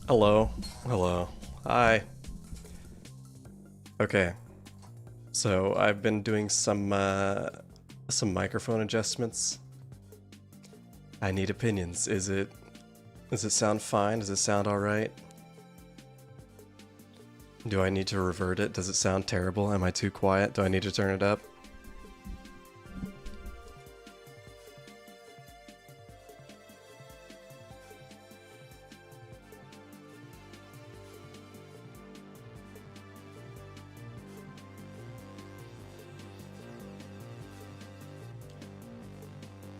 Hello. Hello. Hi. Okay. So I've been doing some microphone adjustments. I need opinions. Does it sound fine? Does it sound all right? Do I need to revert it? Does it sound terrible? Am I too quiet? Do I need to turn it up?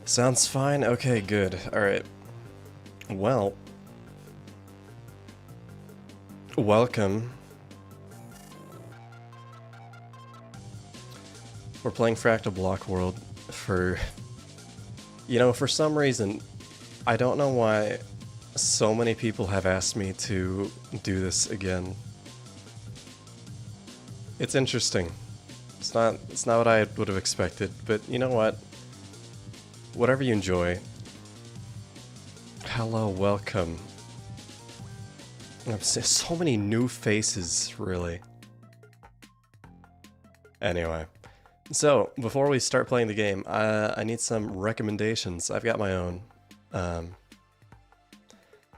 Sounds fine? Okay, good. Alright. Well, welcome. We're playing Fractal Block World for... for some reason, I don't know why so many people have asked me to do this again. It's interesting. It's not what I would have expected, but you know what? Whatever you enjoy. Hello, welcome. So many new faces, really. Anyway. So, before we start playing the game, I need some recommendations. I've got my own.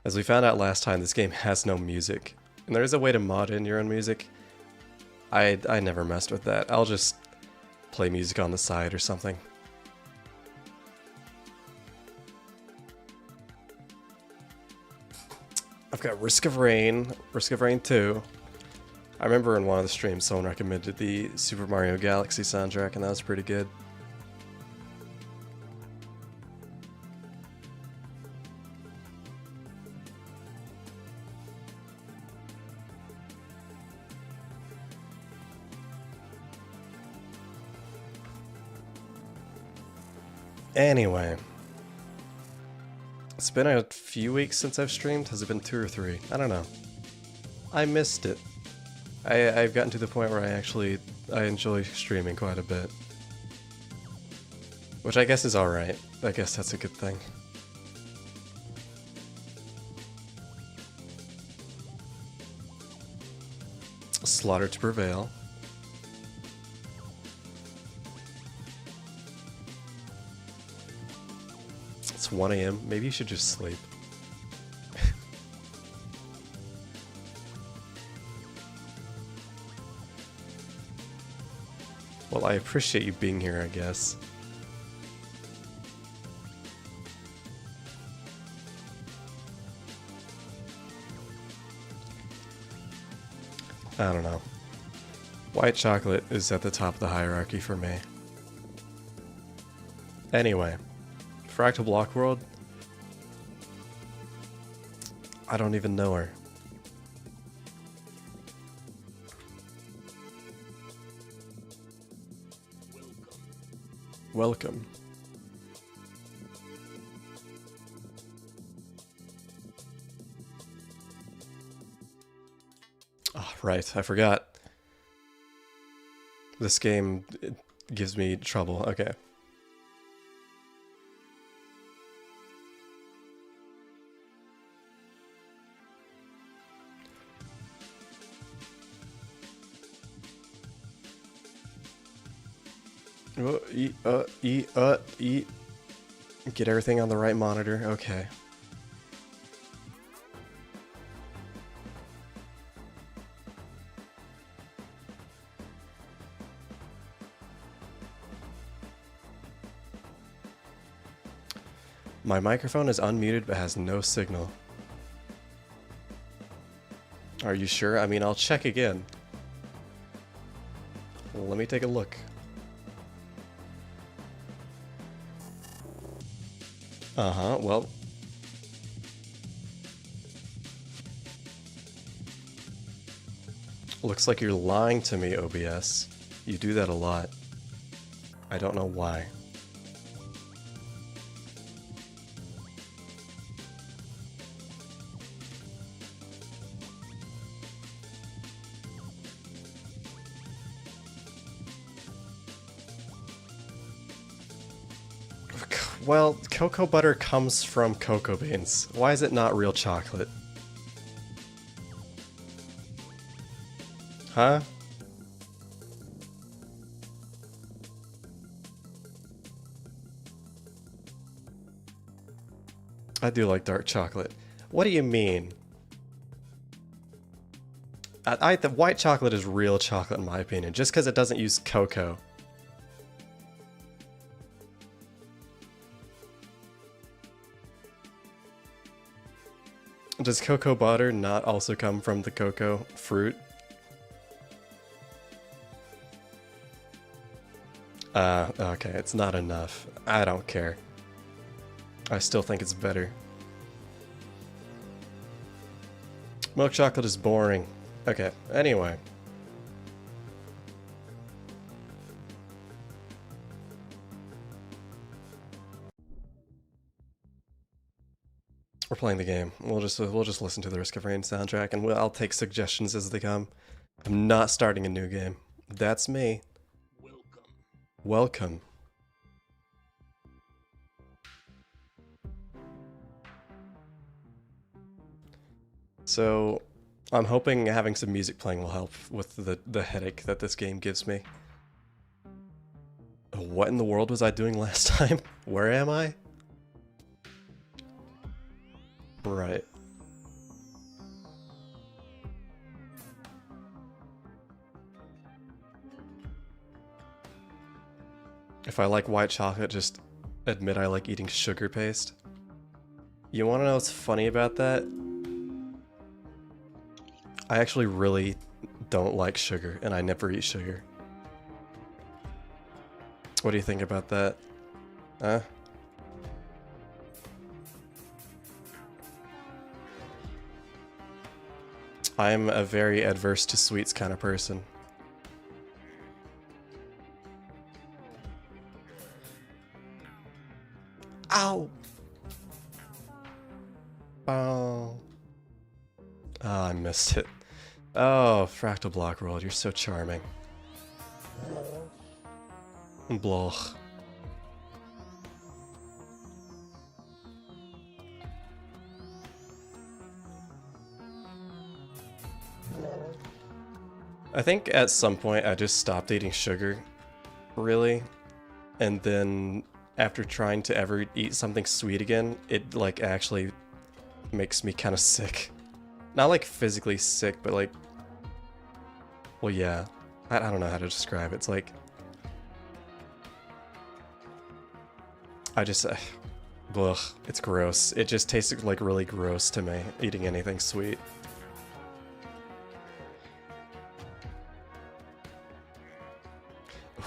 As we found out last time, this game has no music. And there is a way to mod in your own music. I never messed with that. I'll just play music on the side or something. I've got Risk of Rain 2. I remember in one of the streams someone recommended the Super Mario Galaxy soundtrack, and that was pretty good. Anyway. It's been a few weeks since I've streamed. Has it been 2 or 3? I don't know. I missed it. I've gotten to the point where I enjoy streaming quite a bit. Which I guess is alright. I guess that's a good thing. Slaughter to Prevail. It's 1 AM. Maybe you should just sleep. Well, I appreciate you being here, I guess. I don't know. White chocolate is at the top of the hierarchy for me. Anyway. Fractal Block World? I don't even know her. Welcome. Oh, right, I forgot. This game gives me trouble. Okay. Get everything on the right monitor. Okay. My microphone is unmuted but has no signal. Are you sure? I mean, I'll check again. Let me take a look. Uh-huh, well. Looks like you're lying to me, OBS. You do that a lot. I don't know why. Well, cocoa butter comes from cocoa beans. Why is it not real chocolate? Huh? I do like dark chocolate. What do you mean? The white chocolate is real chocolate in my opinion, just because it doesn't use cocoa. Does cocoa butter not also come from the cocoa fruit? Okay, it's not enough. I don't care. I still think it's better. Milk chocolate is boring. Okay, anyway. We're playing the game. We'll just listen to the Risk of Rain soundtrack, and I'll take suggestions as they come. I'm not starting a new game. That's me. Welcome. So, I'm hoping having some music playing will help with the headache that this game gives me. What in the world was I doing last time? Where am I? Right. If I like white chocolate, just admit I like eating sugar paste. You wanna know what's funny about that? I actually really don't like sugar, and I never eat sugar. What do you think about that? Huh? I'm a very adverse to sweets kind of person. Ow! Oh. Oh, I missed it. Oh, Fractal Block World, you're so charming. Bloch. I think at some point I just stopped eating sugar, really, and then after trying to ever eat something sweet again, it like actually makes me kind of sick. Not like physically sick, but like, well yeah, I don't know how to describe it. It's like, I just, ugh, it's gross. It just tastes like really gross to me, eating anything sweet.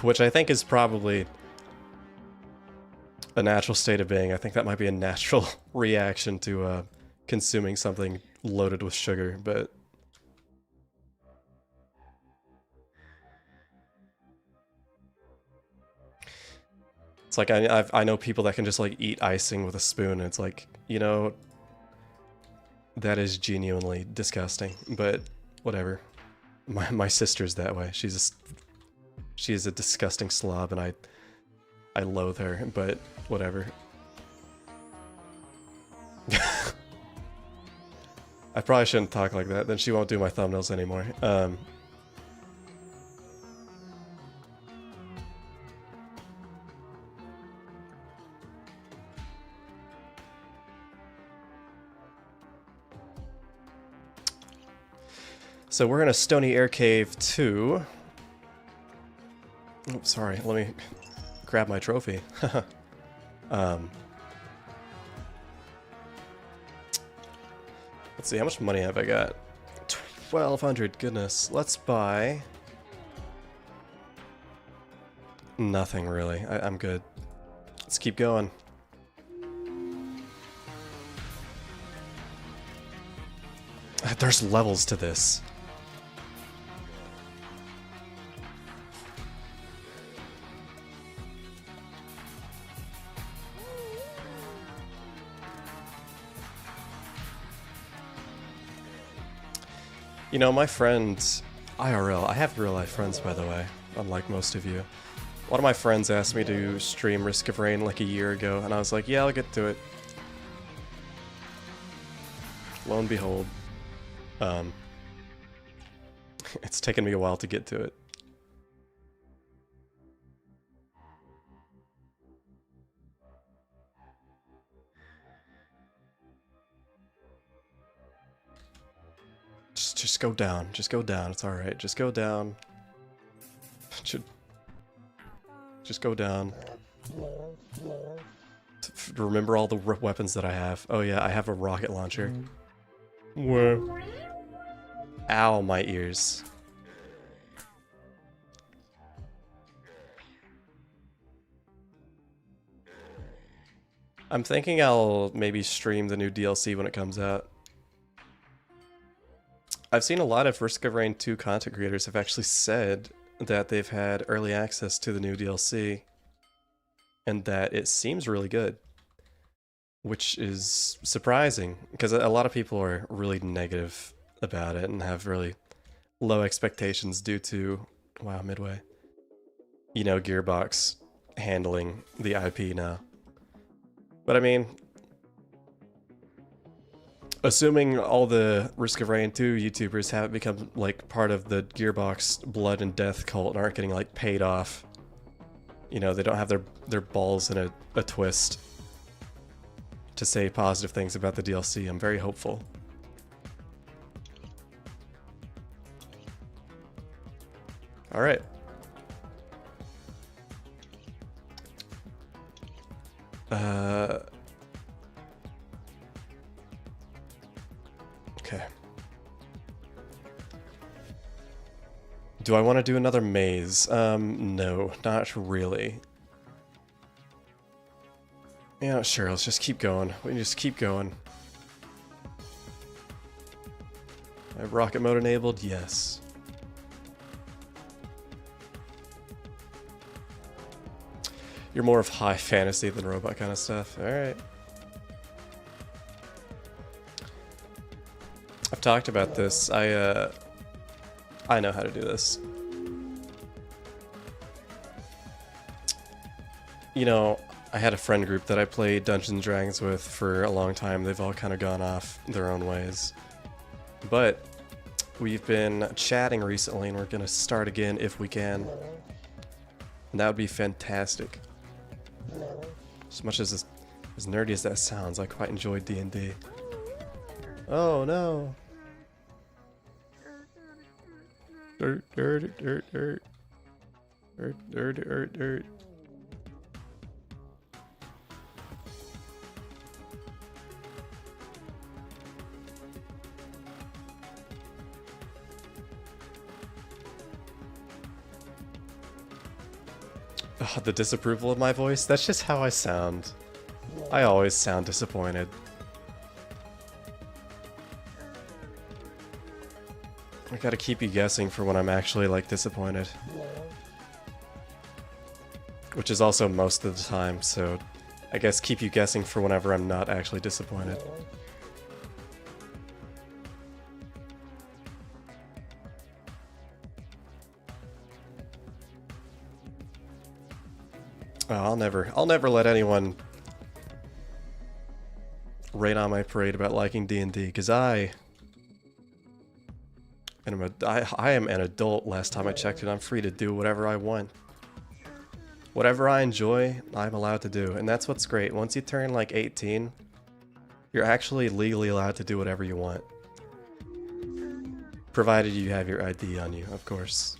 Which I think is probably a natural state of being. I think that might be a natural reaction to consuming something loaded with sugar, but... It's like, I know people that can just like eat icing with a spoon, and it's like, you know, that is genuinely disgusting, but whatever. My sister's that way. She is a disgusting slob, and I loathe her, but whatever. I probably shouldn't talk like that, then she won't do my thumbnails anymore. So we're in a Stony Air Cave 2. Oh, sorry, let me grab my trophy. Let's see, how much money have I got? 1,200, goodness. Let's buy... Nothing, really. I'm good. Let's keep going. There's levels to this. You know, my friends, IRL, I have real life friends by the way, unlike most of you. One of my friends asked me to stream Risk of Rain like a year ago, and I was like, yeah, I'll get to it. Lo and behold. It's taken me a while to get to it. Just go down. Just go down. It's alright. Just go down. Just go down. Remember all the weapons that I have. Oh yeah, I have a rocket launcher. Whoa. Ow, my ears. I'm thinking I'll maybe stream the new DLC when it comes out. I've seen a lot of Risk of Rain 2 content creators have actually said that they've had early access to the new DLC and that it seems really good, which is surprising because a lot of people are really negative about it and have really low expectations due to, wow, Midway, you know, Gearbox handling the IP now. But I mean, assuming all the Risk of Rain 2 YouTubers haven't become like part of the Gearbox blood and death cult and aren't getting like paid off, you know, they don't have their balls in a twist to say positive things about the DLC, I'm very hopeful. Alright. Okay. Do I want to do another maze? No, not really. Yeah, sure, let's just keep going. We can just keep going. I have rocket mode enabled? Yes. You're more of high fantasy than robot kind of stuff. Alright. I've talked about this. I know how to do this. You know, I had a friend group that I played Dungeons & Dragons with for a long time. They've all kind of gone off their own ways. But we've been chatting recently and we're going to start again if we can. And that would be fantastic. As much as nerdy as that sounds, I quite enjoy D&D. Oh no! Dirt, dirt, dirt, dirt. Dirt, dirt, dirt, dirt. Oh, the disapproval of my voice? That's just how I sound. I always sound disappointed. I gotta keep you guessing for when I'm actually, like, disappointed. Which is also most of the time, so I guess keep you guessing for whenever I'm not actually disappointed. Oh, I'll never let anyone rain on my parade about liking D&D, because I am an adult last time I checked it. I'm free to do whatever I want. Whatever I enjoy, I'm allowed to do, and that's what's great. Once you turn like 18, you're actually legally allowed to do whatever you want. Provided you have your ID on you, of course.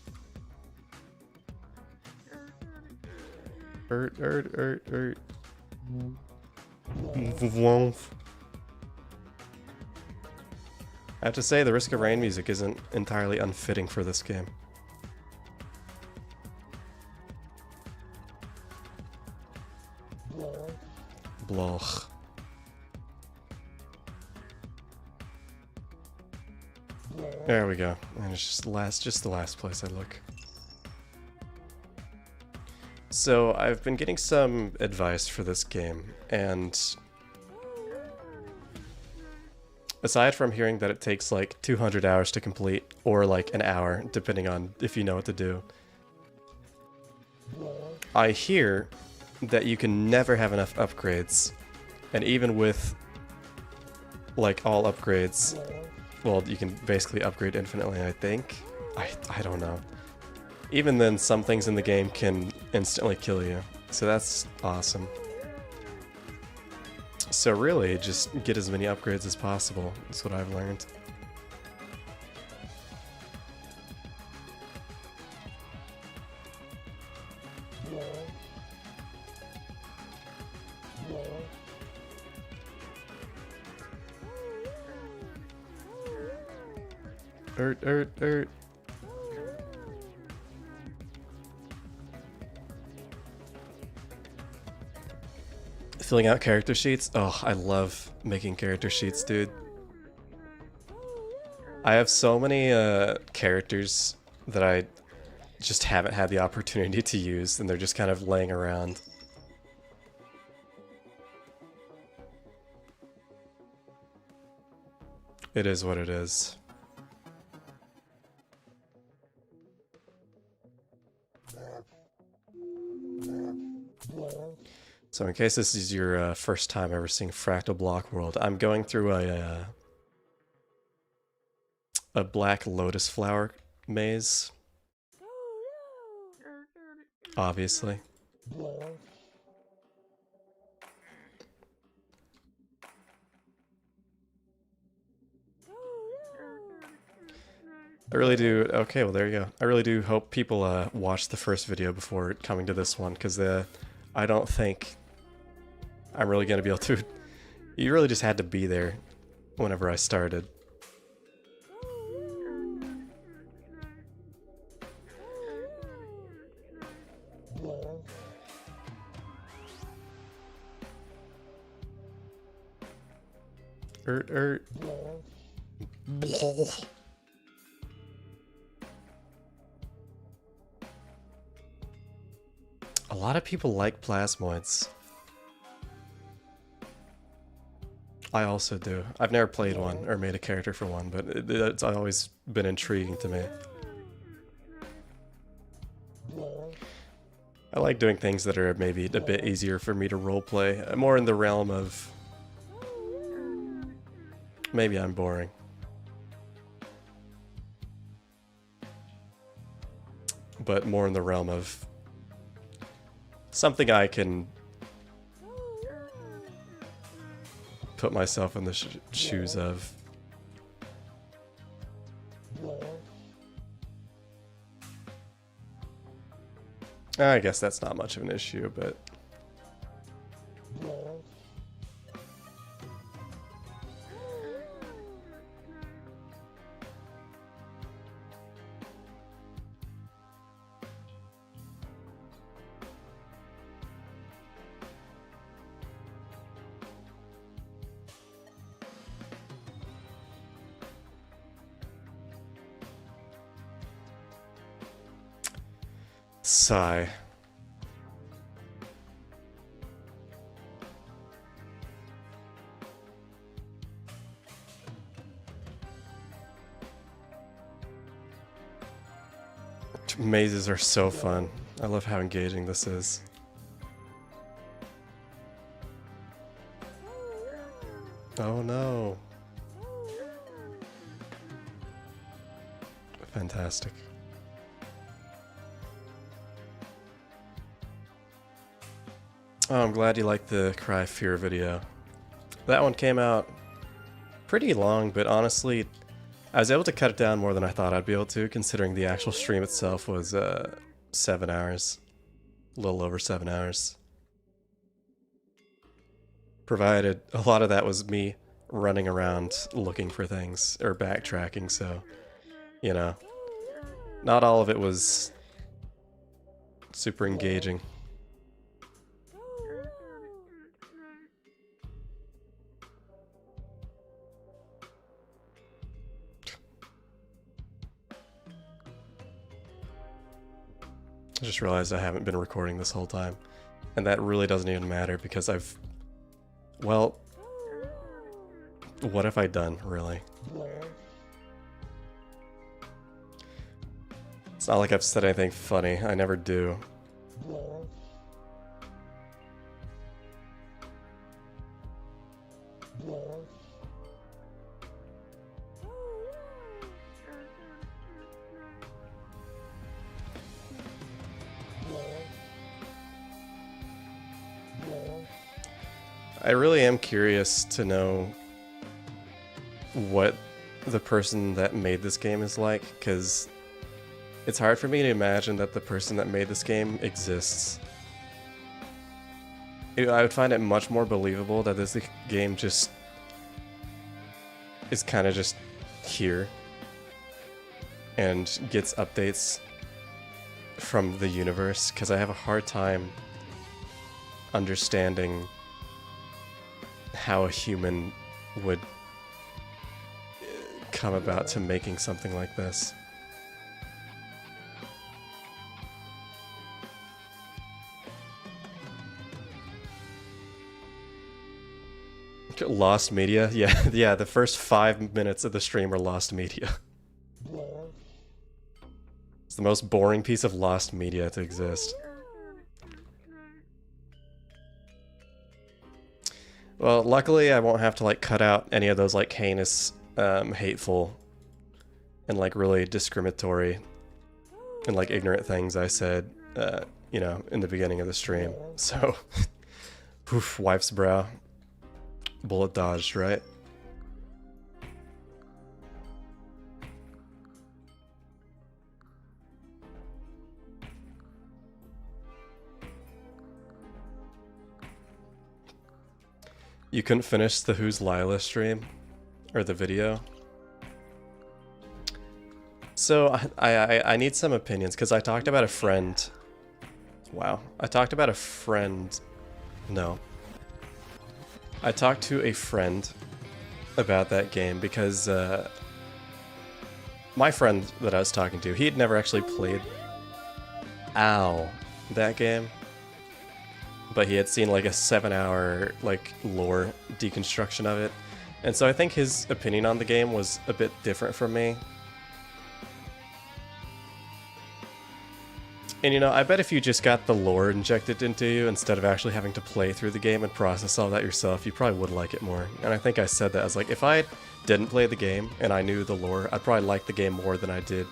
I have to say, the Risk of Rain music isn't entirely unfitting for this game. Bloch. There we go. And it's just the last place I look. So I've been getting some advice for this game, and aside from hearing that it takes like 200 hours to complete, or like an hour, depending on if you know what to do, I hear that you can never have enough upgrades, and even with like all upgrades, well, you can basically upgrade infinitely, I think. I don't know. Even then, some things in the game can instantly kill you. So that's awesome. So really, just get as many upgrades as possible. That's what I've learned. Ert. Filling out character sheets? Oh, I love making character sheets, dude. I have so many characters that I just haven't had the opportunity to use, and they're just kind of laying around. It is what it is. So in case this is your first time ever seeing Fractal Block World, I'm going through a black lotus flower maze. Obviously. I really do. Okay, well there you go. I really do hope people watch the first video before coming to this one, because I don't think I'm really going to be able to. You really just had to be there whenever I started. Ert. A lot of people like plasmoids. I also do. I've never played one or made a character for one, but it's always been intriguing to me. I like doing things that are maybe a bit easier for me to roleplay, more in the realm of maybe I'm boring. But more in the realm of something I can put myself in the shoes of. I guess that's not much of an issue, but sigh. Mazes are so fun. I love how engaging this is. Oh no. Fantastic. Oh, I'm glad you liked the Cry Fear video. That one came out pretty long, but honestly, I was able to cut it down more than I thought I'd be able to, considering the actual stream itself was 7 hours. A little over 7 hours. Provided a lot of that was me running around looking for things, or backtracking, so, you know, not all of it was super engaging. I just realized I haven't been recording this whole time. And that really doesn't even matter because well, what have I done, really? It's not like I've said anything funny. I never do. I really am curious to know what the person that made this game is like, because it's hard for me to imagine that the person that made this game exists. I would find it much more believable that this game just is kind of just here and gets updates from the universe, because I have a hard time understanding how a human would come about to making something like this. Lost media? Yeah, yeah, the first 5 minutes of the stream were lost media. It's the most boring piece of lost media to exist. Well, luckily I won't have to like cut out any of those like heinous, hateful, and like really discriminatory and like ignorant things I said, you know, in the beginning of the stream. So, oof, wife's brow. Bullet dodged, right? You couldn't finish the Who's Lila stream? Or the video? So, I need some opinions, because I talked about a friend... Wow. I talked about a friend... No. I talked to a friend about that game because my friend that I was talking to, he had never actually played that game, but he had seen like a 7-hour like lore deconstruction of it, and so I think his opinion on the game was a bit different from me. And you know, I bet if you just got the lore injected into you instead of actually having to play through the game and process all that yourself, you probably would like it more. And I think I said that. I was like, if I didn't play the game and I knew the lore, I'd probably like the game more than I did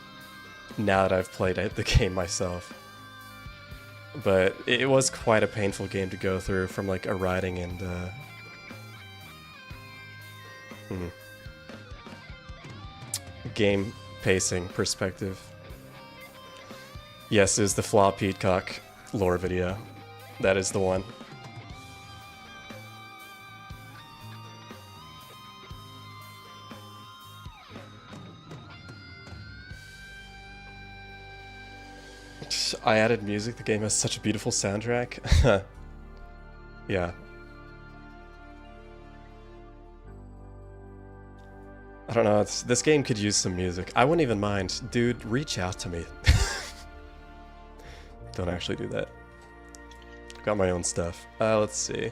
now that I've played the game myself. But it was quite a painful game to go through from like a writing and game pacing perspective. Yes, it is the Flaw Peacock lore video. That is the one. I added music. The game has such a beautiful soundtrack. Yeah. I don't know. This game could use some music. I wouldn't even mind. Dude, reach out to me. Don't actually do that. Got my own stuff. Let's see.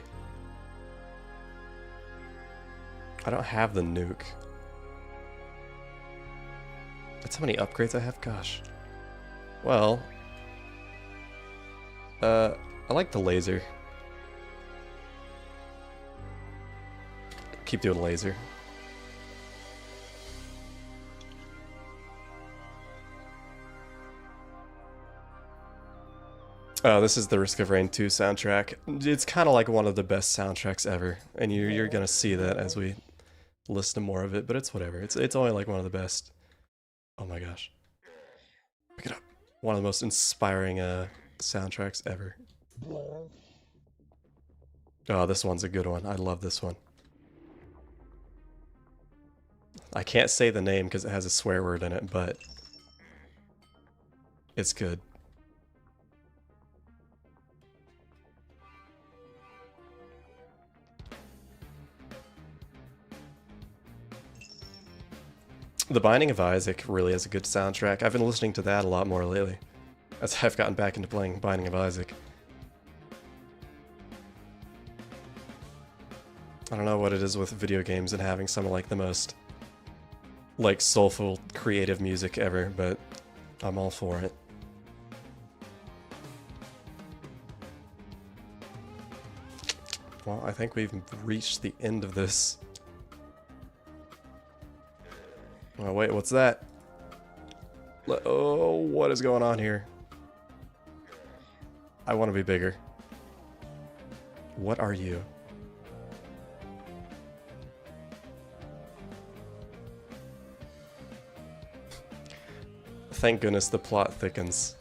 I don't have the nuke. That's how many upgrades I have? Gosh. Well. I like the laser. Keep doing laser. Oh, this is the Risk of Rain 2 soundtrack. It's kind of like one of the best soundtracks ever, and you're gonna see that as we listen to more of it. But it's whatever. It's only like one of the best. Oh my gosh! Pick it up. One of the most inspiring soundtracks ever. Oh, this one's a good one. I love this one. I can't say the name because it has a swear word in it, but it's good. The Binding of Isaac really has a good soundtrack. I've been listening to that a lot more lately, as I've gotten back into playing Binding of Isaac. I don't know what it is with video games and having some of like the most like soulful, creative music ever, but I'm all for it. Well, I think we've reached the end of this. Oh wait, what's that? Oh, what is going on here? I want to be bigger. What are you? Thank goodness the plot thickens.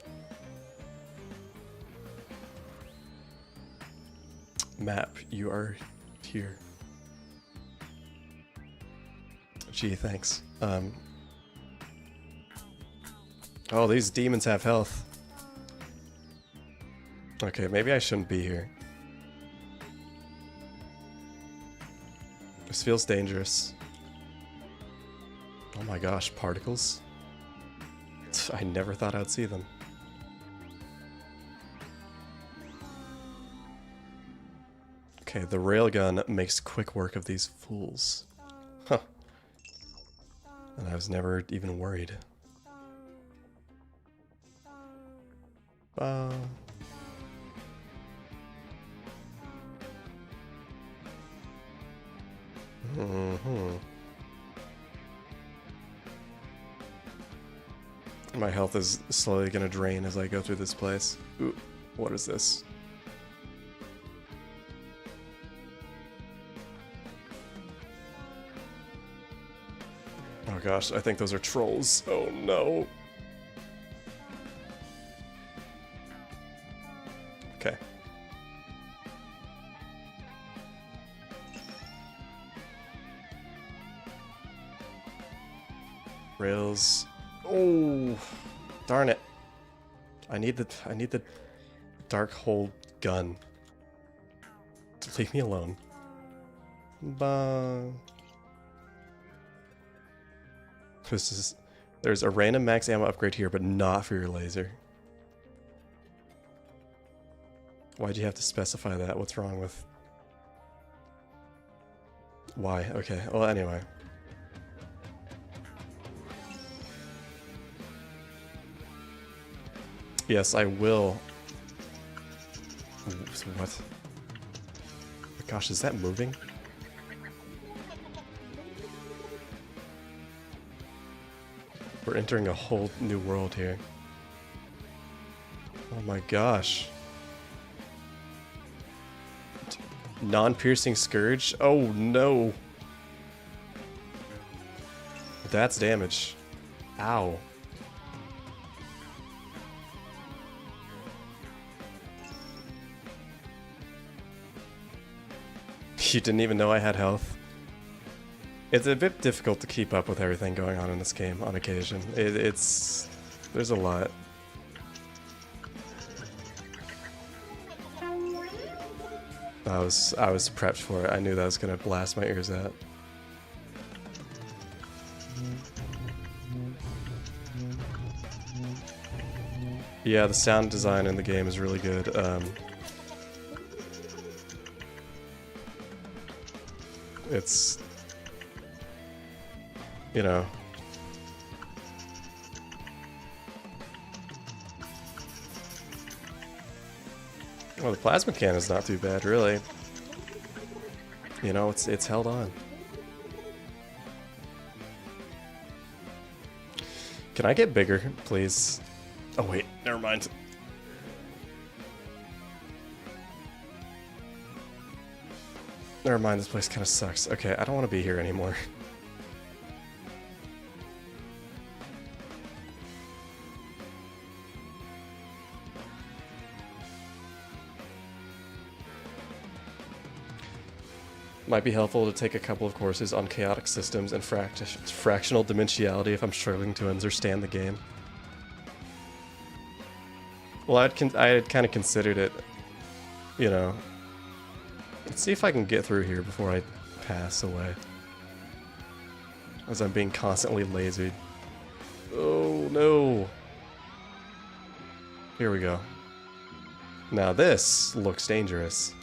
Map, you are here. Gee, thanks. Oh, these demons have health. Okay, maybe I shouldn't be here. This feels dangerous. Oh my gosh, particles? I never thought I'd see them. Okay, the railgun makes quick work of these fools. Huh. And I was never even worried. My health is slowly gonna drain as I go through this place. Ooh, what is this? Oh gosh, I think those are trolls. Oh no. Okay. Rails. Oh, darn it. I need the dark hole gun. Leave me alone. There's a random max ammo upgrade here, but not for your laser. Why'd you have to specify that? What's wrong with... Why? Okay, well anyway. Yes, I will. What? Oh gosh, is that moving? We're entering a whole new world here. Oh my gosh. Non-piercing scourge? Oh no. That's damage. Ow. You didn't even know I had health. It's a bit difficult to keep up with everything going on in this game on occasion. There's a lot. I was prepped for it. I knew that was gonna blast my ears out. Yeah, the sound design in the game is really good. It's, you know, well, the plasma cannon is not too bad, really. You know, it's held on. Can I get bigger, please? Oh wait, never mind. Never mind, this place kind of sucks. Okay, I don't want to be here anymore. Might be helpful to take a couple of courses on chaotic systems and fractional dimensionality if I'm struggling to understand the game. Well, I had kind of considered it, you know. Let's see if I can get through here before I pass away. As I'm being constantly lasered. Oh no. Here we go. Now this looks dangerous.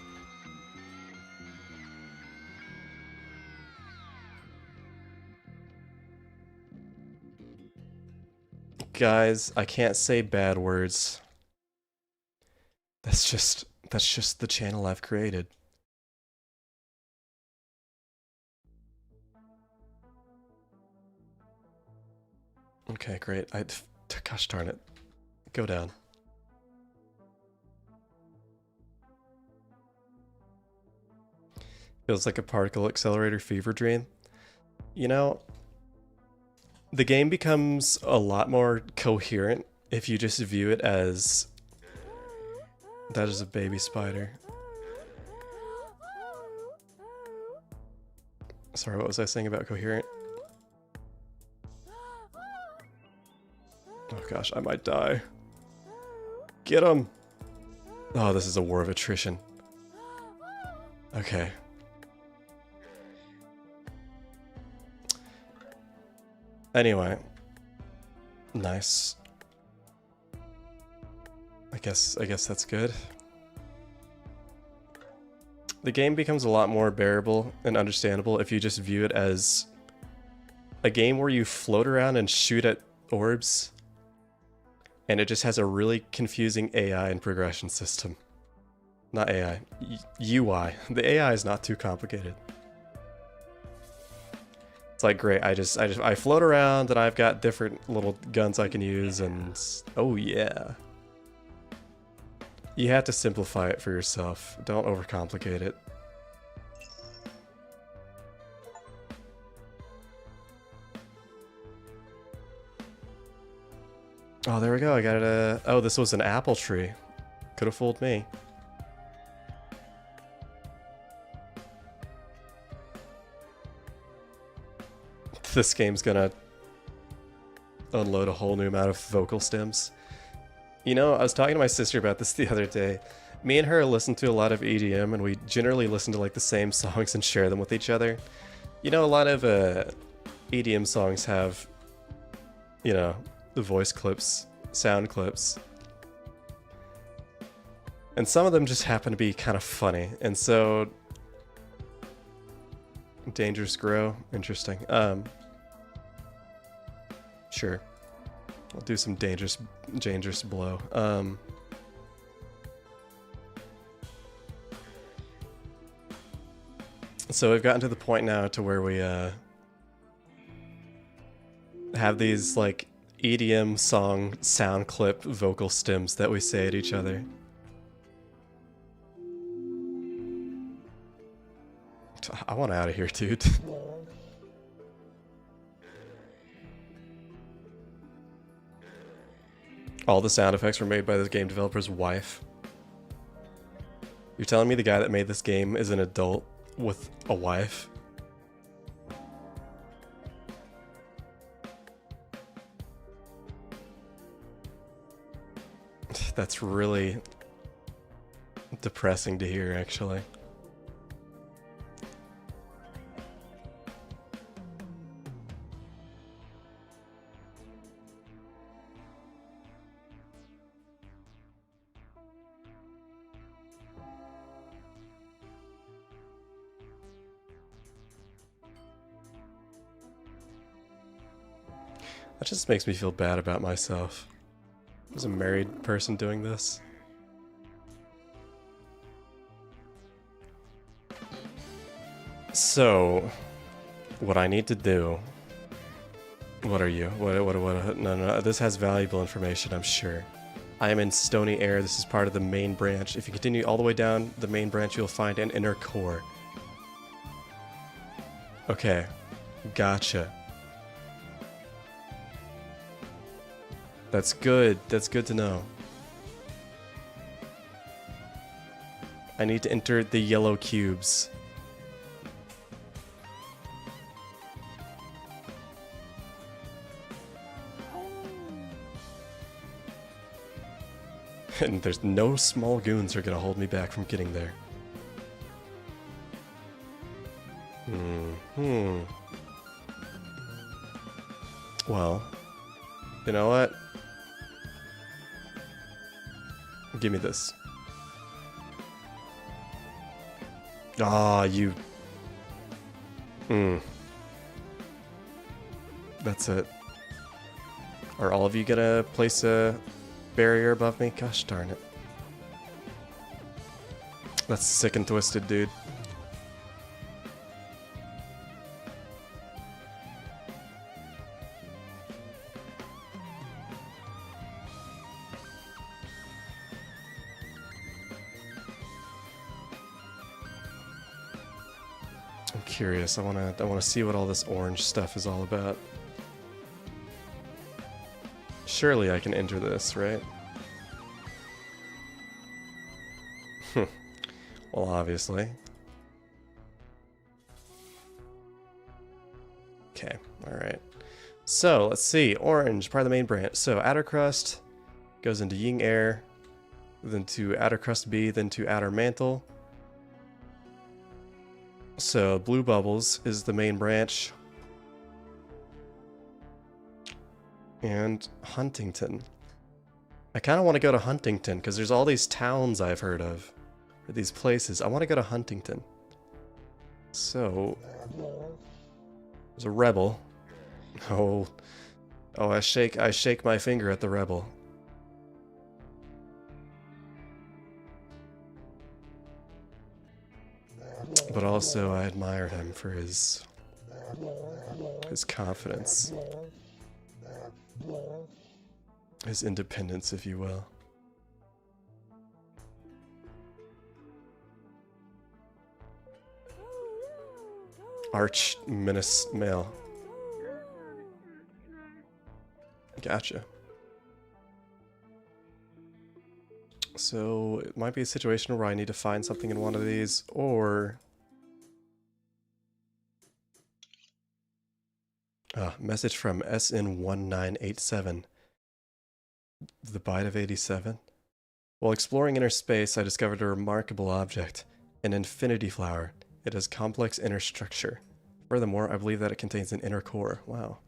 Guys, I can't say bad words. That's just the channel I've created. Okay, great. Gosh darn it. Go down. Feels like a particle accelerator fever dream. You know, The game becomes a lot more coherent if you just view it as... That is a baby spider. Sorry, what was I saying about coherent? Oh gosh, I might die. Get him! Oh, this is a war of attrition. Okay. Anyway. Nice. I guess that's good. The game becomes a lot more bearable and understandable if you just view it as a game where you float around and shoot at orbs, and it just has a really confusing AI and progression system. Not AI, UI. The AI is not too complicated. It's like, great, I float around and I've got different little guns I can use, and oh yeah. You have to simplify it for yourself. Don't overcomplicate it. Oh, there we go. I got it. Oh, this was an apple tree. Could have fooled me. This game's gonna unload a whole new amount of vocal stems. You know, I was talking to my sister about this the other day. Me and her listen to a lot of EDM, and we generally listen to like the same songs and share them with each other. You know, a lot of EDM songs have, you know, the voice clips, sound clips. And some of them just happen to be kind of funny. And so... Dangerous Grow, interesting. Sure. I'll do some dangerous blow. So we've gotten to the point now to where we have these like EDM song sound clip vocal stems that we say at each other. I want out of here, dude. All the sound effects were made by this game developer's wife. You're telling me the guy that made this game is an adult with a wife? That's really depressing to hear, actually. That just makes me feel bad about myself. As a married person doing this. So, what I need to do... What are you? What? No, this has valuable information, I'm sure. I am in Stony Air. This is part of the main branch. If you continue all the way down the main branch, you'll find an inner core. Okay. Gotcha. That's good. That's good to know. I need to enter the yellow cubes. And there's no small goons are gonna hold me back from getting there. Well, you know what? Give me this. Ah, you... That's it. Are all of you gonna place a barrier above me? Gosh darn it. That's sick and twisted, dude. I'm curious. I wanna see what all this orange stuff is all about. Surely I can enter this, right? Well, obviously. Okay, alright. So, let's see. Orange, part of the main branch. So, outer crust goes into Ying Air, then to outer crust B, then to outer mantle. So, blue bubbles is the main branch. And Huntington. I kind of want to go to Huntington because there's all these towns I've heard of. Or these places. I want to go to Huntington. So, there's a rebel. Oh, I shake my finger at the rebel. But also I admire him for his confidence. His independence, if you will. Arch menace male. Gotcha. So it might be a situation where I need to find something in one of these, or message from SN1987. The Bite of 87. While exploring inner space, I discovered a remarkable object, an infinity flower. It has complex inner structure. Furthermore, I believe that it contains an inner core. Wow.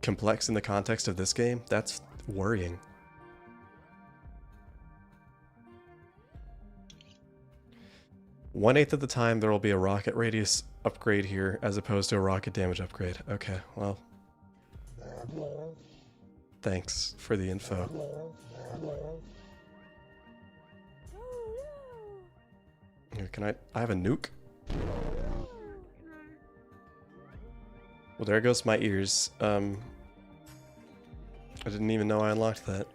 Complex in the context of this game? That's worrying. One-eighth of the time there will be a rocket radius upgrade here as opposed to a rocket damage upgrade. Okay, well. Thanks for the info. Here, can I have a nuke? Well, there goes my ears. I didn't even know I unlocked that.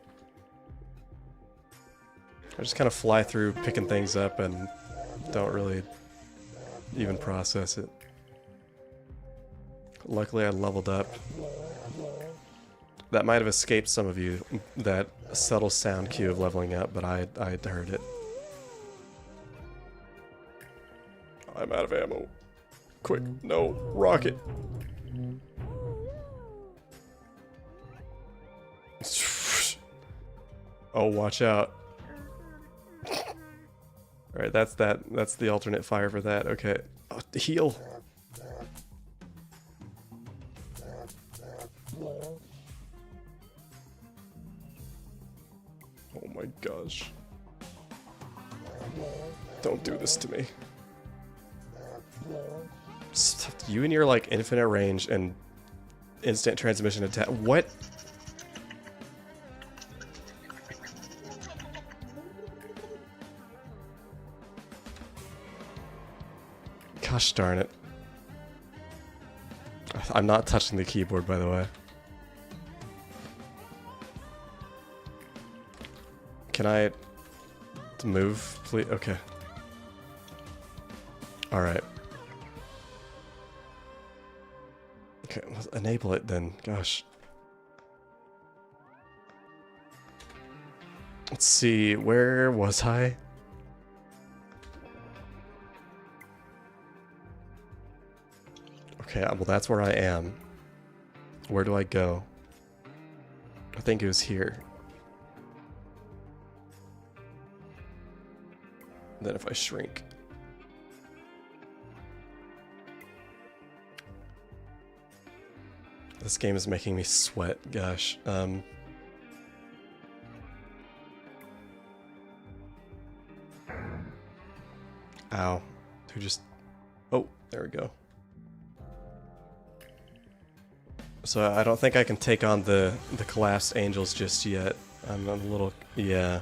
I just kind of fly through picking things up and don't really even process it. Luckily I leveled up. That might have escaped some of you, that subtle sound cue of leveling up, but I heard it. I'm out of ammo. Quick, no, rocket. Oh, watch out. Alright, that's the alternate fire for that. Okay. Oh, heal. Oh my gosh. Don't do this to me. Stop. You and your like infinite range and instant transmission attack. What? Gosh darn it. I'm not touching the keyboard, by the way. Can I move, please? Okay. Alright. Okay, let's enable it then. Gosh. Let's see, where was I? Okay, well that's where I am. Where do I go? I think it was here. And then if I shrink. This game is making me sweat, gosh. Ow. Who just... Oh, there we go. So I don't think I can take on the collapsed angels just yet. I'm a little... yeah.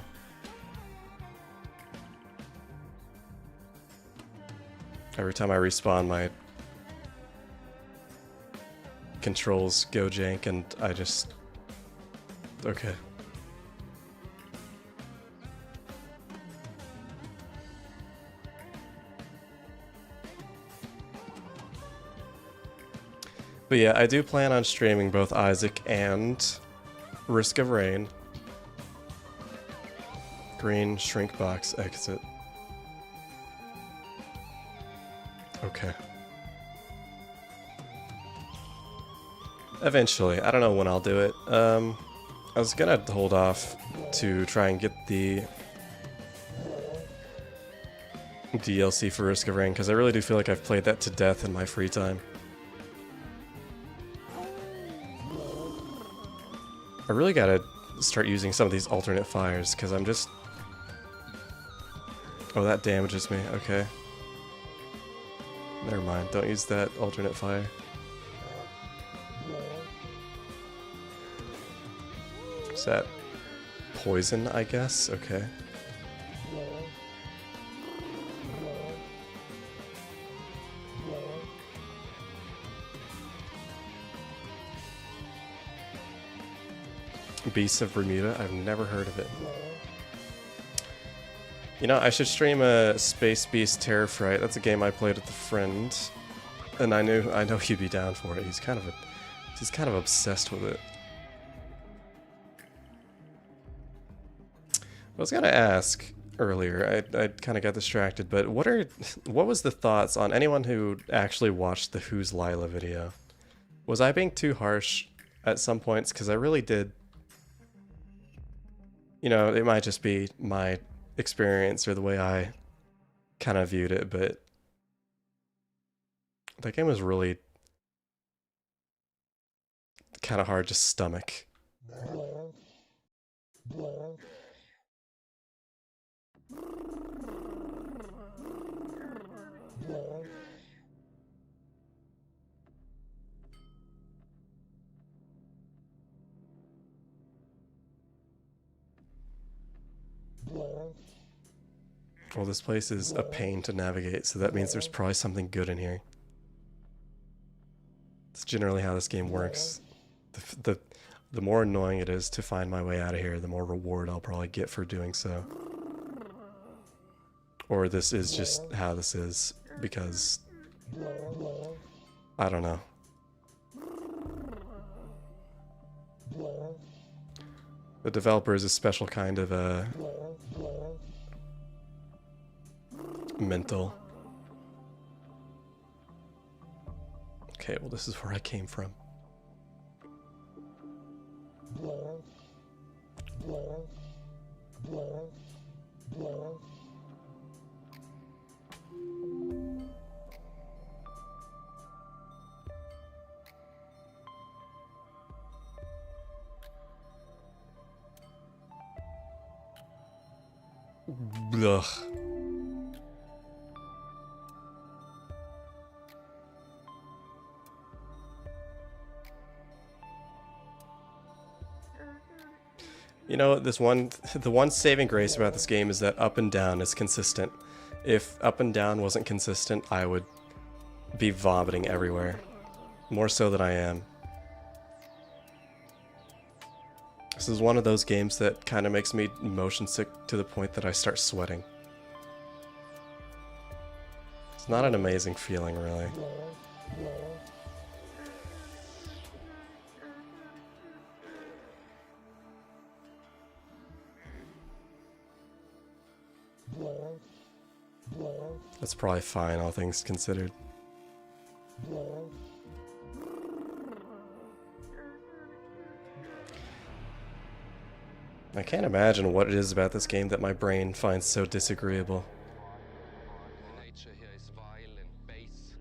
Every time I respawn, my controls go jank and I just... Okay. But yeah, I do plan on streaming both Isaac and Risk of Rain. Green shrink box exit. Okay. Eventually. I don't know when I'll do it. I was gonna hold off to try and get the DLC for Risk of Rain, because I really do feel like I've played that to death in my free time. I really gotta start using some of these alternate fires, because I'm just... Oh, that damages me. Okay. Never mind. Don't use that alternate fire. Is that poison, I guess? Okay. Beasts of Bermuda? I've never heard of it. You know, I should stream a Space Beast Terror Fright. That's a game I played with a friend, and I know he'd be down for it. He's kind of obsessed with it. I was gonna ask earlier. I kind of got distracted, but what was the thoughts on anyone who actually watched the Who's Lila video? Was I being too harsh at some points? Because I really did. You know, it might just be my experience or the way I kind of viewed it, but that game was really kind of hard to stomach. Well, this place is a pain to navigate, so that means there's probably something good in here. It's generally how this game works. The more annoying it is to find my way out of here, the more reward I'll probably get for doing so. Or this is just how this is, because... I don't know. The developer is a special kind of mental. Okay, well this is where I came from. Ugh. You know, the one saving grace about this game is that up and down is consistent. If up and down wasn't consistent, I would be vomiting everywhere. More so than I am. This is one of those games that kind of makes me motion sick to the point that I start sweating. It's not an amazing feeling, really. That's probably fine, all things considered. I can't imagine what it is about this game that my brain finds so disagreeable. Nature here is vile and base.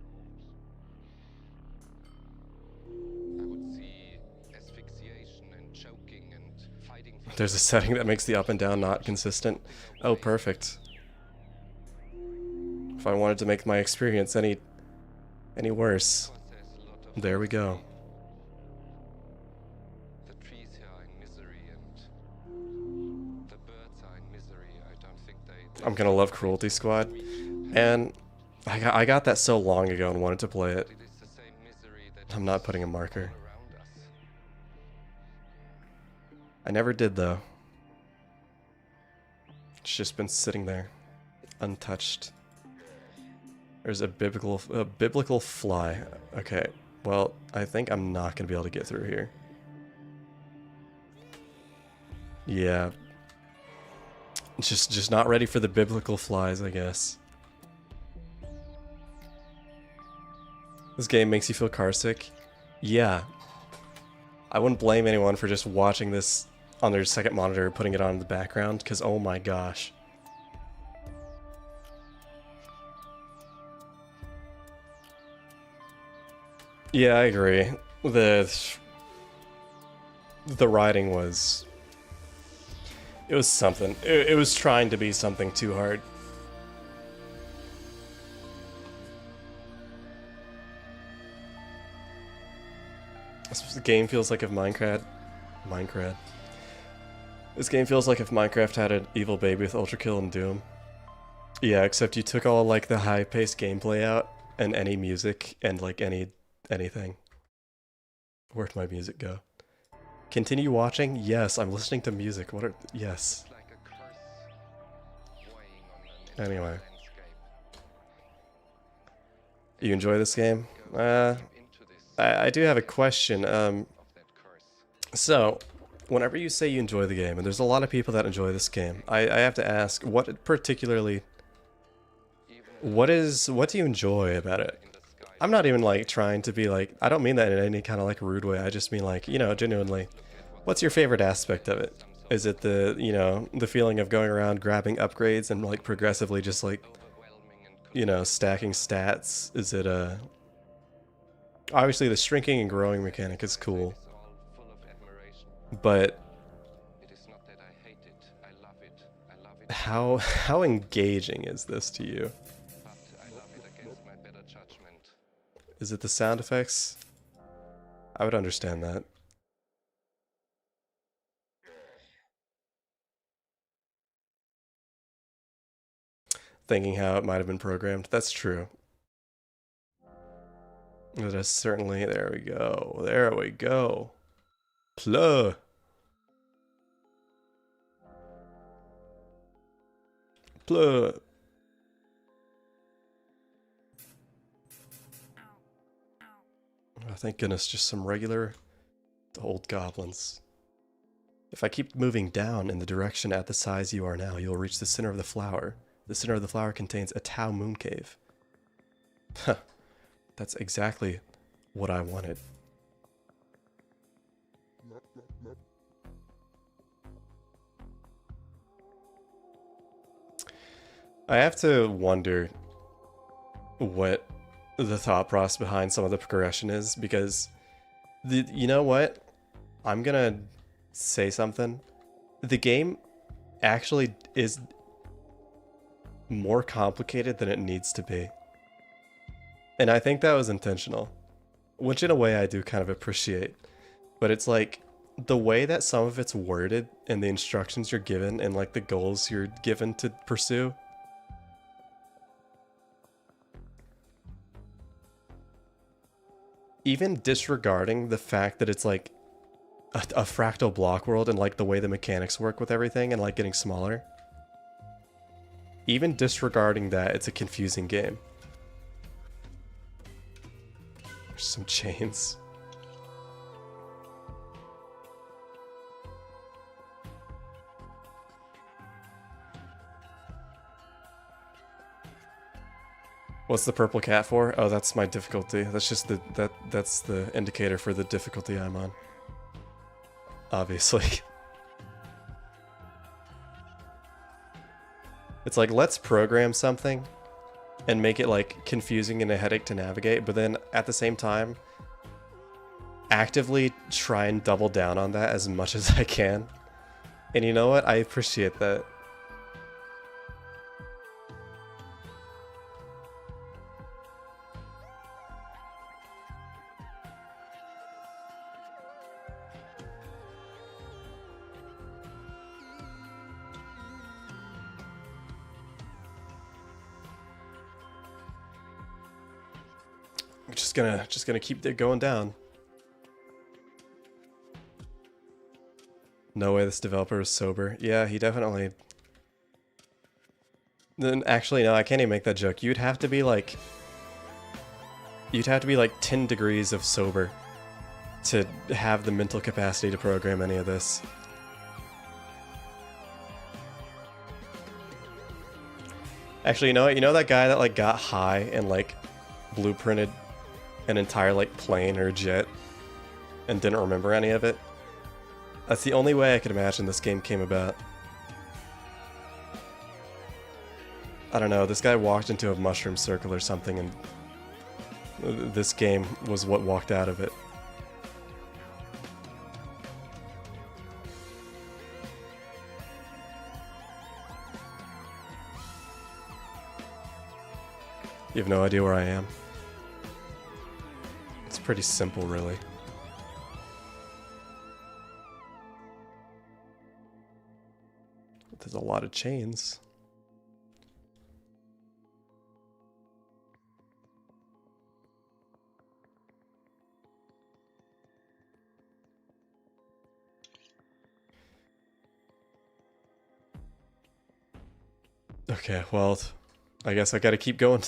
I would see asphyxiation and choking and fighting. There's a setting that makes the up and down not consistent. Oh, perfect. If I wanted to make my experience any worse, there we go. The trees here are in misery and the birds are in misery. I don't think they I'm gonna love Cruelty Squad, and I got that so long ago and wanted to play it. it is the same misery that I'm not putting a is marker. around us. I never did though. It's just been sitting there, untouched. There's a biblical fly. Okay, Well, I think I'm not gonna be able to get through here. Yeah. Just not ready for the biblical flies, I guess. This game makes you feel car sick? Yeah. I wouldn't blame anyone for just watching this on their second monitor, putting it on in the background, because oh my gosh. Yeah, I agree. The writing was... It was something. It was trying to be something too hard. This game feels like if Minecraft... This game feels like if Minecraft had an evil baby with Ultra Kill and Doom. Yeah, except you took all like the high-paced gameplay out and any music and like anything. Where'd my music go? Continue watching? Yes, I'm listening to music. What are... Yes. Anyway. You enjoy this game? I do have a question. So, whenever you say you enjoy the game, and there's a lot of people that enjoy this game, I have to ask, what particularly... What do you enjoy about it? I'm not even like trying to be like, I don't mean that in any kind of like rude way, I just mean like, you know, genuinely, what's your favorite aspect of it? Is it the, you know, the feeling of going around grabbing upgrades and like progressively just like, you know, stacking stats? Is it obviously the shrinking and growing mechanic is cool, but how engaging is this to you? Is it the sound effects? I would understand that. Thinking how it might have been programmed. That's true. That is certainly... There we go. There we go. Plug. Plug. Oh, thank goodness, just some regular old goblins. If I keep moving down in the direction at the size you are now, you'll reach the center of the flower. The center of the flower contains a Tau moon cave. Huh. That's exactly what I wanted. I have to wonder what the thought process behind some of the progression is, because you know what? I'm gonna say something. The game actually is more complicated than it needs to be. And I think that was intentional, which in a way I do kind of appreciate. But it's like the way that some of it's worded and the instructions you're given and like the goals you're given to pursue. Even disregarding the fact that it's like a fractal block world and like the way the mechanics work with everything and like getting smaller. Even disregarding that, it's a confusing game. There's some chains. What's the purple cat for? Oh, that's my difficulty. That's just that's the indicator for the difficulty I'm on. Obviously. It's like, let's program something and make it like confusing and a headache to navigate, but then at the same time actively try and double down on that as much as I can. And you know what? I appreciate that. Just gonna keep it going down. No way this developer is sober. Yeah, he definitely... Then actually, no, I can't even make that joke. You'd have to be like... you'd have to be like 10 degrees of sober to have the mental capacity to program any of this. Actually, you know what? You know that guy that like got high and like blueprinted an entire like plane or jet and didn't remember any of it? That's the only way I could imagine this game came about. I don't know, this guy walked into a mushroom circle or something and this game was what walked out of it. You have no idea where I am? It's pretty simple, really. There's a lot of chains. Okay, well, I guess I gotta keep going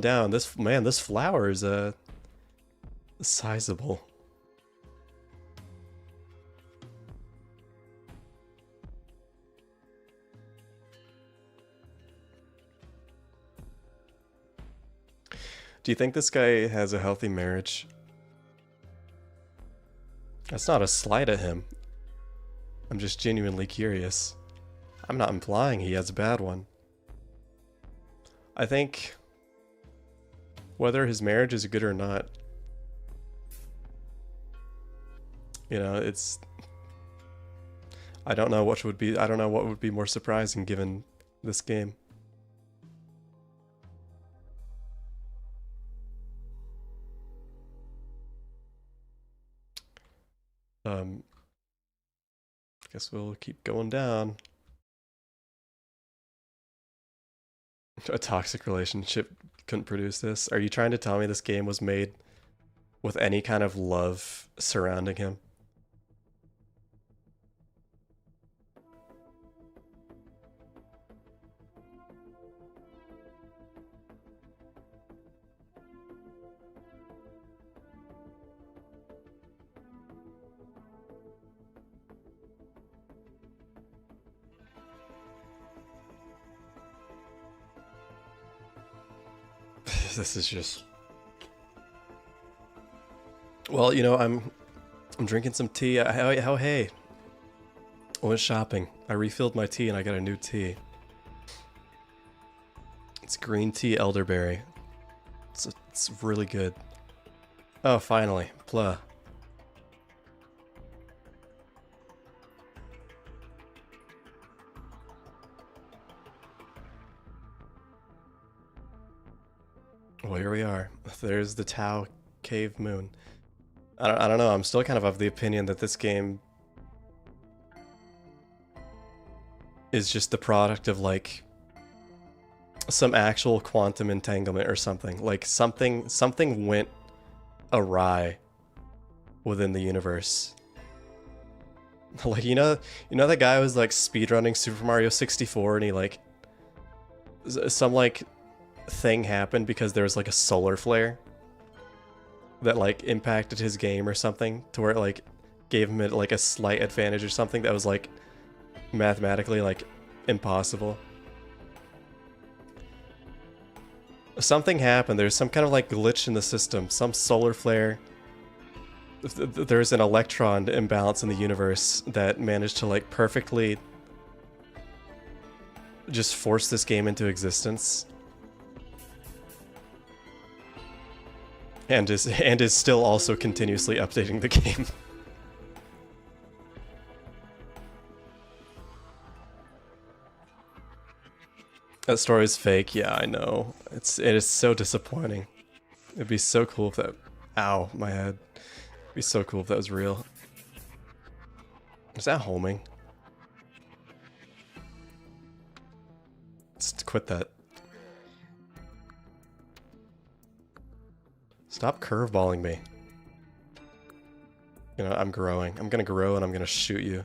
down. This flower is sizable. Do you think this guy has a healthy marriage? That's not a slight at him. I'm just genuinely curious. I'm not implying he has a bad one. I think whether his marriage is good or not, you know, it's... I don't know what would be more surprising given this game. Guess we'll keep going down. A toxic relationship couldn't produce this. Are you trying to tell me this game was made with any kind of love surrounding him? This is just... Well, you know, I'm drinking some tea. Oh, hey. I went shopping. I refilled my tea and I got a new tea. It's green tea elderberry. It's really good. Oh, finally. Blah. Well, here we are. There's the Tau Cave Moon. I don't know, I'm still kind of the opinion that this game is just the product of, like, some actual quantum entanglement or something. Like, something went awry within the universe. Like, you know that guy was, like, speedrunning Super Mario 64 and he, like... Some, like... thing happened because there was like a solar flare that like impacted his game or something to where it like gave him like a slight advantage or something that was like mathematically like impossible. Something happened. There's some kind of like glitch in the system, some solar flare. There's an electron imbalance in the universe that managed to like perfectly just force this game into existence. And is still also continuously updating the game. That story is fake. Yeah, I know. It is so disappointing. It'd be so cool if that... Ow, my head. It'd be so cool if that was real. Is that homing? Let's quit that. Stop curveballing me. You know, I'm growing. I'm gonna grow and I'm gonna shoot you.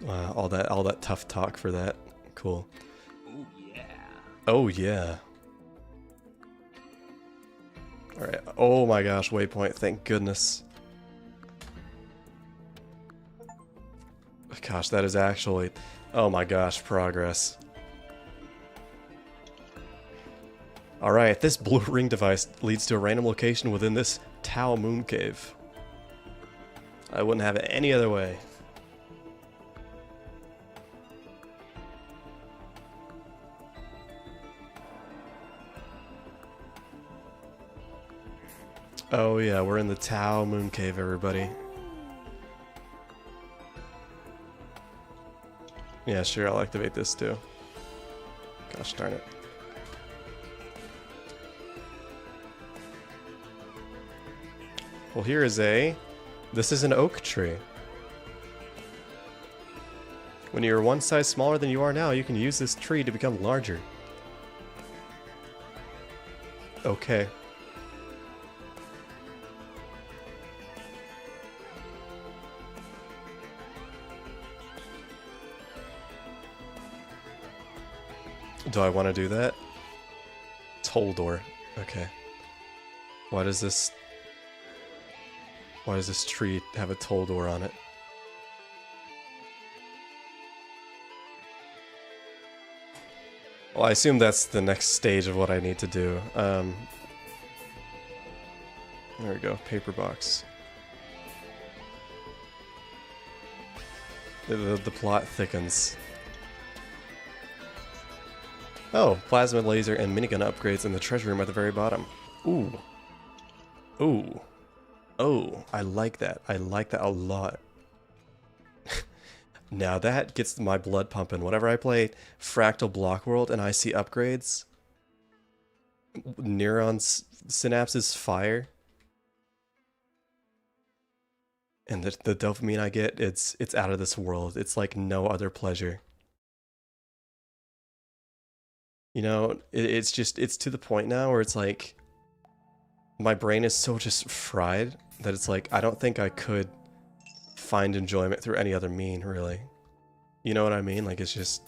All that tough talk for that. Cool. Oh yeah. Oh, yeah. Alright. Oh my gosh, waypoint. Thank goodness. Gosh, that is actually... Oh my gosh, progress. Alright, this blue ring device leads to a random location within this Tau moon cave. I wouldn't have it any other way. Oh yeah, we're in the Tau moon cave, everybody. Yeah, sure, I'll activate this too. Gosh darn it. Well, here is a... This is an oak tree. When you're one size smaller than you are now, you can use this tree to become larger. Okay. Do I want to do that? Toll door. Okay. Why does this tree have a toll door on it? Well, I assume that's the next stage of what I need to do. There we go, paper box. The plot thickens. Oh, plasma laser and minigun upgrades in the treasure room at the very bottom. Ooh. Ooh. Oh, I like that. I like that a lot. Now that gets my blood pumping. Whenever I play Fractal Block World and I see upgrades, neurons, synapses fire, and the dopamine I get, it's out of this world. It's like no other pleasure. You know, it's to the point now where it's like, my brain is so just fried that it's like, I don't think I could find enjoyment through any other mean, really. You know what I mean? Like, it's just...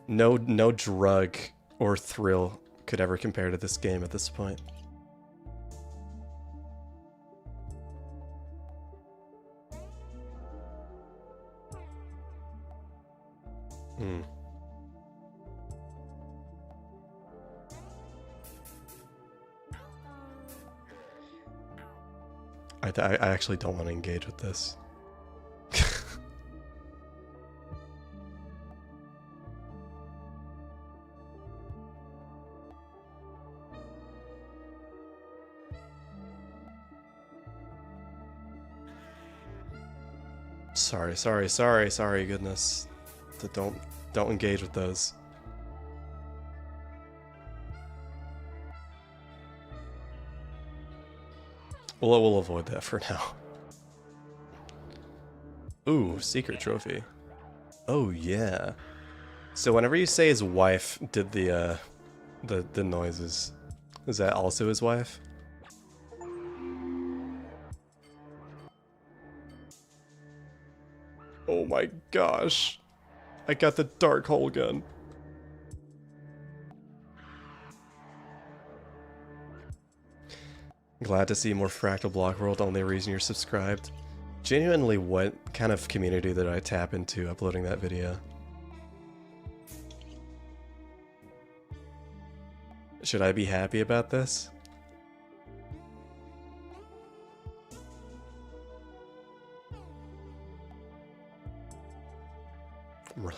No drug or thrill could ever compare to this game at this point. Hmm. I actually don't want to engage with this. Sorry, goodness. Don't engage with those. Well, we'll avoid that for now. Ooh, secret trophy. Oh yeah. So whenever you say his wife did the noises, is that also his wife? Oh my gosh. I got the dark hole gun. Glad to see more Fractal Block World, only reason you're subscribed. Genuinely, what kind of community did I tap into uploading that video? Should I be happy about this?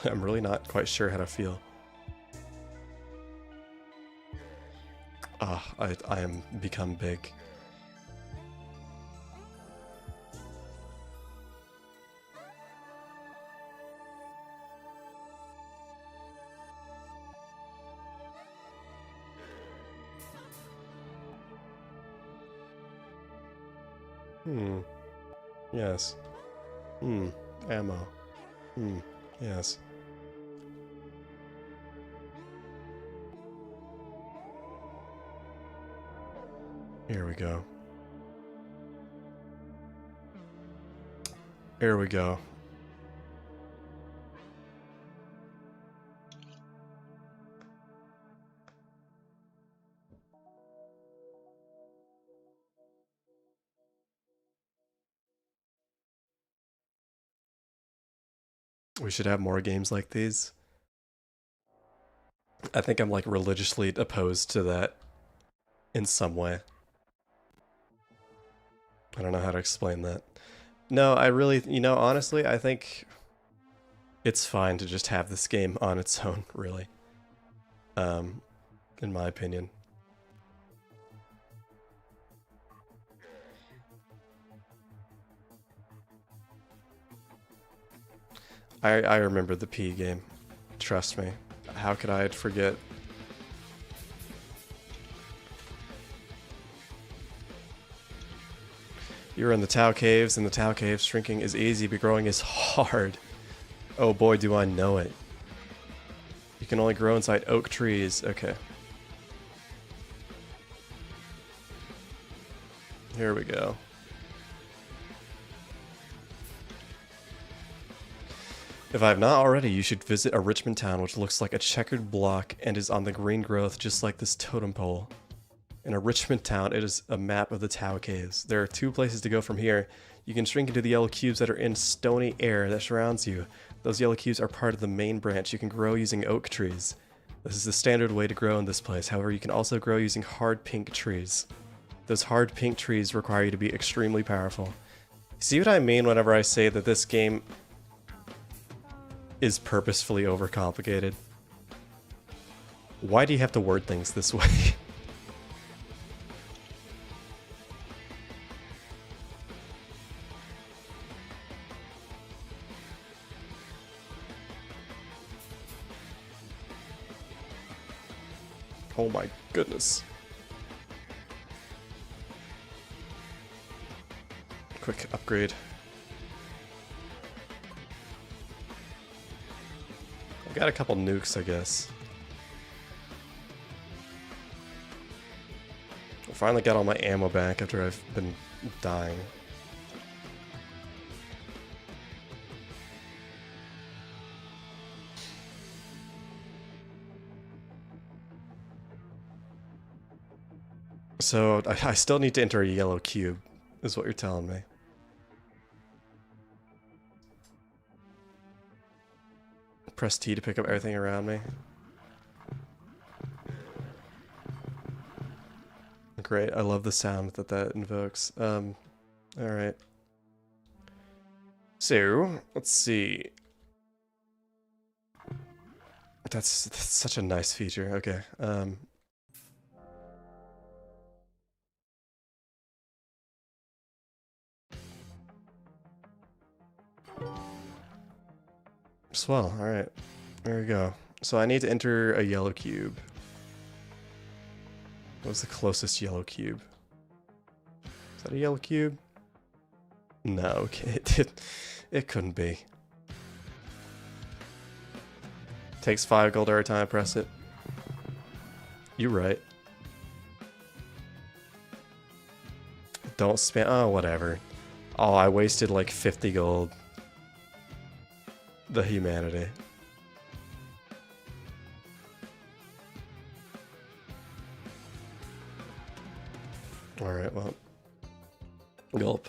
I'm really not quite sure how to feel. Ah, I am become big. Yes. Ammo. Yes. Here we go. Here we go. We should have more games like these. I think I'm like religiously opposed to that in some way. I don't know how to explain that. No, I really, honestly, I think it's fine to just have this game on its own, really. In my opinion. I remember the P game. Trust me. How could I forget? You're in the Tau Caves, and the Tau Caves shrinking is easy, but growing is hard. Oh boy, do I know it. You can only grow inside oak trees. Okay. Here we go. If I have not already, you should visit a Richmond town which looks like a checkered block and is on the green growth just like this totem pole. In a Richmond town, it is a map of the Tau Caves. There are 2 places to go from here. You can shrink into the yellow cubes that are in stony air that surrounds you. Those yellow cubes are part of the main branch. You can grow using oak trees. This is the standard way to grow in this place. However, you can also grow using hard pink trees. Those hard pink trees require you to be extremely powerful. See what I mean whenever I say that this game is purposefully overcomplicated? Why do you have to word things this way? Oh my goodness. Quick upgrade. I've got a couple nukes, I guess. I finally got all my ammo back after I've been dying. So, I still need to enter a yellow cube, is what you're telling me. Press T to pick up everything around me. Great, I love the sound that that invokes. Alright. So, let's see. That's such a nice feature, okay. Swell, alright. There we go. So I need to enter a yellow cube. What's the closest yellow cube? Is that a yellow cube? No, okay, it couldn't be. Takes 5 gold every time I press it. You're right. Don't spam. Oh, whatever. Oh, I wasted like 50 gold. The humanity. Alright, well. Gulp.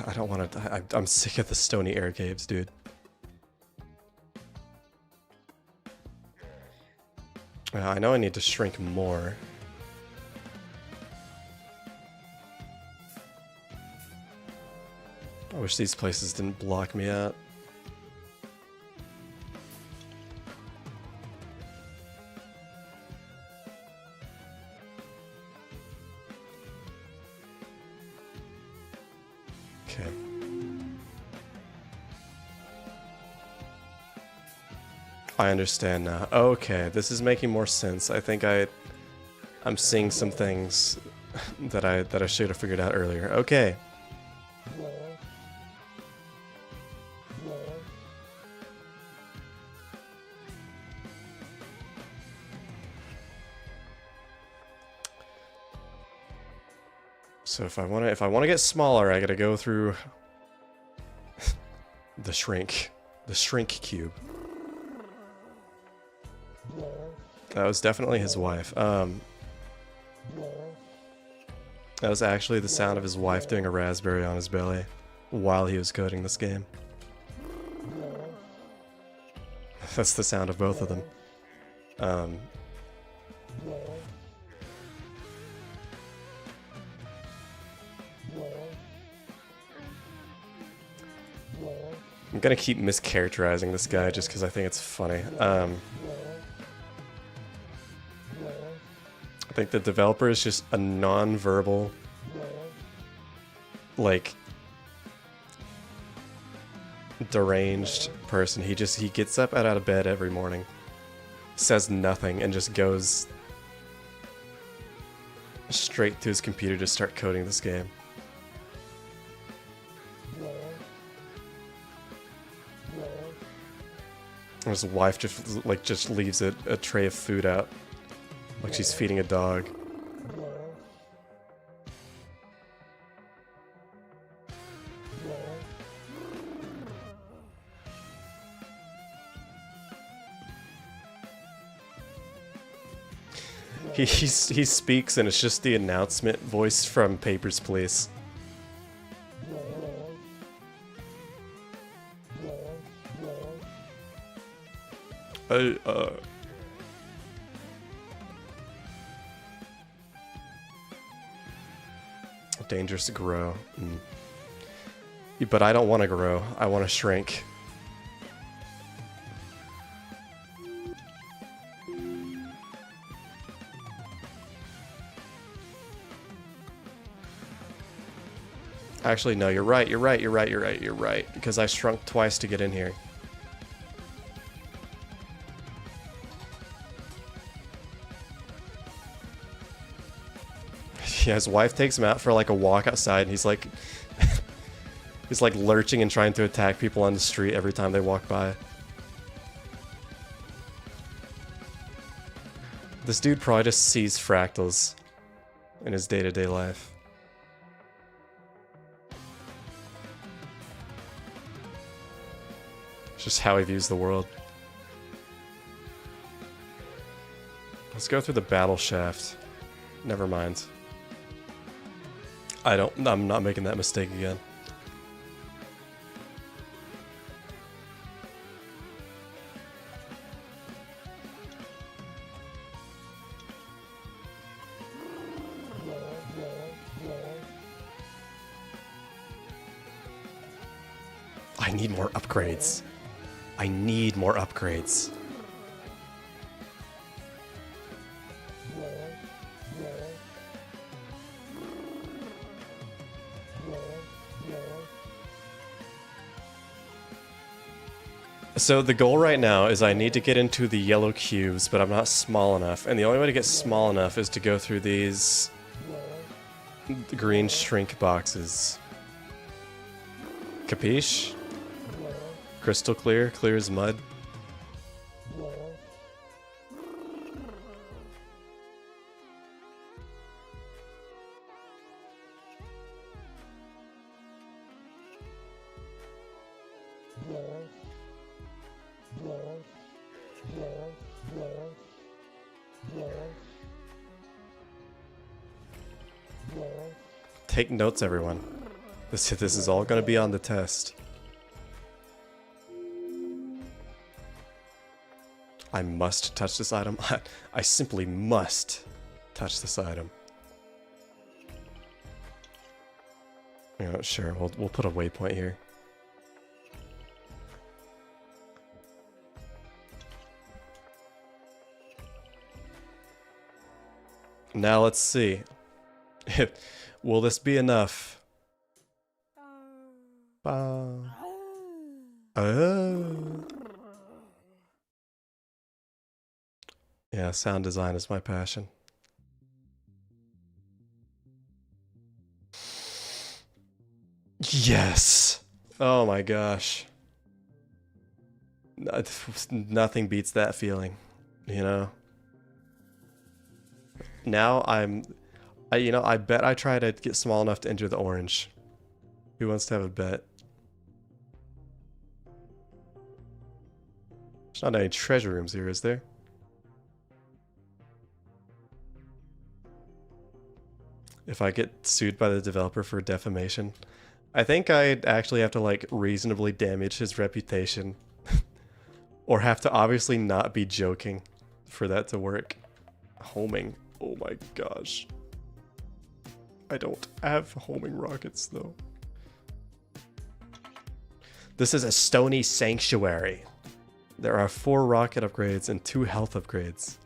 I don't want to. I'm sick of the stony air caves, dude. I know I need to shrink more. I wish these places didn't block me out. Okay. I understand now. Okay, this is making more sense. I think I'm seeing some things that I should have figured out earlier. Okay. So if I want to get smaller, I gotta go through the shrink cube. That was definitely his wife. That was actually the sound of his wife doing a raspberry on his belly while he was coding this game. That's the sound of both of them. I'm gonna keep mischaracterizing this guy just because I think it's funny. I think the developer is just a non-verbal, like, deranged person. He gets up out of bed every morning, says nothing, and just goes straight to his computer to start coding this game. And his wife just leaves a tray of food out, like she's feeding a dog. He speaks and it's just the announcement voice from Papers, Please. Dangerous to grow. But I don't want to grow. I want to shrink. Actually, no, you're right, because I shrunk twice to get in here. Yeah, his wife takes him out for like a walk outside, and he's like... he's like lurching and trying to attack people on the street every time they walk by. This dude probably just sees fractals in his day-to-day life. It's just how he views the world. Let's go through the battle shaft. Never mind. I'm not making that mistake again. I need more upgrades. I need more upgrades. So the goal right now is I need to get into the yellow cubes, but I'm not small enough. And the only way to get small enough is to go through these green shrink boxes. Capiche? Crystal clear, clear as mud. Take notes, everyone. This is all going to be on the test. I must touch this item. I simply must touch this item. You know, sure, we'll put a waypoint here. Now let's see. Will this be enough? Oh. Yeah, sound design is my passion. Yes! Oh my gosh. Nothing beats that feeling, you know? Now I bet I try to get small enough to enter the orange. Who wants to have a bet? There's not any treasure rooms here, is there? if I get sued by the developer for defamation. I think I'd actually have to like reasonably damage his reputation or have to obviously not be joking for that to work. Homing. Oh my gosh. I don't have homing rockets though. This is a stony sanctuary. There are 4 rocket upgrades and 2 health upgrades.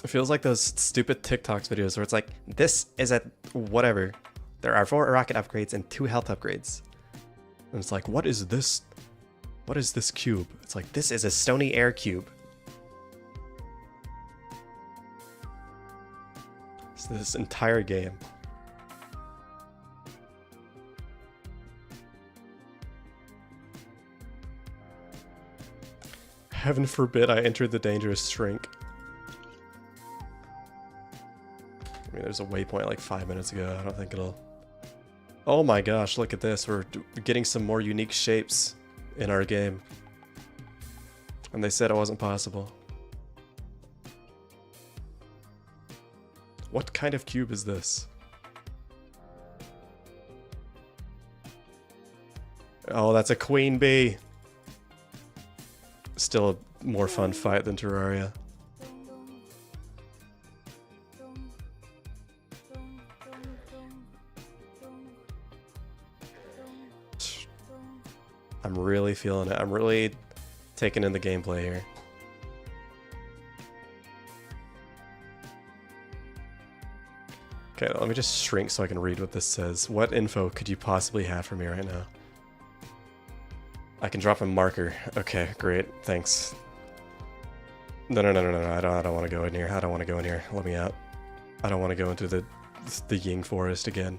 It feels like those stupid TikToks videos where it's like, this is a whatever. There are 4 rocket upgrades and 2 health upgrades. And it's like, what is this? What is this cube? It's like, this is a stony air cube. It's this entire game. Heaven forbid I entered the dangerous shrink. I mean, there's a waypoint like 5 minutes ago. I don't think it'll... Oh my gosh, look at this. We're getting some more unique shapes in our game. And they said it wasn't possible. What kind of cube is this? Oh, that's a queen bee. Still a more fun fight than Terraria. I'm really feeling it. I'm really taking in the gameplay here. Okay, let me just shrink so I can read what this says. What info could you possibly have for me right now? I can drop a marker. Okay, great. Thanks. No. I don't want to go in here. I don't want to go in here. Let me out. I don't want to go into the Ying Forest again.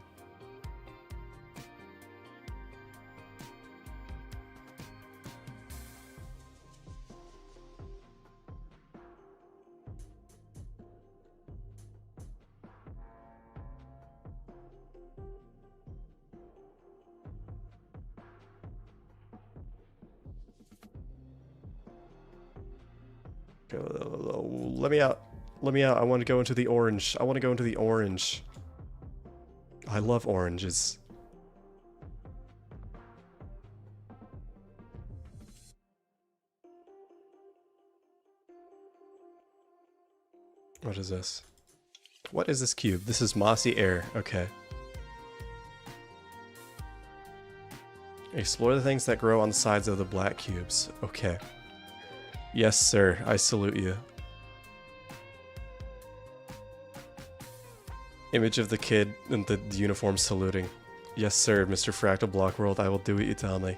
Let me out. Let me out. I want to go into the orange. I want to go into the orange. I love oranges. What is this? What is this cube? This is mossy air. Okay. Explore the things that grow on the sides of the black cubes. Okay. Yes, sir. I salute you. Image of the kid in the uniform saluting. Yes, sir, Mr. Fractal Block World. I will do what you tell me.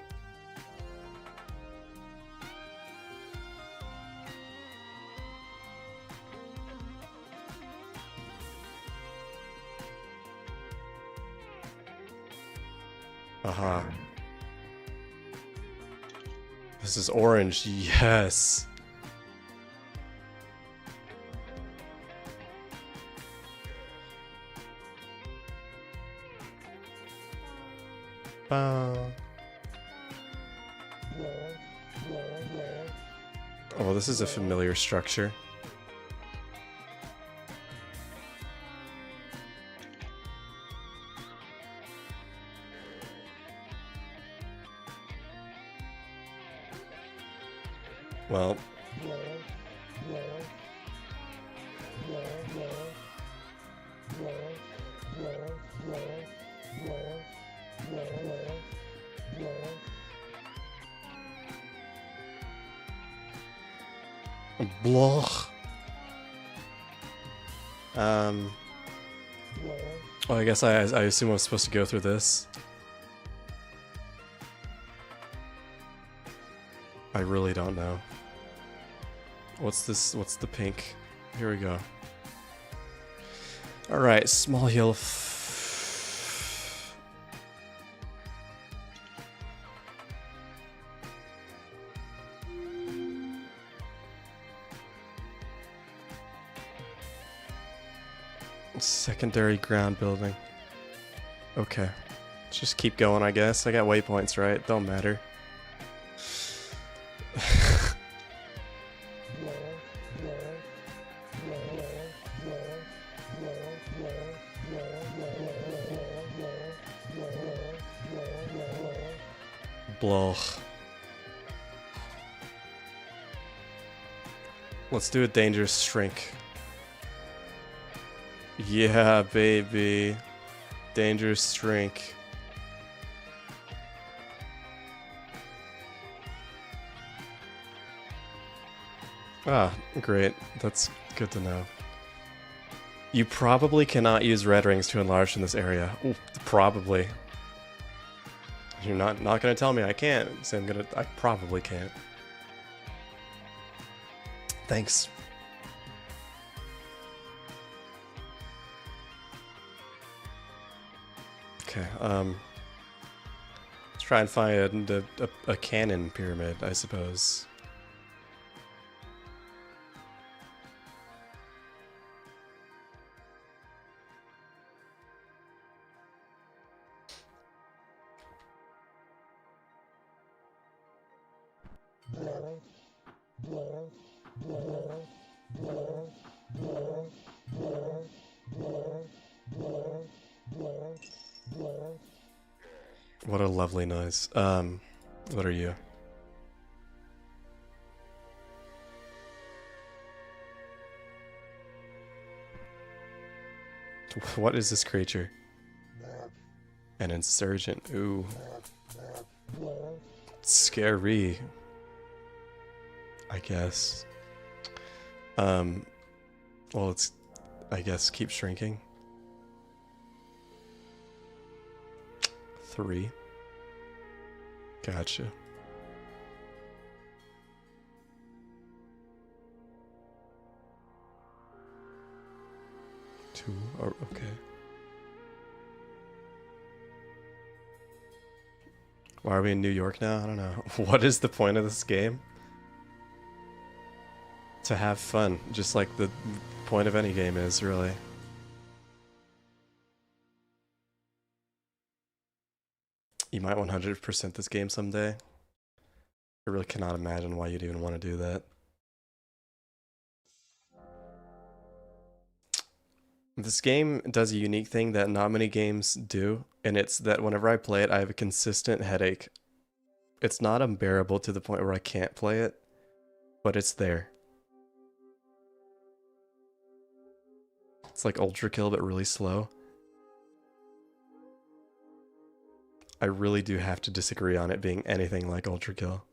Aha. This is orange. Yes. Oh, this is a familiar structure. Well, blah. Oh, I guess I assume I'm supposed to go through this. I really don't know. What's this? What's the pink? Here we go. Alright, small hill. Secondary ground building. Okay. Let's just keep going, I guess. I got waypoints, right? Don't matter. Lol. Let's do a dangerous shrink. Yeah, baby. Dangerous shrink. Ah, great. That's good to know. You probably cannot use red rings to enlarge in this area. Ooh, probably. You're not gonna tell me I can't, so I probably can't. Thanks. Okay, let's try and find a cannon pyramid, I suppose. What a lovely noise. What are you? What is this creature? An insurgent. Ooh. Scary. I guess. Well, it's, I guess, keep shrinking. 3. Gotcha. 2. Oh, okay. Why are we in New York now? I don't know. What is the point of this game? To have fun, just like the point of any game is, really. You might 100% this game someday. I really cannot imagine why you'd even want to do that. This game does a unique thing that not many games do, and it's that whenever I play it, I have a consistent headache. It's not unbearable to the point where I can't play it, but it's there. It's like Ultra Kill, but really slow. I really do have to disagree on it being anything like Ultra Kill.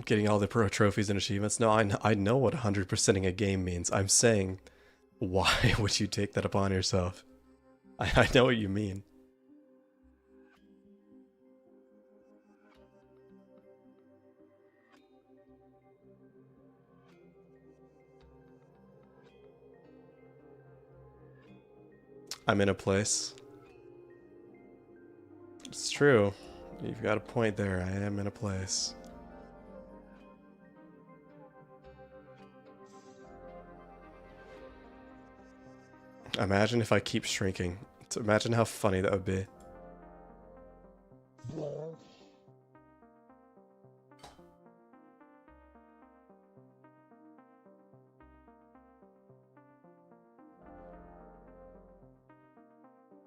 Getting all the pro trophies and achievements. No, I know what 100%ing a game means. I'm saying, why would you take that upon yourself? I know what you mean. I'm in a place. It's true. You've got a point there. I am in a place. Imagine if I keep shrinking. Imagine how funny that would be.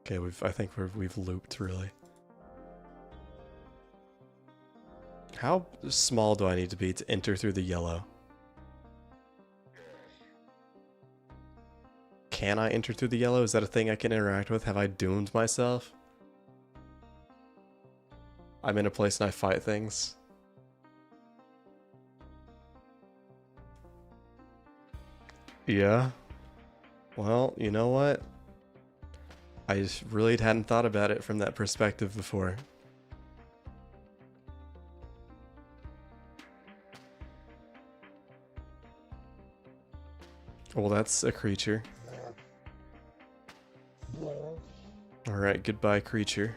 Okay, I think we've looped, really. How small do I need to be to enter through the yellow? Can I enter through the yellow? Is that a thing I can interact with? Have I doomed myself? I'm in a place and I fight things. Yeah. Well, you know what? I just really hadn't thought about it from that perspective before. Well, that's a creature. Alright, goodbye, creature.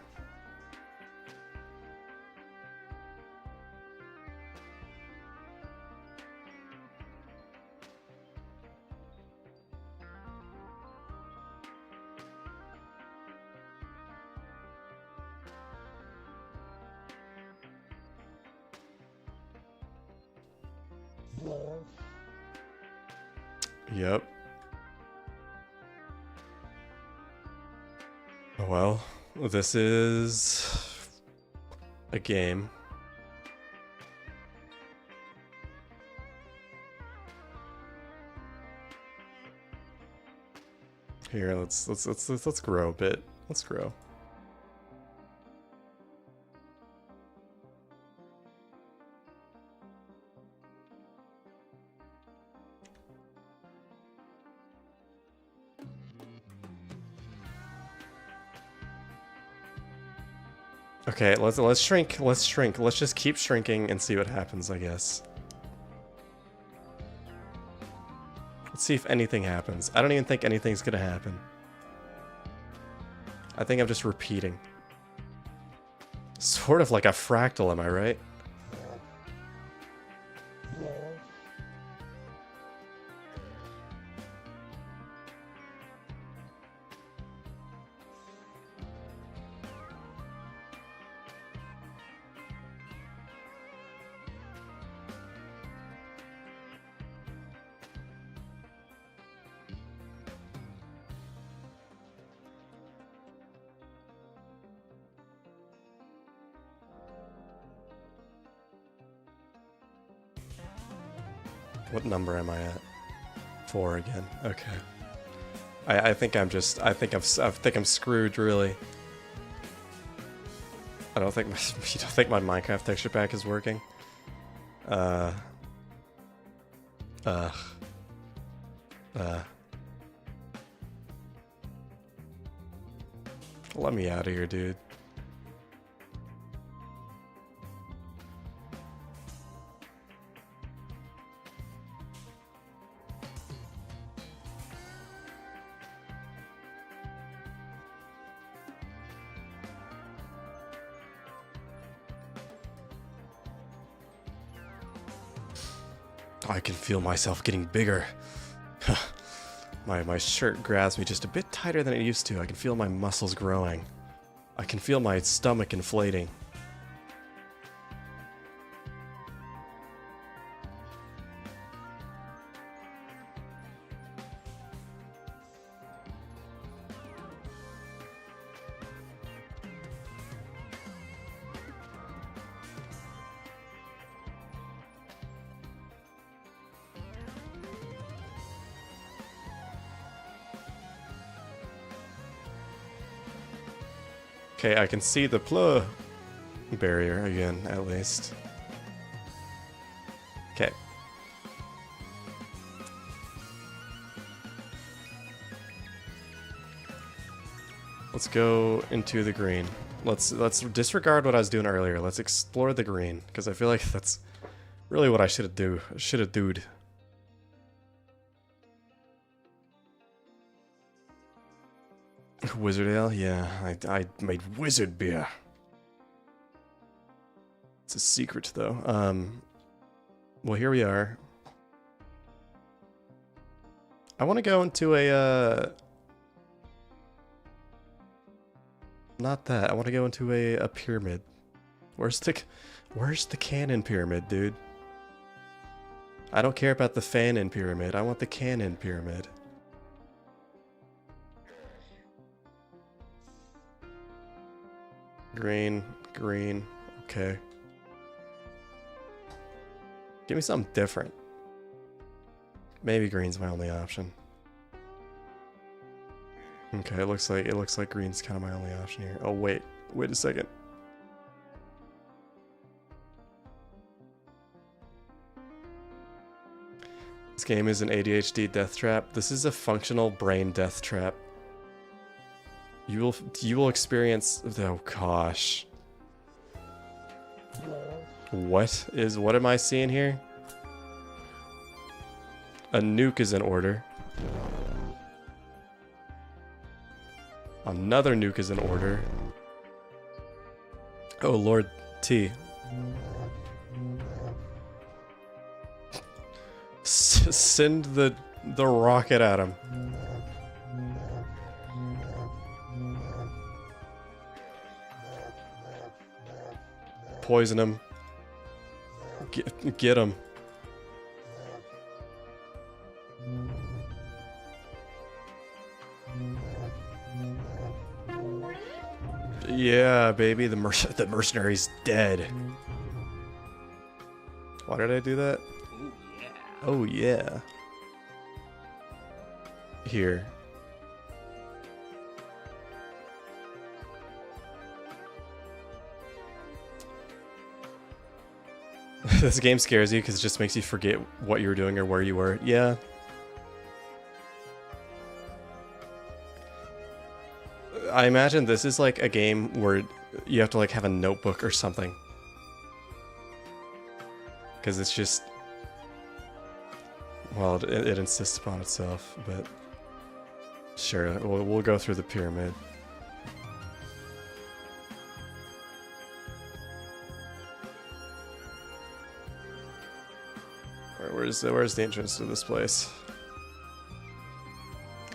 Yep. Well, this is a game. Here, let's grow a bit. Let's grow. Okay, let's shrink. Let's shrink. Let's just keep shrinking and see what happens, I guess. Let's see if anything happens. I don't even think anything's gonna happen. I think I'm just repeating. Sort of like a fractal, am I right? What number am I at? 4 again. Okay. I think I'm just. I think I'm screwed. Really. I don't think. You don't think my Minecraft texture pack is working? Let me out of here, dude. I can feel myself getting bigger. My shirt grabs me just a bit tighter than it used to. I can feel my muscles growing. I can feel my stomach inflating. Okay, I can see the plug barrier again, at least. Okay. Let's go into the green. Let's disregard what I was doing earlier. Let's explore the green, because I feel like that's really what I should have doed. Wizard ale? Yeah, I made wizard beer. It's a secret, though. Well, here we are. I want to go into a, not that. I want to go into a pyramid. Where's the cannon pyramid, dude? I don't care about the fan-in pyramid. I want the cannon pyramid. Green, green, okay. Give me something different. Maybe green's my only option. Okay, it looks like green's kind of my only option here. Oh wait a second. This game is an ADHD death trap. This is a functional brain death trap. You will experience, oh gosh. What am I seeing here? A nuke is in order. Another nuke is in order. Oh Lord T. Send the rocket at him. Poison him. Get him. Yeah, baby, the the mercenary's dead. Why did I do that? Oh yeah. Here. This game scares you because it just makes you forget what you were doing or where you were. Yeah. I imagine this is like a game where you have to like have a notebook or something. Because it's just... Well, it insists upon itself, but... Sure, we'll go through the pyramid. Where's the entrance to this place?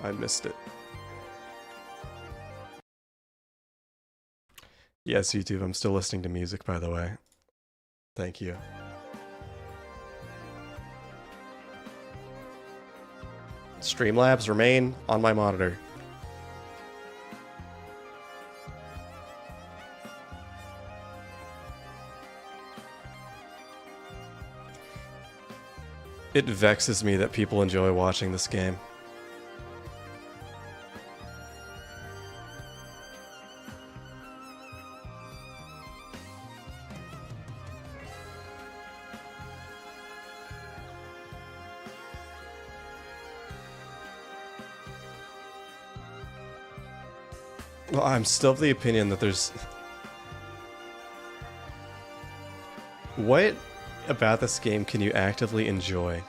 I missed it. Yes, YouTube, I'm still listening to music, by the way. Thank you. Streamlabs remain on my monitor. It vexes me that people enjoy watching this game. Well, I'm still of the opinion that there's... What about this game can you actively enjoy?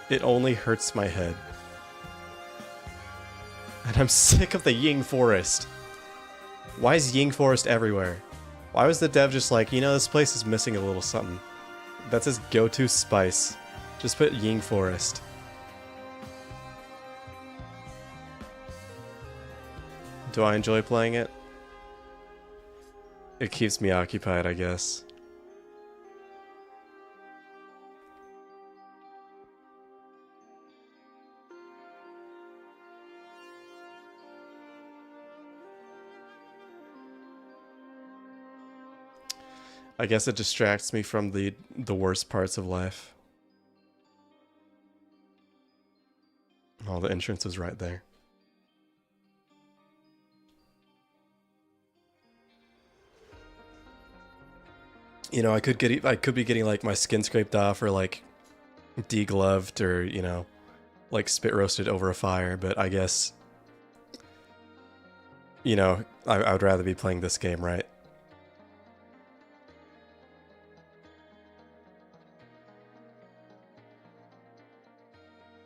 It only hurts my head. And I'm sick of the Ying Forest. Why is Ying Forest everywhere? Why was the dev just like, you know, this place is missing a little something. That's his go-to spice. Just put Ying Forest. Do I enjoy playing it? It keeps me occupied, I guess. I guess it distracts me from the worst parts of life. Oh, the entrance is right there. You know, I could be getting like my skin scraped off or like degloved or, you know, like spit roasted over a fire, but I guess, you know, I would rather be playing this game, right?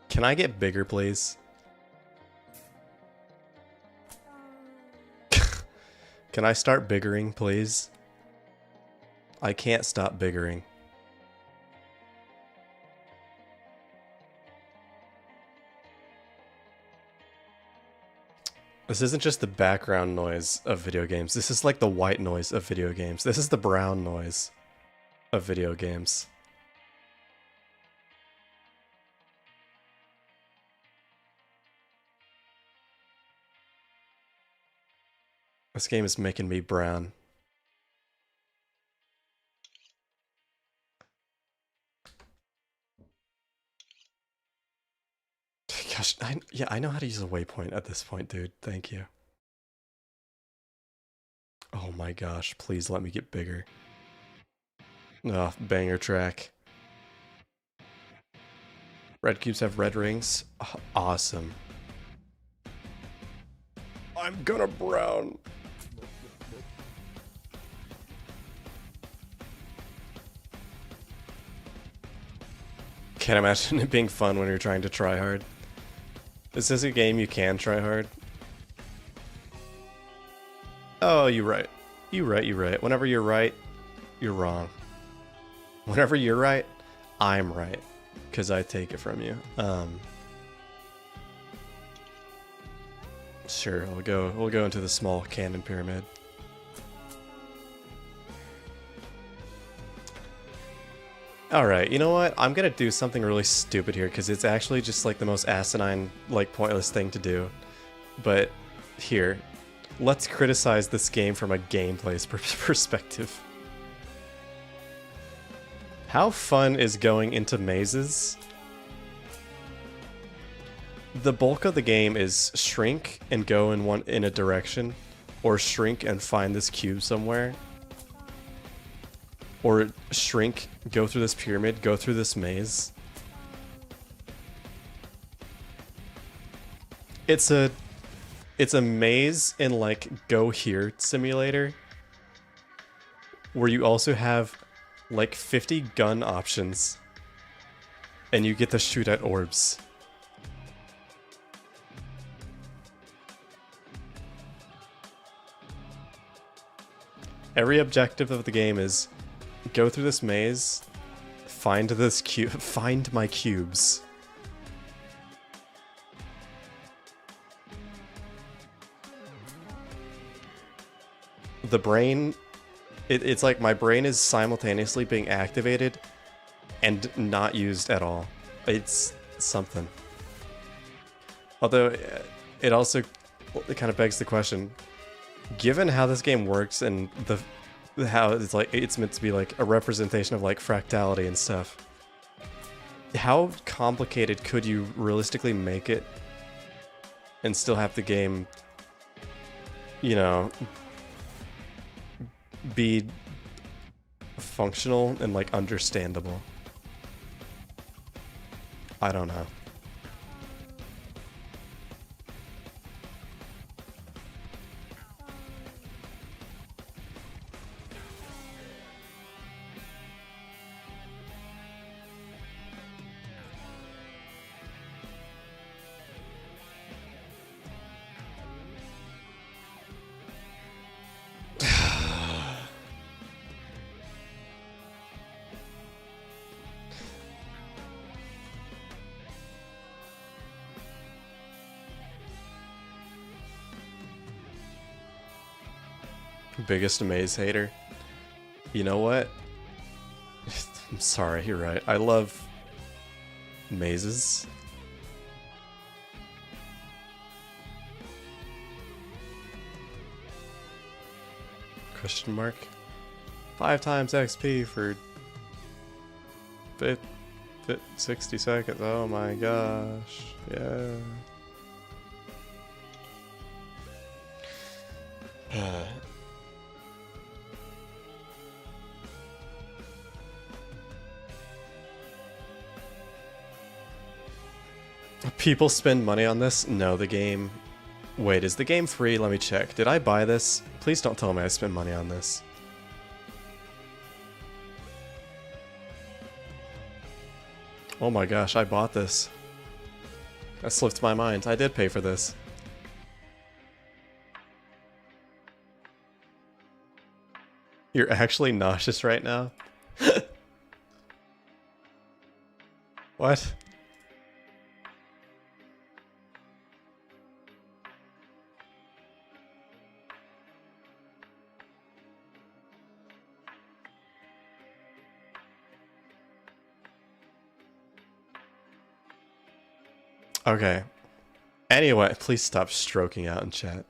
Can I get bigger, please? Can I start biggering, please? I can't stop biggering. This isn't just the background noise of video games. This is like the white noise of video games. This is the brown noise of video games. This game is making me brown. Gosh, yeah, I know how to use a waypoint at this point, dude. Thank you. Oh my gosh, please let me get bigger. Oh, banger track. Red cubes have red rings. Oh, awesome. I'm gonna brown. Can't imagine it being fun when you're trying to try hard. Is this a game you can try hard? Oh, you're right. You're right. Whenever you're right, you're wrong. Whenever you're right, I'm right. Because I take it from you. Sure, we'll go into the small cannon pyramid. Alright, you know what? I'm gonna do something really stupid here, because it's actually just like the most asinine, like pointless thing to do. But here, let's criticize this game from a gameplay perspective. How fun is going into mazes? The bulk of the game is shrink and go in a direction, or shrink and find this cube somewhere, or shrink, go through this pyramid, go through this maze. It's a maze in like go here simulator, where you also have like 50 gun options, and you get to shoot at orbs. Every objective of the game is go through this maze, find this cube, find my cubes. The brain, it's like my brain is simultaneously being activated and not used at all. It's something. Although it also kind of begs the question, given how this game works and how it's meant to be like a representation of like fractality and stuff, how complicated could you realistically make it and still have the game, you know, be functional and like understandable? I don't know. Biggest maze hater. You know what? I'm sorry, you're right. I love mazes. Question mark? 5 times XP for 60 seconds. Oh my gosh. Yeah. People spend money on this? No, the game... Wait, is the game free? Let me check. Did I buy this? Please don't tell me I spent money on this. Oh my gosh, I bought this. That slipped my mind. I did pay for this. You're actually nauseous right now? What? Okay. Anyway, please stop stroking out in chat.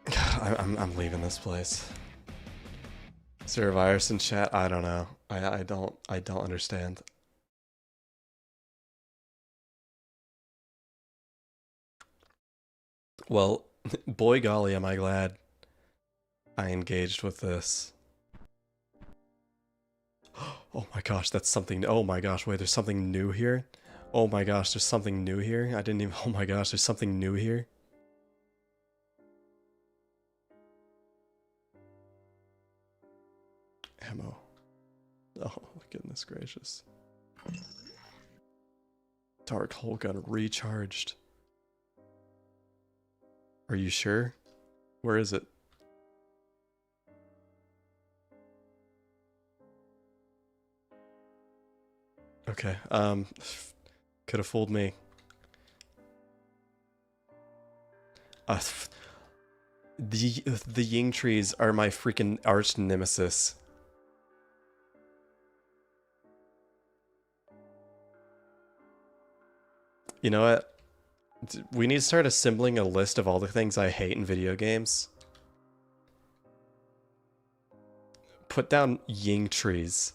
I'm leaving this place. Is there a virus in chat? I don't know. I don't understand. Well, boy golly, am I glad I engaged with this. Oh my gosh, that's something. Oh my gosh, wait, there's something new here? Oh my gosh, there's something new here? I didn't even. Oh my gosh, there's something new here? Ammo. Oh, goodness gracious. Dark hole gun recharged. Are you sure? Where is it? Okay, could have fooled me. The Ying trees are my freaking arch nemesis. You know what? We need to start assembling a list of all the things I hate in video games. Put down Ying trees.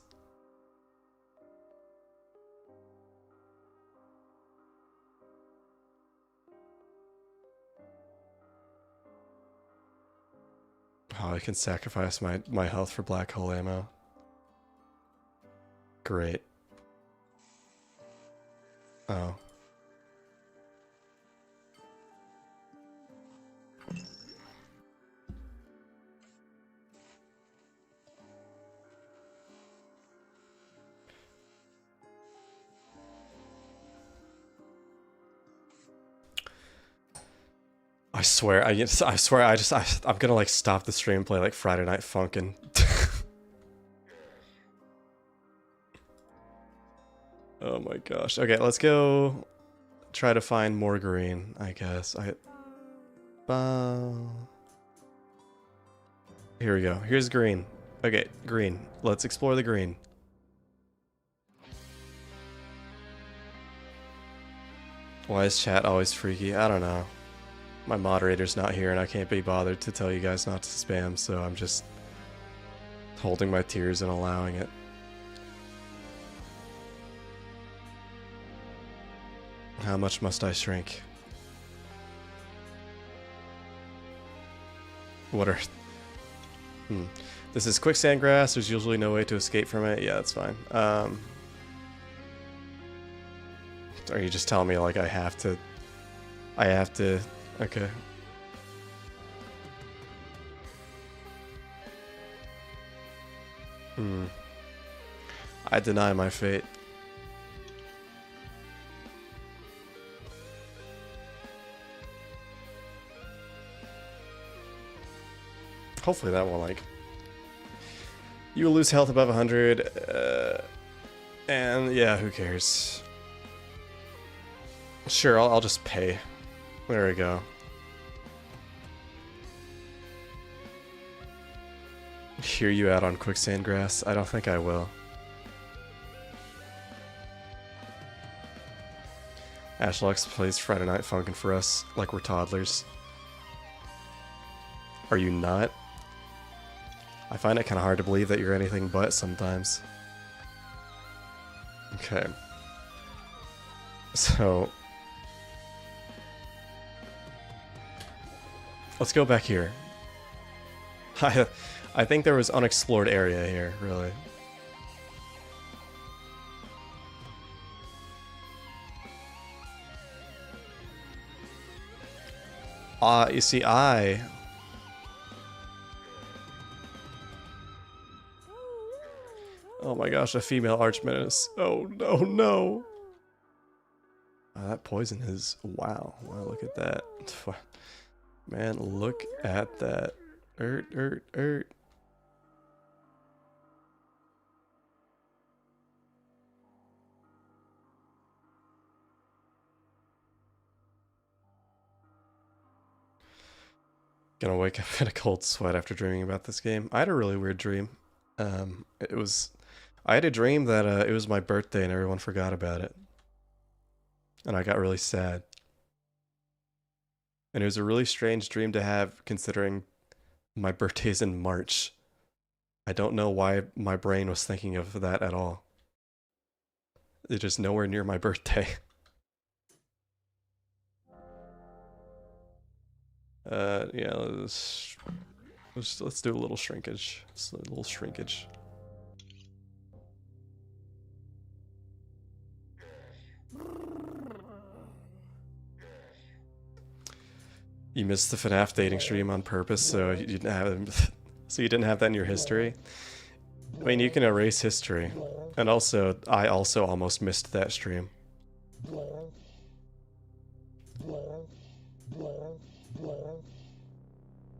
Oh, I can sacrifice my health for black hole ammo. Great. Oh. I swear, I'm gonna like stop the stream and play like Friday Night Funkin'. Oh my gosh. Okay, let's go try to find more green, I guess. Here we go. Here's green. Okay, green. Let's explore the green. Why is chat always freaky? I don't know. My moderator's not here and I can't be bothered to tell you guys not to spam, so I'm just holding my tears and allowing it. How much must I shrink? What are... This is quicksand grass. There's usually no way to escape from it. Yeah, that's fine. Are you just telling me like I have to... Okay. I deny my fate. Hopefully that won't like... You will lose health above 100, and yeah, who cares? Sure, I'll just pay. There we go. Hear you out on quicksand grass? I don't think I will. Ashlux plays Friday Night Funkin' for us like we're toddlers. Are you not? I find it kind of hard to believe that you're anything but sometimes. Okay. So... let's go back here. I think there was unexplored area here, really. You see, oh my gosh, a female archmenace. Oh no, no! That poison is... wow, look at that. Man, look at that. Ert. Gonna wake up in a cold sweat after dreaming about this game. I had a really weird dream. I had a dream that it was my birthday and everyone forgot about it. And I got really sad. And it was a really strange dream to have, considering my birthday's in March. I don't know why my brain was thinking of that at all. It's just nowhere near my birthday. Yeah, let's do a little shrinkage. Just a little shrinkage. You missed the FNAF dating stream on purpose, so you didn't have you didn't have that in your history. I mean, you can erase history, and also I also almost missed that stream.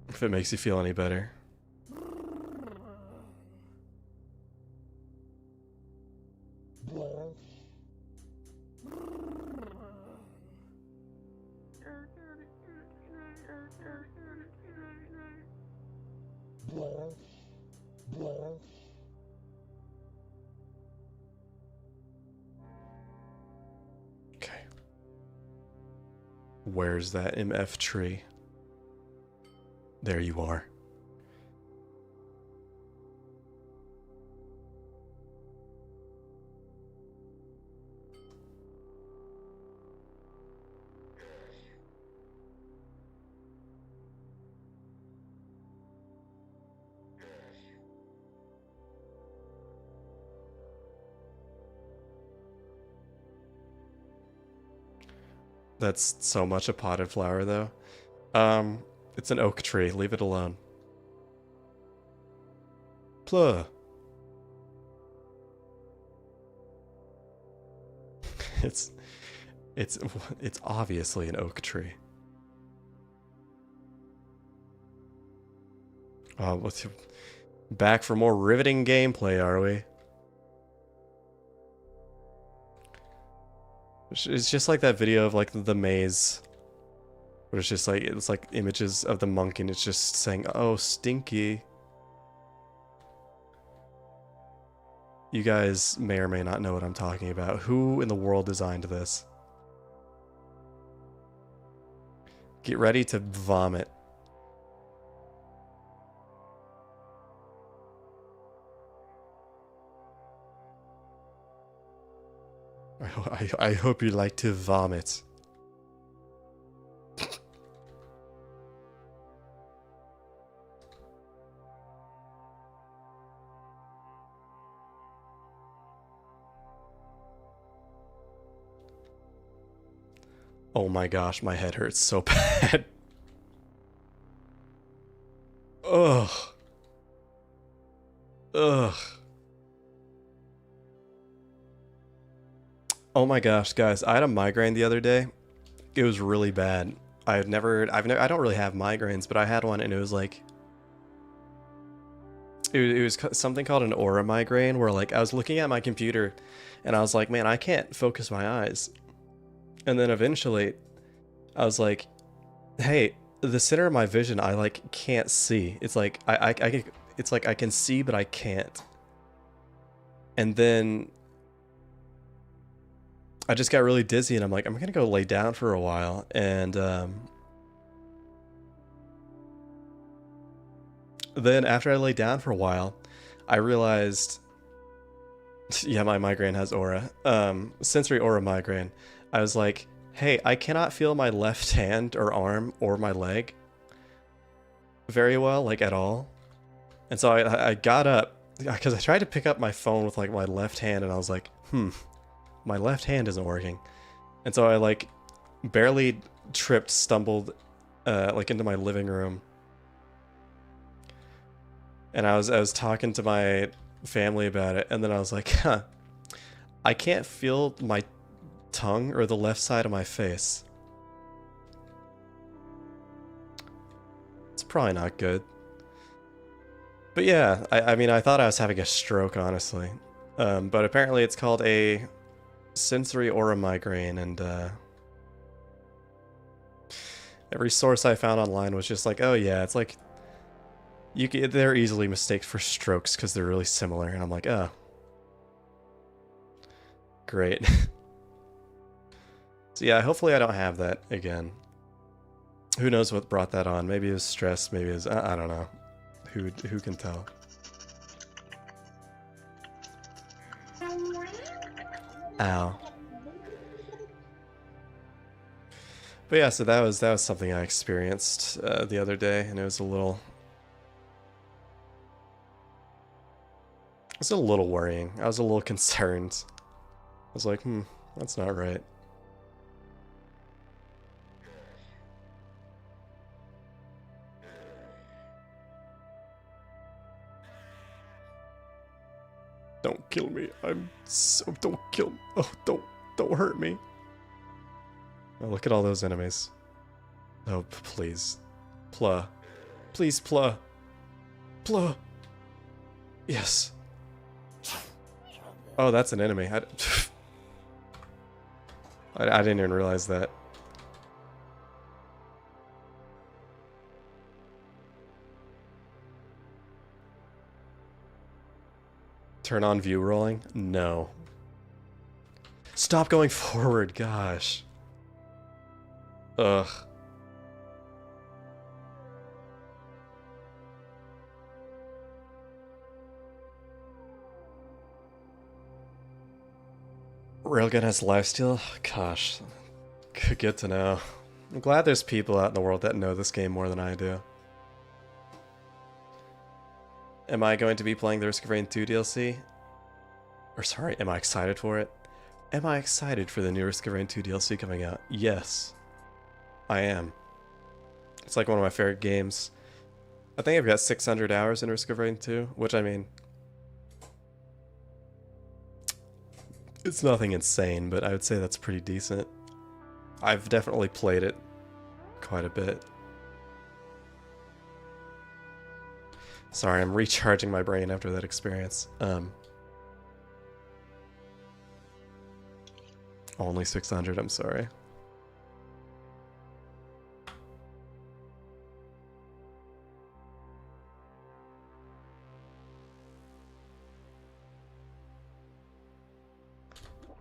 If it makes you feel any better. Okay. Where's that MF tree? There you are. That's so much a potted flower, though. It's an oak tree. Leave it alone. Pluh. it's, it's, it's obviously an oak tree. Back for more riveting gameplay, are we? It's just like that video of like the maze, where it's like images of the monk and it's just saying, "Oh, stinky." You guys may or may not know what I'm talking about. Who in the world designed this? Get ready to vomit. I hope you like to vomit. Oh my gosh, my head hurts so bad. Ugh. Ugh. Oh my gosh, guys, I had a migraine the other day. It was really bad. I don't really have migraines, but I had one and it was like, it was something called an aura migraine, where like I was looking at my computer and I was like, man, I can't focus my eyes. And then eventually I was like, hey, the center of my vision, I like can't see. It's like it's like I can see, but I can't. And then I just got really dizzy and I'm like, I'm gonna go lay down for a while. And then after I lay down for a while, I realized, yeah, my migraine has aura, sensory aura migraine. I was like, hey, I cannot feel my left hand or arm or my leg very well, like at all. And so I got up, because I tried to pick up my phone with like my left hand and I was like, my left hand isn't working. And so I like barely stumbled like into my living room. And I was talking to my family about it, and then I was like, I can't feel my tongue or the left side of my face. It's probably not good. But yeah, I mean, I thought I was having a stroke, honestly. But apparently it's called a sensory aura migraine, and every source I found online was just like, oh yeah, it's like, they're easily mistaken for strokes because they're really similar. And I'm like, oh. Great. So yeah, hopefully I don't have that again. Who knows what brought that on? Maybe it was stress, maybe it was, I don't know. Who can tell? Ow. But yeah, so that was something I experienced the other day, and it was a little worrying. I was a little concerned. I was like, that's not right. Don't kill me. Don't kill me. Oh, don't hurt me. Oh, look at all those enemies. Oh, please. Pluh. Please, Pluh. Pluh. Yes. Oh, that's an enemy. I didn't even realize that. Turn on view rolling? No. Stop going forward, gosh. Ugh. Railgun has lifesteal? Gosh. Good to know. I'm glad there's people out in the world that know this game more than I do. Am I going to be playing the Risk of Rain 2 DLC? Or sorry, am I excited for it? Am I excited for the new Risk of Rain 2 DLC coming out? Yes. I am. It's like one of my favorite games. I think I've got 600 hours in Risk of Rain 2, which I mean... it's nothing insane, but I would say that's pretty decent. I've definitely played it quite a bit. Sorry, I'm recharging my brain after that experience. Only 600, I'm sorry.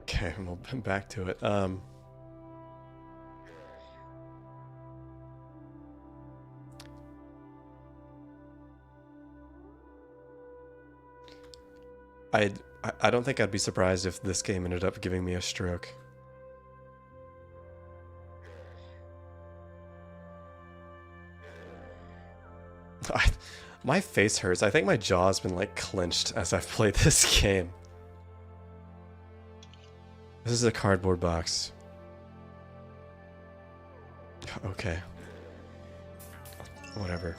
Okay, we'll back to it. I don't think I'd be surprised if this game ended up giving me a stroke. My face hurts. I think my jaw's been like clenched as I've played this game. This is a cardboard box. Okay. Whatever.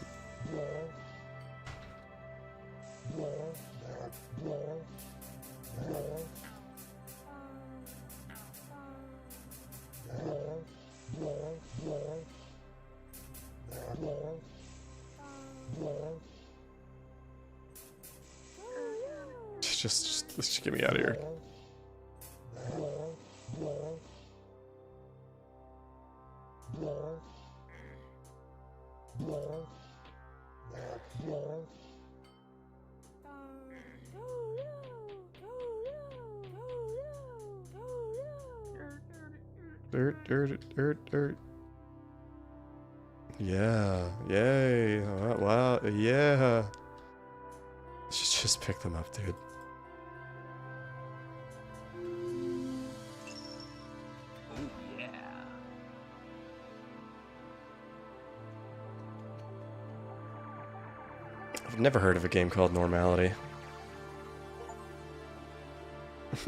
Just get me out of here. Dirt. Yeah, yay. Wow, yeah. Just pick them up, dude. I've never heard of a game called Normality.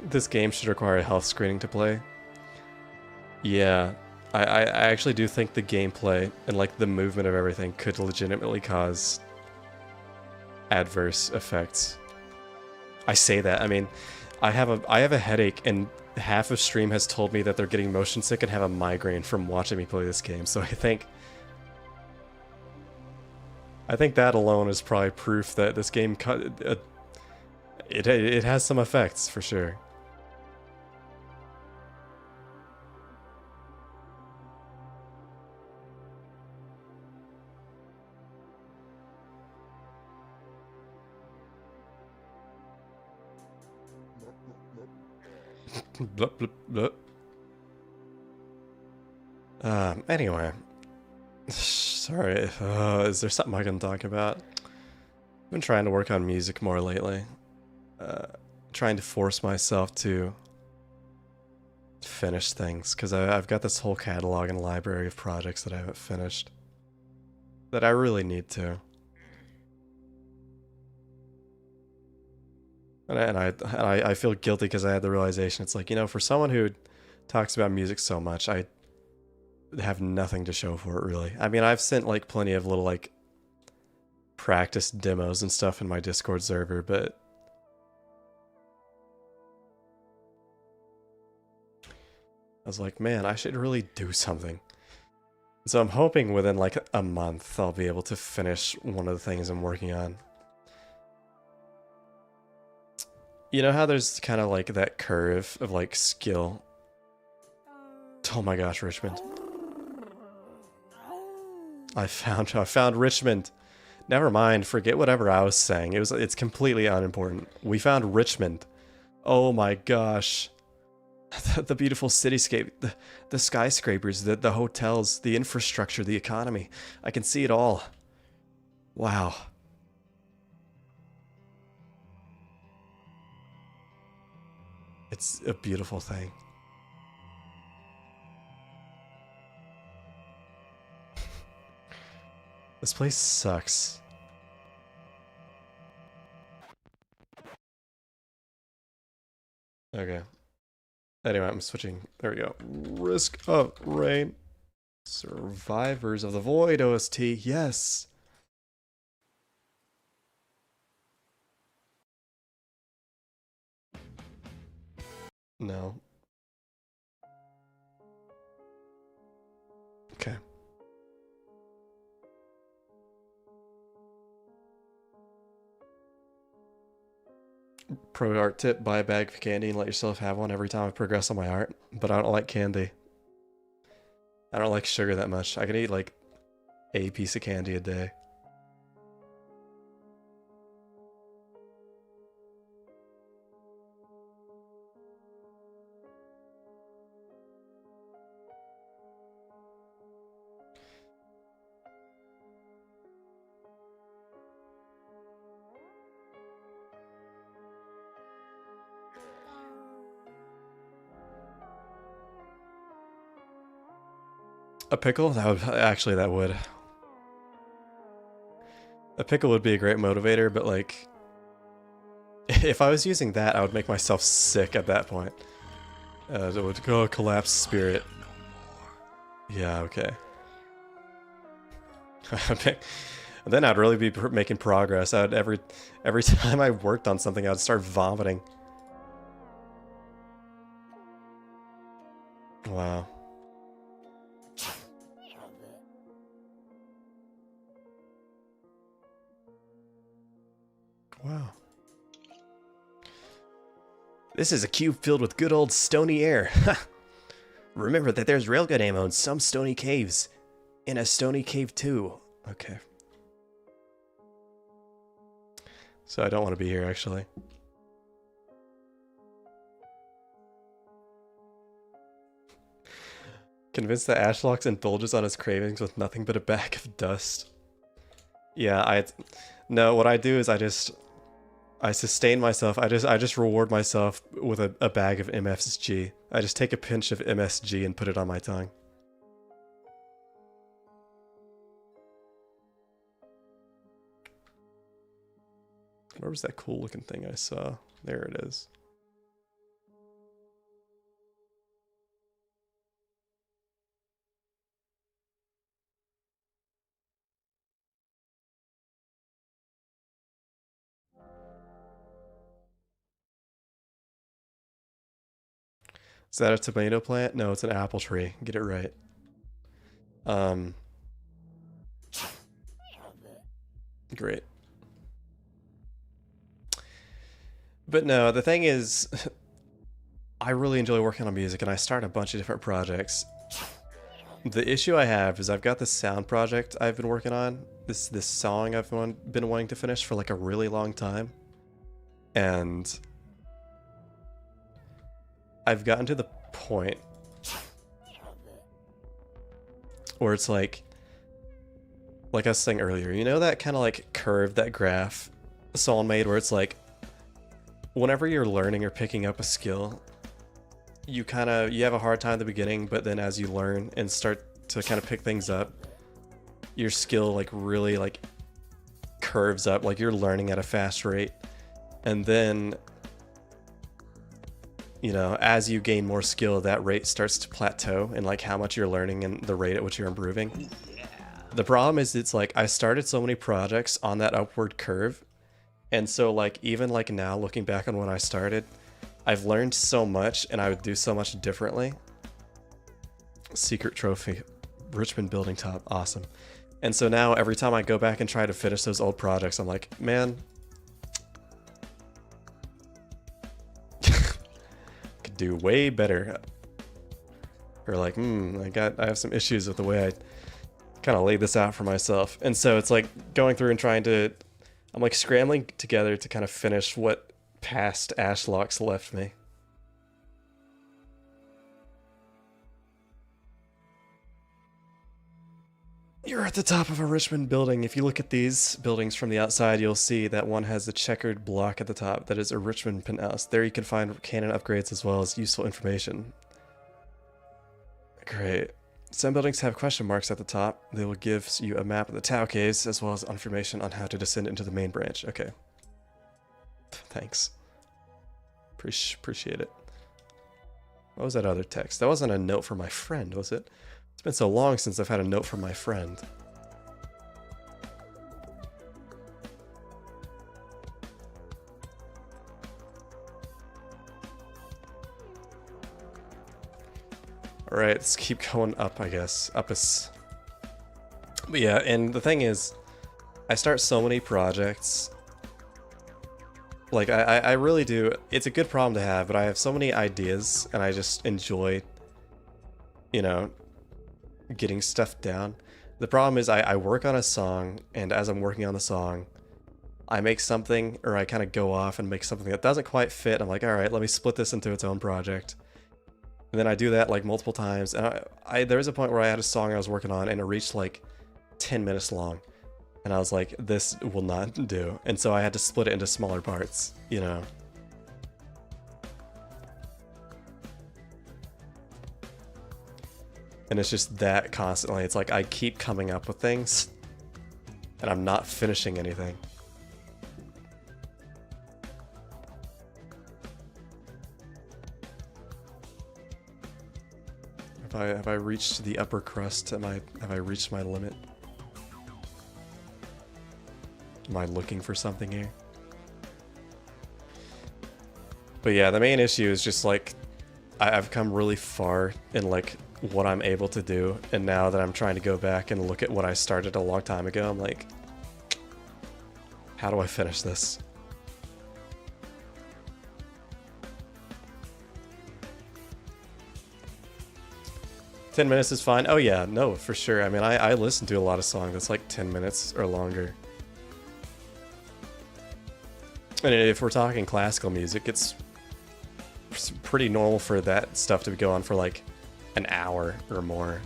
This game should require a health screening to play. Yeah, I actually do think the gameplay and like the movement of everything could legitimately cause adverse effects. I say that, I mean, I have a headache and half of stream has told me that they're getting motion sick and have a migraine from watching me play this game, so I think that alone is probably proof that this game it has some effects for sure. Blup, blup, blup. Anyway. Sorry, is there something I can talk about? I've been trying to work on music more lately. Trying to force myself to finish things, because I've got this whole catalog and library of projects that I haven't finished. That I really need to. And I feel guilty because I had the realization, it's like, you know, for someone who talks about music so much, I have nothing to show for it, really. I mean, I've sent like plenty of little like practice demos and stuff in my Discord server, but I was like, man, I should really do something. So I'm hoping within like a month I'll be able to finish one of the things I'm working on. You know how there's kind of like that curve of like skill? Oh my gosh, Richmond. I found Richmond. Never mind, forget whatever I was saying. It's completely unimportant. We found Richmond. Oh my gosh. The beautiful cityscape, the skyscrapers, the hotels, the infrastructure, the economy. I can see it all. Wow. It's a beautiful thing. This place sucks. Okay. Anyway, I'm switching. There we go. Risk of Rain. Survivors of the Void OST. Yes. No. Okay. Pro art tip, buy a bag of candy and let yourself have one every time I progress on my art. But I don't like candy. I don't like sugar that much. I can eat like a piece of candy a day. A pickle? That would actually that would. A pickle would be a great motivator, but like if I was using that, I would make myself sick at that point. It would go collapse spirit. Yeah, okay. Then I'd really be making progress. I'd every time I worked on something, I'd start vomiting. Wow. Wow. This is a cube filled with good old stony air. Remember that there's railgun ammo in some stony caves. In a stony cave too. Okay. So I don't want to be here, actually. Convinced that Ashlox indulges on his cravings with nothing but a bag of dust. Yeah, no, what I do is I sustain myself. I just reward myself with a bag of MSG. I just take a pinch of MSG and put it on my tongue. Where was that cool looking thing I saw? There it is. Is that a tomato plant? No, it's an apple tree. Get it right. Great. But no, the thing is, I really enjoy working on music, and I start a bunch of different projects. The issue I have is I've got this sound project I've been working on, this song I've been wanting to finish for like a really long time, and I've gotten to the point where it's like I was saying earlier, you know that kind of like curve, that graph someone made where it's like, whenever you're learning or picking up a skill, you have a hard time at the beginning, but then as you learn and start to kind of pick things up, your skill like really like curves up, like you're learning at a fast rate. And then, you know, as you gain more skill, that rate starts to plateau and like how much you're learning and the rate at which you're improving. The problem is it's like I started so many projects on that upward curve. And so like even like now looking back on when I started, I've learned so much and I would do so much differently. Secret trophy, Richmond building top, awesome. And so now every time I go back and try to finish those old projects, I'm like, man, could do way better. Or like, I have some issues with the way I kind of laid this out for myself. And so it's like going through and trying to, I'm like scrambling together to kind of finish what past Ashlocks left me. You're at the top of a Richmond building. If you look at these buildings from the outside, you'll see that one has a checkered block at the top. That is a Richmond penthouse. There you can find cannon upgrades as well as useful information. Great. Some buildings have question marks at the top. They will give you a map of the Tau caves as well as information on how to descend into the main branch. Okay. Thanks. Appreciate it. What was that other text? That wasn't a note from my friend, was it? It's been so long since I've had a note from my friend. Alright, let's keep going up, I guess. Up is... But yeah, and the thing is, I start so many projects. Like, I really do. It's a good problem to have, but I have so many ideas, and I just enjoy, you know, getting stuff down. The problem is I work on a song, and as I'm working on the song, I make something, or I kind of go off and make something that doesn't quite fit. I'm like, alright, let me split this into its own project. And then I do that like multiple times, and there was a point where I had a song I was working on, and it reached like 10 minutes long. And I was like, this will not do. And so I had to split it into smaller parts, you know. And it's just that constantly. It's like I keep coming up with things, and I'm not finishing anything. Have I reached the upper crust? Have I reached my limit? Am I looking for something here? But yeah, the main issue is just like I've come really far in like what I'm able to do, and now that I'm trying to go back and look at what I started a long time ago, I'm like, how do I finish this? "10 minutes is fine." Oh yeah, no, for sure. I mean, I listen to a lot of songs that's like 10 minutes or longer. And if we're talking classical music, it's pretty normal for that stuff to go on for like an hour or more.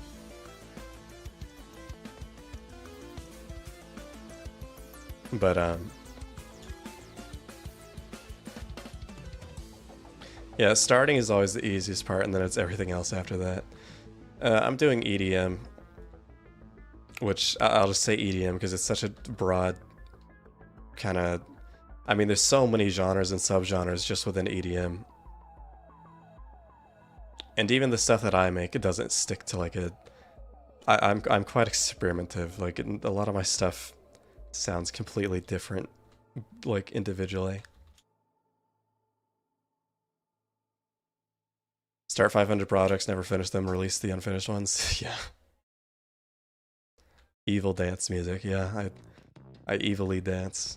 But yeah, starting is always the easiest part, and then it's everything else after that. I'm doing EDM, which I'll just say EDM because it's such a broad kind of... I mean, there's so many genres and subgenres just within EDM. And even the stuff that I make, it doesn't stick to like a... I'm quite experimentative. Like, a lot of my stuff sounds completely different, like, individually. Start 500 projects, never finish them, release the unfinished ones. Yeah. Evil dance music, yeah. I evilly dance.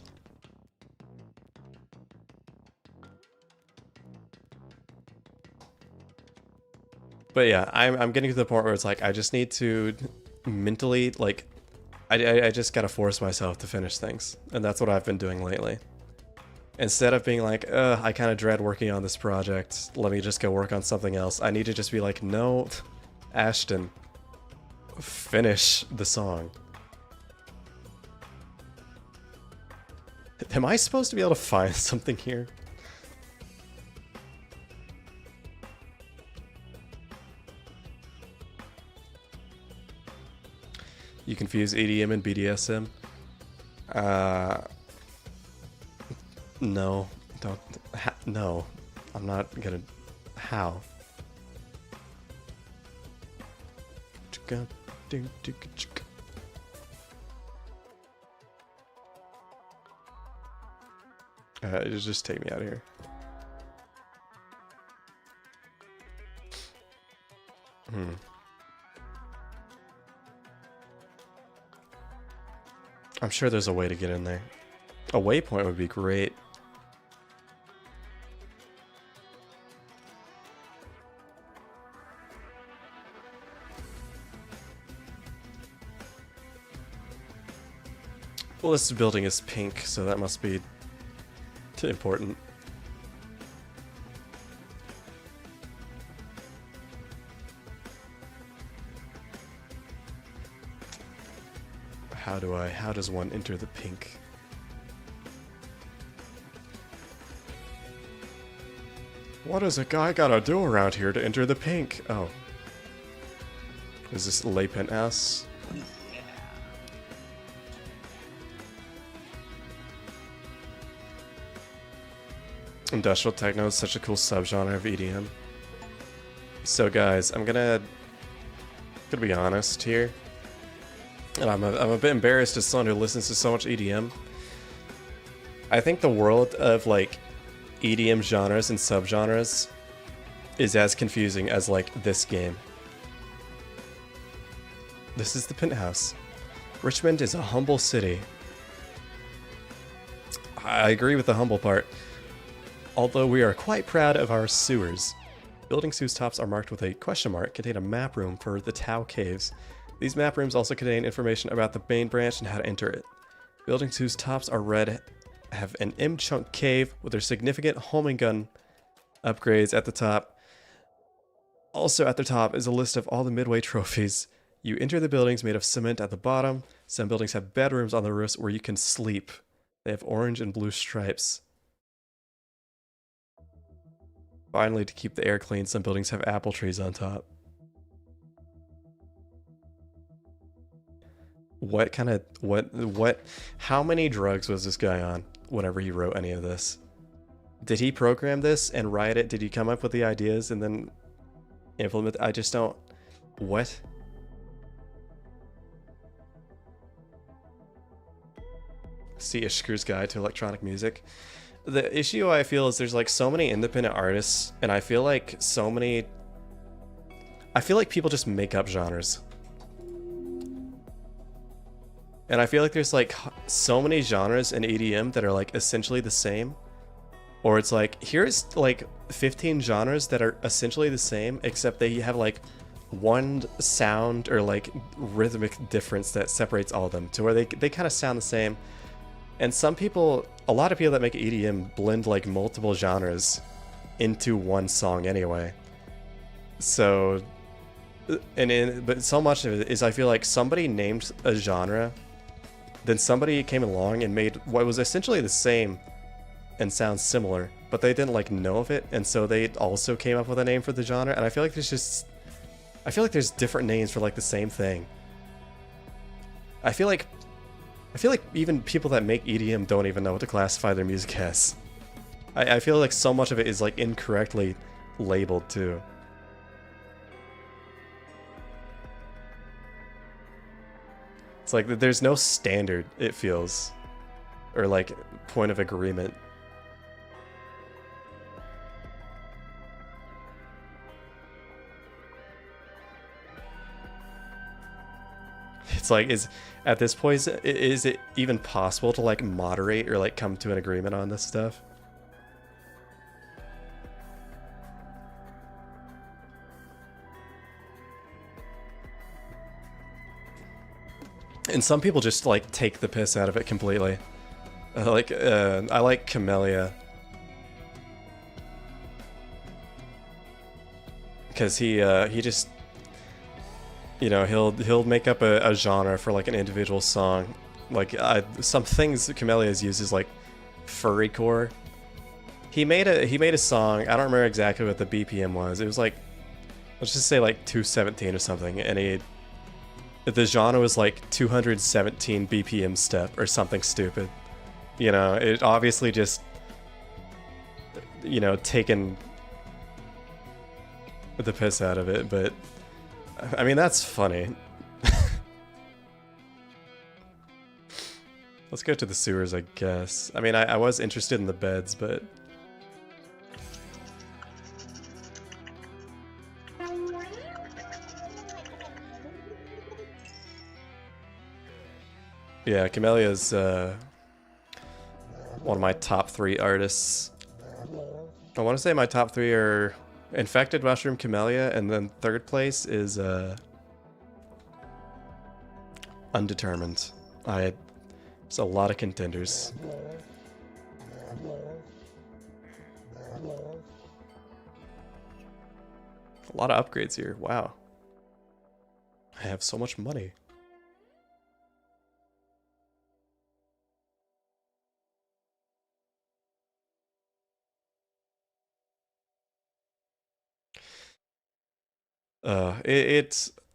But yeah, I'm getting to the point where it's like I just need to mentally, like, I just gotta force myself to finish things. And that's what I've been doing lately. Instead of being like, I kind of dread working on this project, let me just go work on something else. I need to just be like, no, Ashton, finish the song. Am I supposed to be able to find something here? You confuse EDM and BDSM? No, don't. No, I'm not gonna. How? Just take me out of here. I'm sure there's a way to get in there. A waypoint would be great. Well, this building is pink, so that must be important. How does one enter the pink? What does a guy gotta do around here to enter the pink? Oh. Is this Le Penthouse? Industrial techno is such a cool subgenre of EDM. So guys, I'm gonna be honest here. And I'm a bit embarrassed as someone who listens to so much EDM. I think the world of like EDM genres and subgenres is as confusing as like this game. This is the Penthouse. Richmond is a humble city. I agree with the humble part. Although we are quite proud of our sewers. Buildings whose tops are marked with a question mark contain a map room for the Tau Caves. These map rooms also contain information about the main branch and how to enter it. Buildings whose tops are red have an M-chunk cave with their significant homing gun upgrades at the top. Also at the top is a list of all the midway trophies. You enter the buildings made of cement at the bottom. Some buildings have bedrooms on the roofs where you can sleep. They have orange and blue stripes. Finally, to keep the air clean, some buildings have apple trees on top. How many drugs was this guy on whenever he wrote any of this? Did he program this and write it? Did he come up with the ideas and then implement? I just don't. What? See Ishkur's Guide to Electronic Music. The issue I feel is there's like so many independent artists, and I feel like people just make up genres. And I feel like there's like so many genres in EDM that are like essentially the same. Or it's like, here's like 15 genres that are essentially the same, except they have like one sound or like rhythmic difference that separates all of them to where they kind of sound the same. And some people, a lot of people that make EDM blend like multiple genres into one song anyway. So, but so much of it is I feel like somebody named a genre, then somebody came along and made what was essentially the same and sounds similar, but they didn't like know of it, and so they also came up with a name for the genre. And I feel like there's different names for like the same thing. I feel like even people that make EDM don't even know what to classify their music as. I feel like so much of it is like incorrectly labeled too. It's like there's no standard, it feels, or like point of agreement. It's like, at this point, is it even possible to like moderate or like come to an agreement on this stuff? And some people just like take the piss out of it completely. I like Camellia, because he just, you know, he'll make up a genre for like an individual song. Like some things that Camellia has used is like furrycore. He made a song. I don't remember exactly what the BPM was. It was like, let's just say like 217 or something, and the genre was like 217 BPM step or something stupid. You know, it obviously just, you know, taken the piss out of it, but I mean, that's funny. Let's go to the sewers, I guess. I mean, I was interested in the beds, but yeah, Camellia's one of my top 3 artists. I want to say my top 3 are Infected Mushroom, Camellia, and then third place is Undetermined. There's a lot of contenders. A lot of upgrades here. Wow. I have so much money.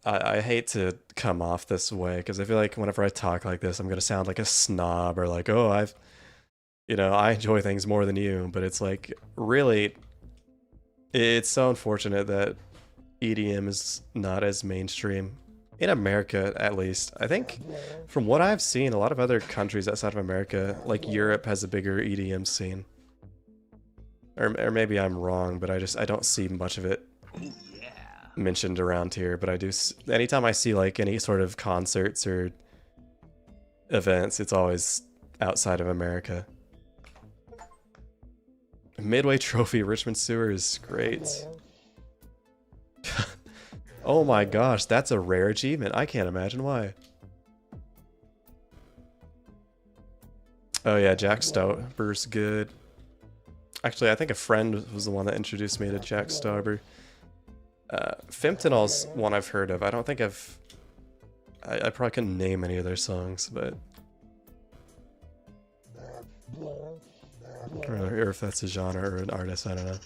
I hate to come off this way because I feel like whenever I talk like this, I'm gonna sound like a snob or like, oh, I enjoy things more than you. But it's like, really, it's so unfortunate that EDM is not as mainstream in America, at least. I think from what I've seen, a lot of other countries outside of America, like Europe, has a bigger EDM scene. Or maybe I'm wrong, but I don't see much of it mentioned around here. But I do. Anytime I see like any sort of concerts or events, it's always outside of America. Midway Trophy Richmond Sewer is great. Oh my gosh, that's a rare achievement. I can't imagine why. Oh yeah, Jack Stauber's good. Actually, I think a friend was the one that introduced me to Jack Stauber. Fentanyls one I've heard of. I don't think I probably couldn't name any of their songs, but or if that's a genre or an artist, I don't know.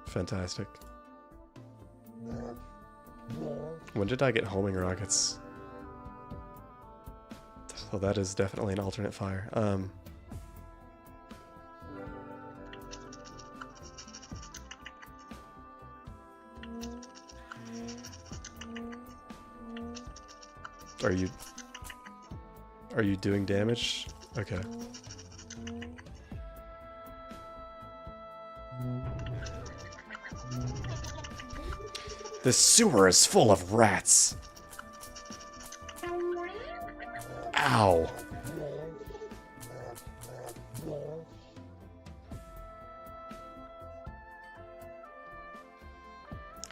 Fantastic. When did I get homing rockets? Oh, that is definitely an alternate fire. Are you doing damage? Okay. The sewer is full of rats. Ow.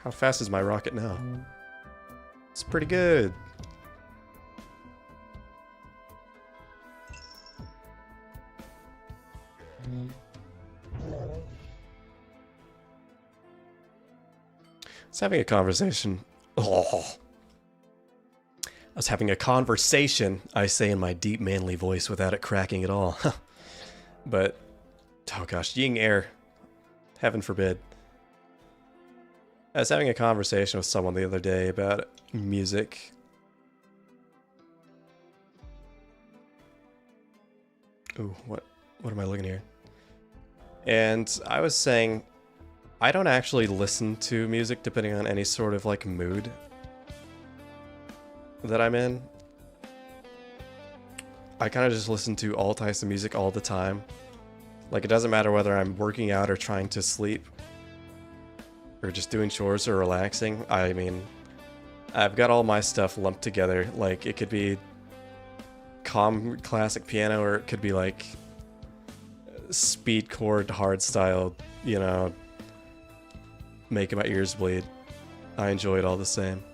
How fast is my rocket now? It's pretty good. I was having a conversation. Oh. I was having a conversation, I say in my deep manly voice without it cracking at all. But, oh gosh, ying air. Heaven forbid. I was having a conversation with someone the other day about music. Ooh, what am I looking here? And I was saying, I don't actually listen to music depending on any sort of like mood that I'm in. I kind of just listen to all types of music all the time. Like, it doesn't matter whether I'm working out or trying to sleep or just doing chores or relaxing. I mean, I've got all my stuff lumped together. Like, it could be calm classic piano, or it could be like speed chord hard style, you know, making my ears bleed. I enjoy it all the same.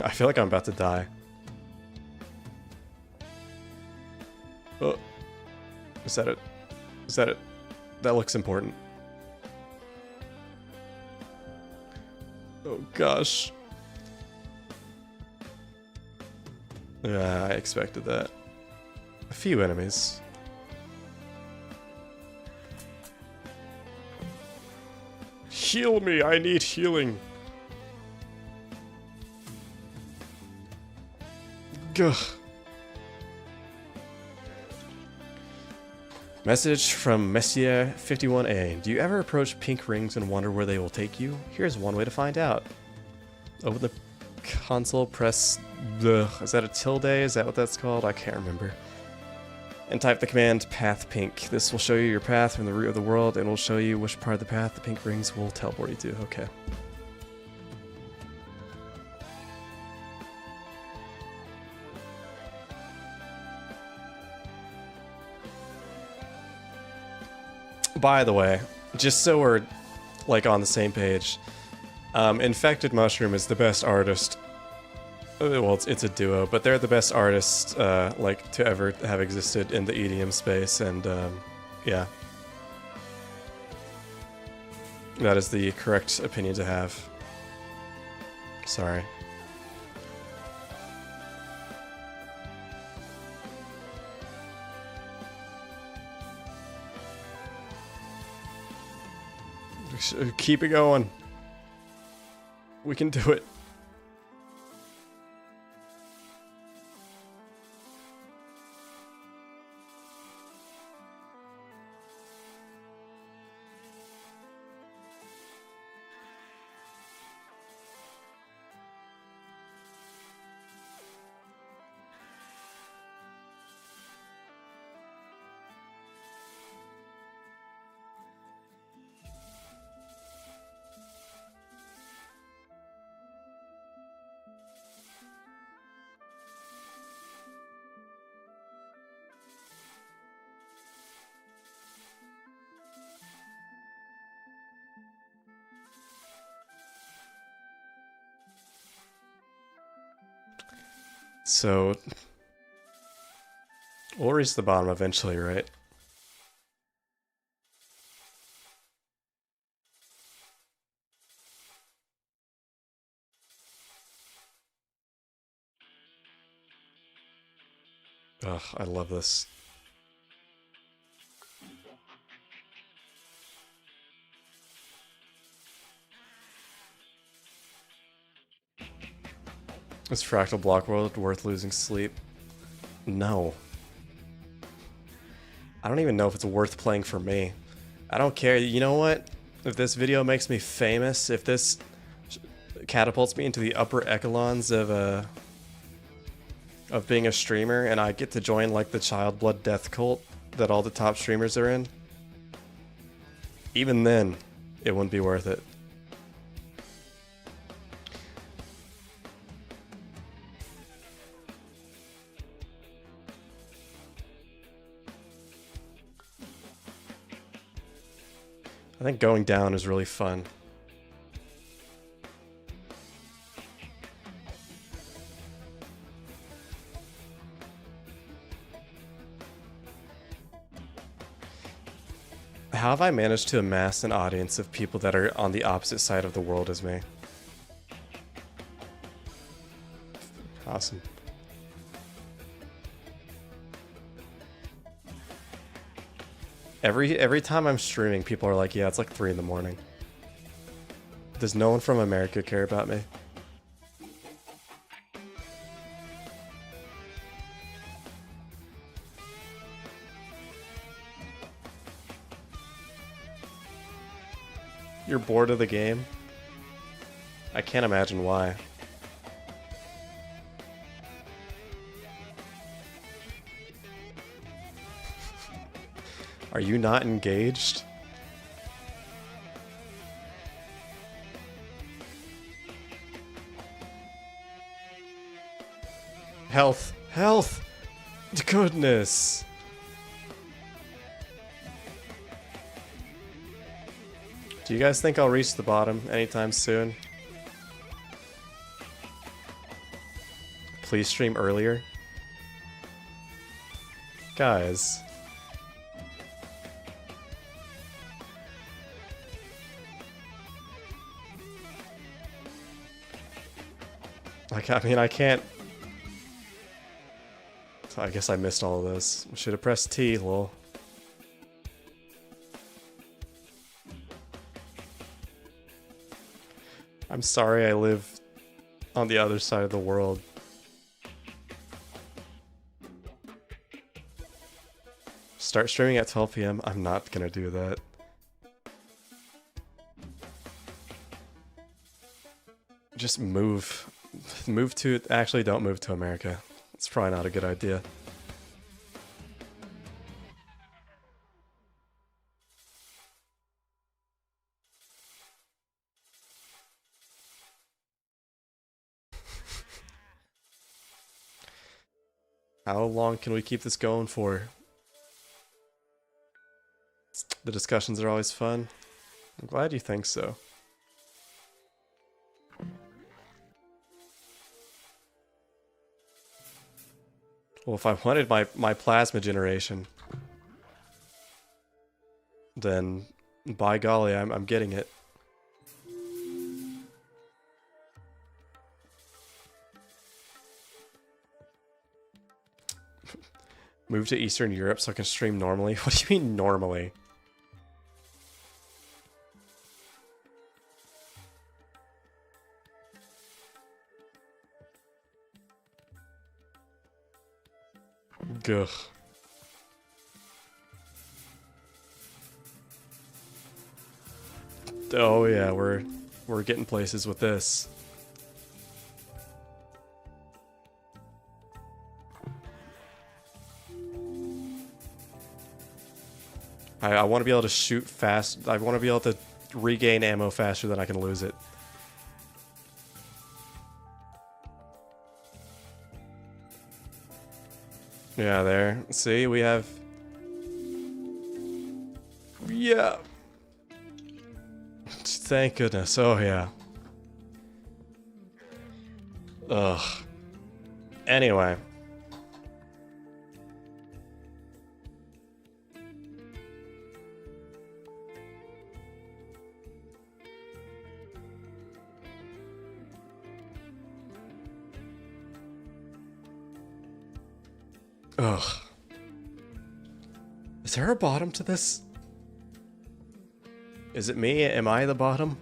I feel like I'm about to die. Oh, is that it? Is that it? That looks important. Oh gosh. Yeah, I expected that. A few enemies. Heal me, I need healing. Gah. Message from Messier 51A. Do you ever approach pink rings and wonder where they will take you? Here's one way to find out. Open the console, press the... Is that a tilde? Is that what that's called? I can't remember. And type the command path pink. This will show you your path from the root of the world and will show you which part of the path the pink rings will teleport you to. Okay. By the way, just so we're like on the same page, Infected Mushroom is the best artist. Well, it's a duo, but they're the best artists like to ever have existed in the EDM space, and yeah, that is the correct opinion to have. Sorry. Keep it going. We can do it. So, we'll reach the bottom eventually, right? Ugh, I love this. Is Fractal Block World worth losing sleep? No. I don't even know if it's worth playing for me. I don't care. You know what? If this video makes me famous, if this catapults me into the upper echelons of being a streamer, and I get to join like the child blood death cult that all the top streamers are in, even then, it wouldn't be worth it. I think going down is really fun. How have I managed to amass an audience of people that are on the opposite side of the world as me? Awesome. Every time I'm streaming, people are like, yeah, it's like 3 in the morning. Does no one from America care about me? You're bored of the game? I can't imagine why. Are you not engaged? Health! Health! Goodness! Do you guys think I'll reach the bottom anytime soon? Please stream earlier. Guys. Like, I mean, I can't... I guess I missed all of this. Should have pressed T, lol. I'm sorry I live on the other side of the world. Start streaming at 12 p.m. I'm not gonna do that. Just move. Move to... Actually, don't move to America. It's probably not a good idea. How long can we keep this going for? The discussions are always fun. I'm glad you think so. Well, if I wanted my plasma generation, then by golly, I'm getting it. Move to Eastern Europe so I can stream normally? What do you mean normally? Gugh. Oh yeah, we're getting places with this. I want to be able to shoot fast. I want to be able to regain ammo faster than I can lose it. Yeah, there. See, we have... Yeah. Thank goodness. Oh, yeah. Ugh. Anyway. Ugh. Is there a bottom to this? Is it me? Am I the bottom?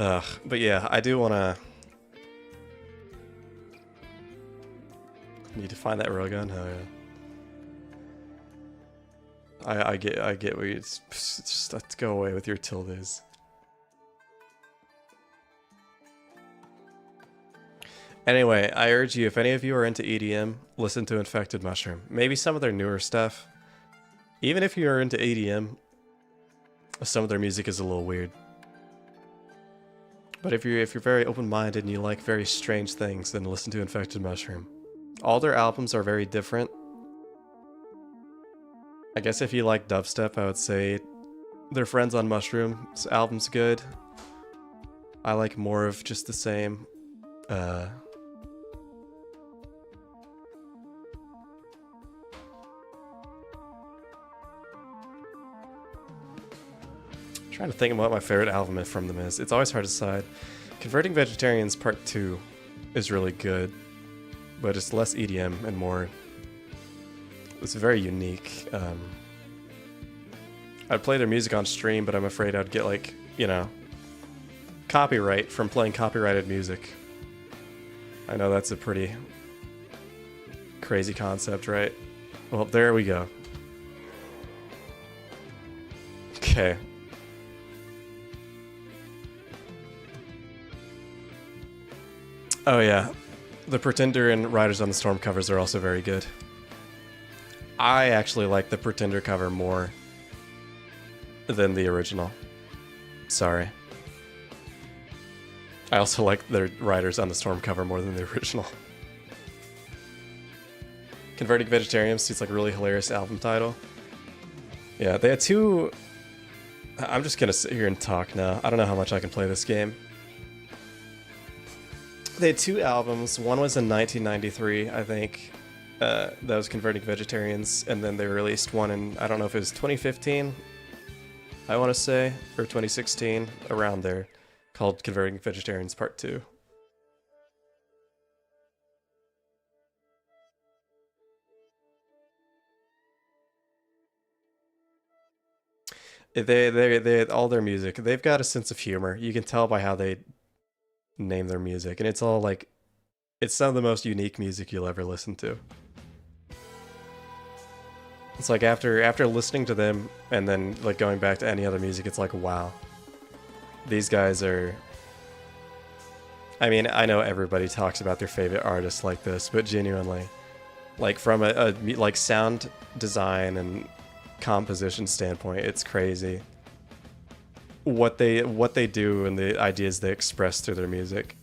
Ugh. But yeah, I do want to... Need to find that railgun? Oh yeah. I get where you... Just let's go away with your tildes. Anyway, I urge you, if any of you are into EDM, listen to Infected Mushroom. Maybe some of their newer stuff. Even if you're into EDM, some of their music is a little weird. But if you're very open-minded and you like very strange things, then listen to Infected Mushroom. All their albums are very different. I guess if you like dubstep, I would say their Friends on Mushroom's album's good. I like more of just the same. Trying to think of what my favorite album from them is. It's always hard to decide. Converting Vegetarians Part 2 is really good, but it's less EDM and more... It's very unique. I'd play their music on stream, but I'm afraid I'd get, like, you know, copyright from playing copyrighted music. I know that's a pretty crazy concept, right? Well, there we go. Okay. Oh yeah, the Pretender and Riders on the Storm covers are also very good. I actually like the Pretender cover more than the original. Sorry. I also like the Riders on the Storm cover more than the original. Converting Vegetarians seems like a really hilarious album title. Yeah, they had two... I'm just gonna sit here and talk now. I don't know how much I can play this game. They had two albums. One was in 1993, I think. That was Converting Vegetarians, and then they released one in, I don't know if it was 2015, I want to say, or 2016, around there, called Converting Vegetarians Part 2. They all their music, they've got a sense of humor. You can tell by how they name their music, and it's all like, it's some of the most unique music you'll ever listen to. It's like after listening to them and then like going back to any other music, it's like, wow, these guys are... I mean, I know everybody talks about their favorite artists like this, but genuinely, like from a like sound design and composition standpoint, it's crazy what they do and the ideas they express through their music.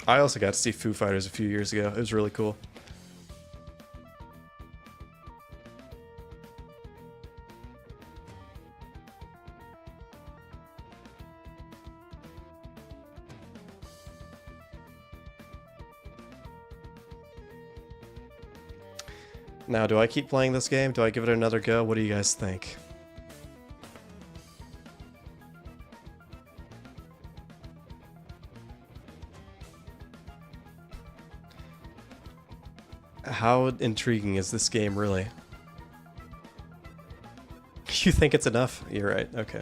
I also got to see Foo Fighters a few years ago. It was really cool. Now, do I keep playing this game? Do I give it another go? What do you guys think? How intriguing is this game, really? You think it's enough? You're right, okay.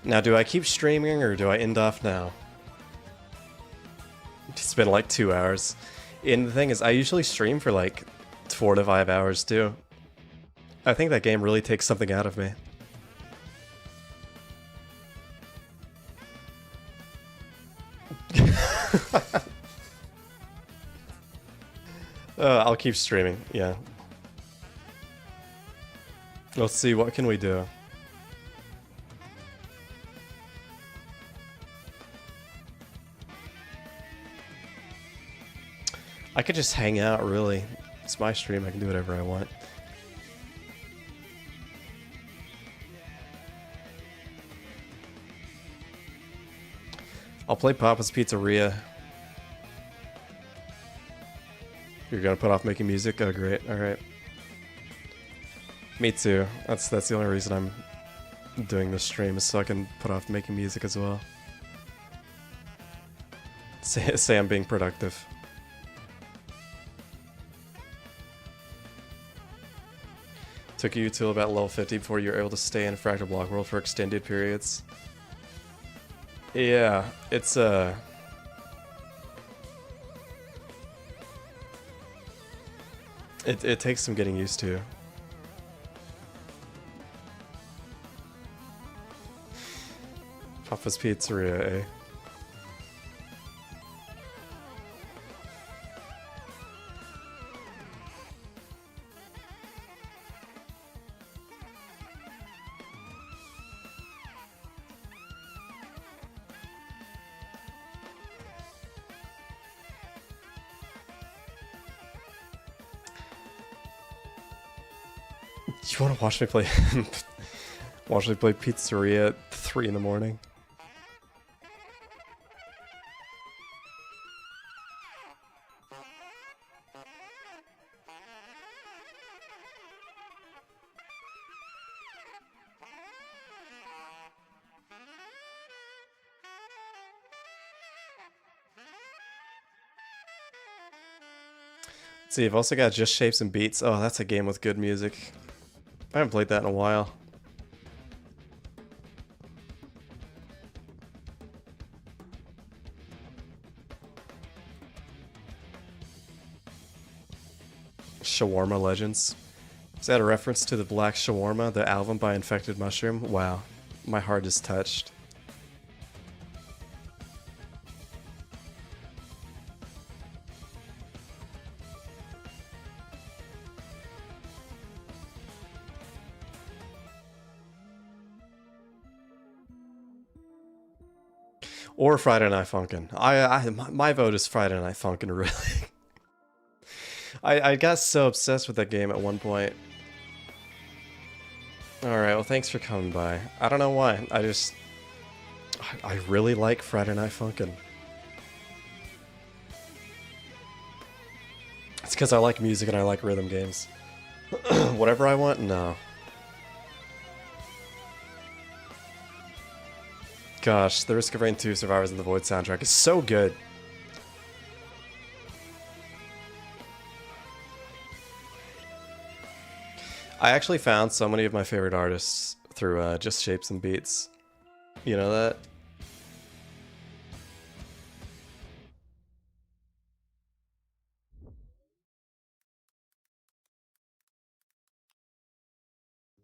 Now, do I keep streaming or do I end off now? It's been like 2 hours. And the thing is, I usually stream for like 4 to 5 hours too. I think that game really takes something out of me. I'll keep streaming, yeah. Let's see, what can we do? I could just hang out, really. It's my stream, I can do whatever I want. I'll play Papa's Pizzeria. You're gonna put off making music? Oh, great. Alright. Me too. That's the only reason I'm doing this stream, is so I can put off making music as well. Say I'm being productive. Took you to about level 50 before you were able to stay in Fractal Block World for extended periods. Yeah, it's It takes some getting used to. Papa's Pizzeria, eh? You want to watch me play watch me play Pizzeria at 3 in the morning? Let's see, I've also got Just Shapes and Beats. Oh, that's a game with good music. I haven't played that in a while. Shawarma Legends. Is that a reference to the Black Shawarma, the album by Infected Mushroom? Wow, my heart is touched. Or Friday Night Funkin'. My vote is Friday Night Funkin', really. I got so obsessed with that game at one point. Alright, well thanks for coming by. I don't know why, I really like Friday Night Funkin'. It's because I like music and I like rhythm games. Whatever I want? No. Gosh, the Risk of Rain 2 Survivors in the Void soundtrack is so good. I actually found so many of my favorite artists through Just Shapes and Beats. You know that?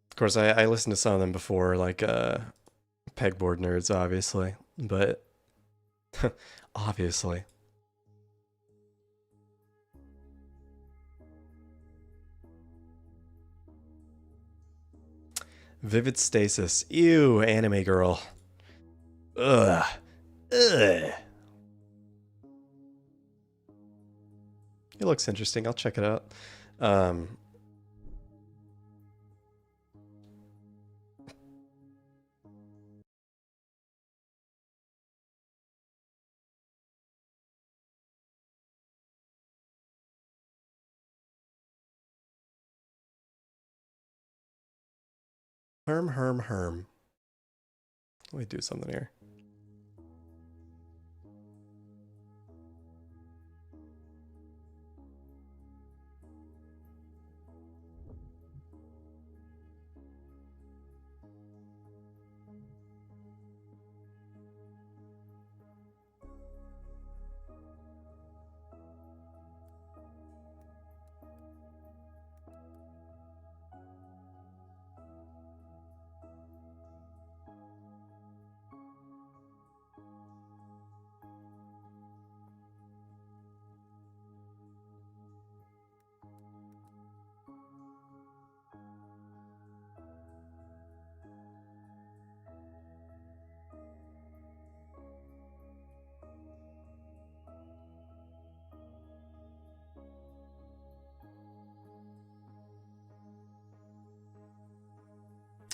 Of course, I listened to some of them before, like Pegboard Nerds, obviously, but Obviously. Vivid Stasis. Ew, anime girl. Ugh. Ugh. It looks interesting. I'll check it out. Herm. Let me do something here.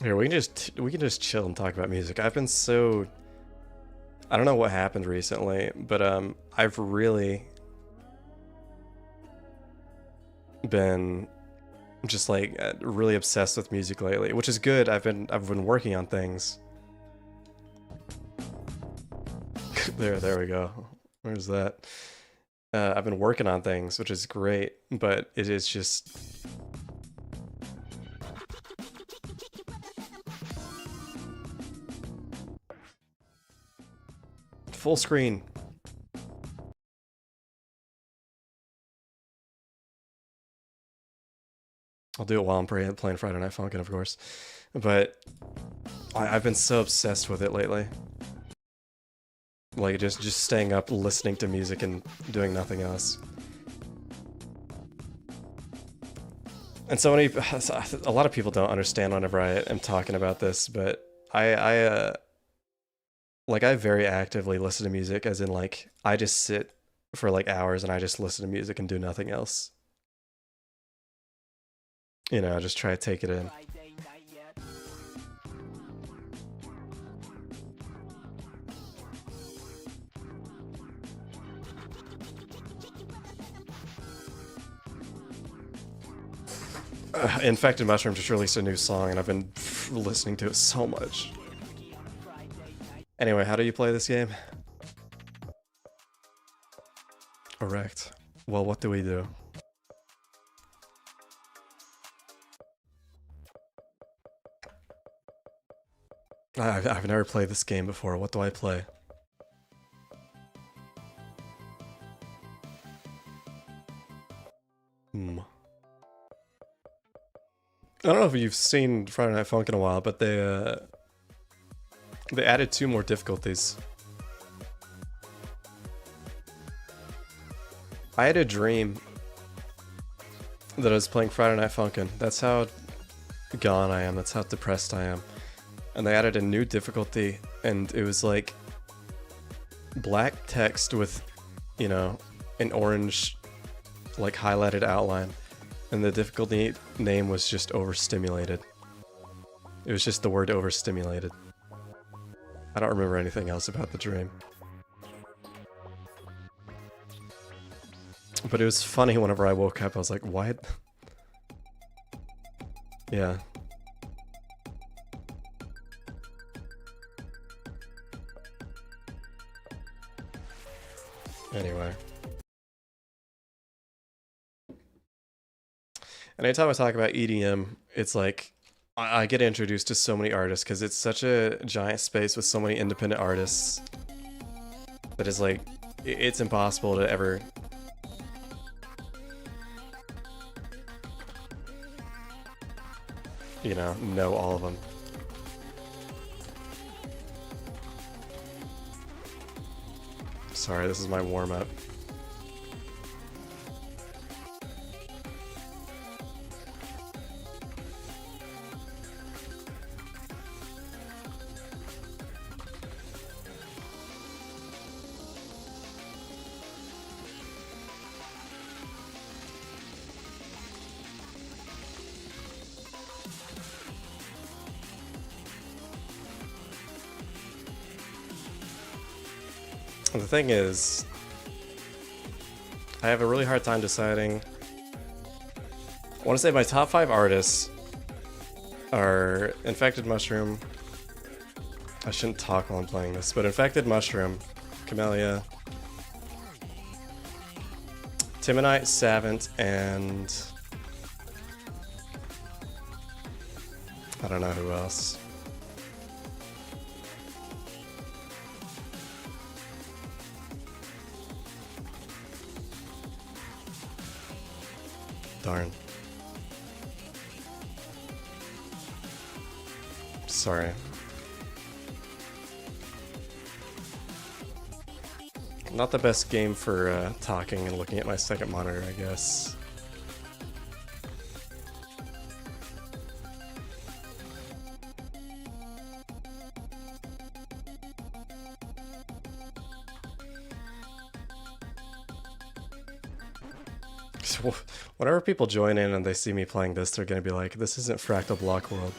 Here, we can just chill and talk about music. I've been so, I don't know what happened recently, but I've really been just like really obsessed with music lately, which is good. I've been working on things. there we go. Where's that? I've been working on things, which is great, but it is just full screen. I'll do it while I'm playing Friday Night Funkin', of course. But I've been so obsessed with it lately. Like just staying up, listening to music and doing nothing else. And so many, a lot of people don't understand whenever I am talking about this, but I very actively listen to music, as in like I just sit for like hours and I just listen to music and do nothing else. You know, just try to take it in. Infected Mushroom just released a new song and I've been listening to it so much. Anyway, how do you play this game? Correct. Well, what do we do? I've never played this game before. What do I play? I don't know if you've seen Friday Night Funkin' in a while, but they added 2 more difficulties. I had a dream that I was playing Friday Night Funkin'. That's how gone I am. That's how depressed I am. And they added a new difficulty, and it was like black text with, you know, an orange, like highlighted outline. And the difficulty name was just overstimulated. It was just the word overstimulated. I don't remember anything else about the dream. But it was funny whenever I woke up, I was like, what? Yeah. Anyway. And anytime I talk about EDM, it's like I get introduced to so many artists because it's such a giant space with so many independent artists that is like, it's impossible to ever know all of them. Sorry, this is my warm-up. The thing is, I have a really hard time deciding. I want to say my top 5 artists are Infected Mushroom. I shouldn't talk while I'm playing this, but Infected Mushroom, Camellia, Timonite, Savant, and I don't know who else. Darn. Sorry. Not the best game for talking and looking at my second monitor, I guess. Whenever people join in and they see me playing this, they're gonna be like, this isn't Fractal Block World.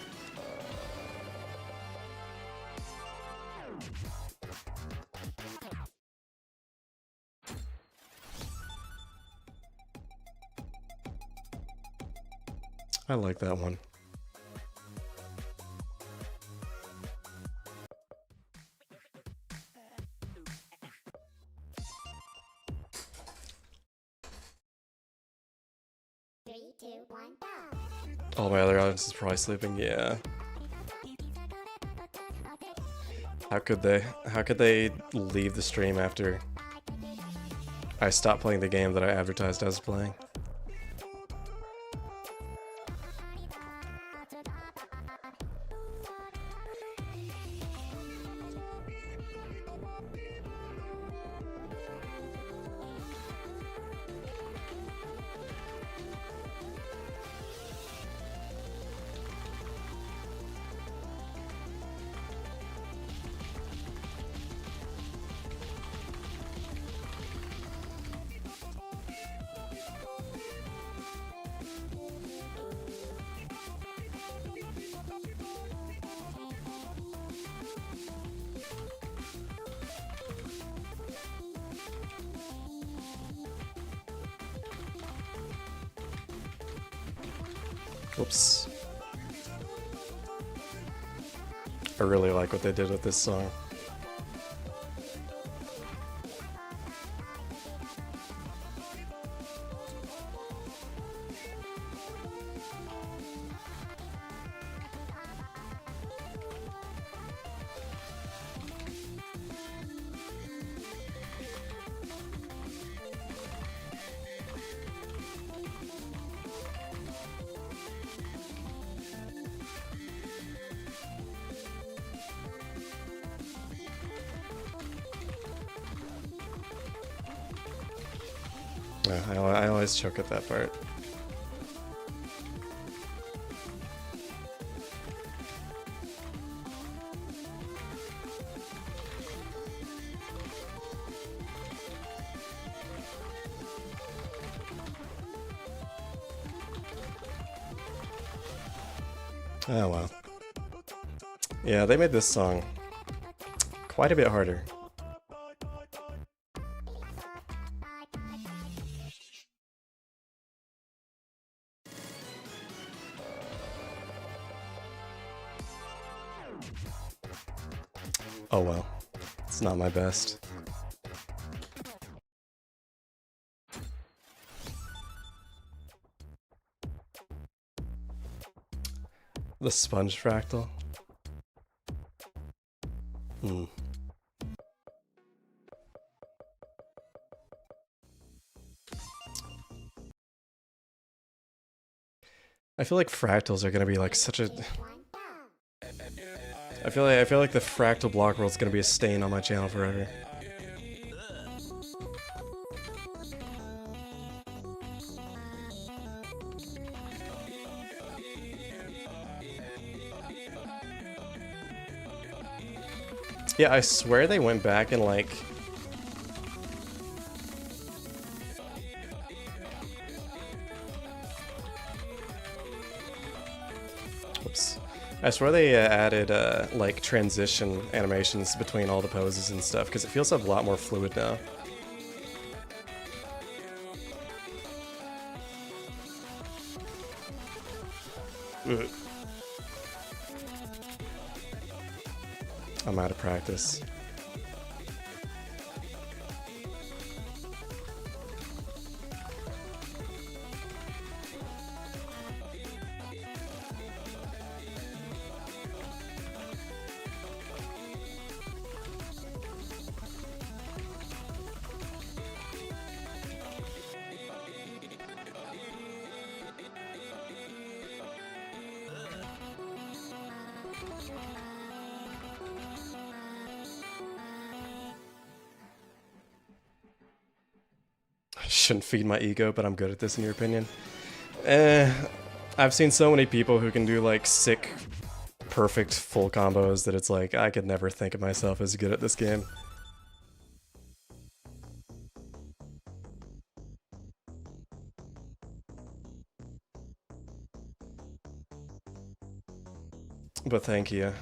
I like that one. All my other audience is probably sleeping, yeah. How could they? How could they leave the stream after I stopped playing the game that I advertised I was playing? Whoops. I really like what they did with this song. I always choke at that part. Oh well. Yeah, they made this song quite a bit harder. Oh well, it's not my best. The sponge fractal? Hmm. I feel like fractals are gonna be like such a... I feel like the fractal block world's gonna be a stain on my channel forever. Yeah, I swear they went back and like... Oops. I swear they added like transition animations between all the poses and stuff because it feels a lot more fluid now. Ugh. I'm out of practice. Shouldn't feed my ego, but I'm good at this in your opinion. I've seen so many people who can do like sick, perfect full combos that it's like I could never think of myself as good at this game. But thank you.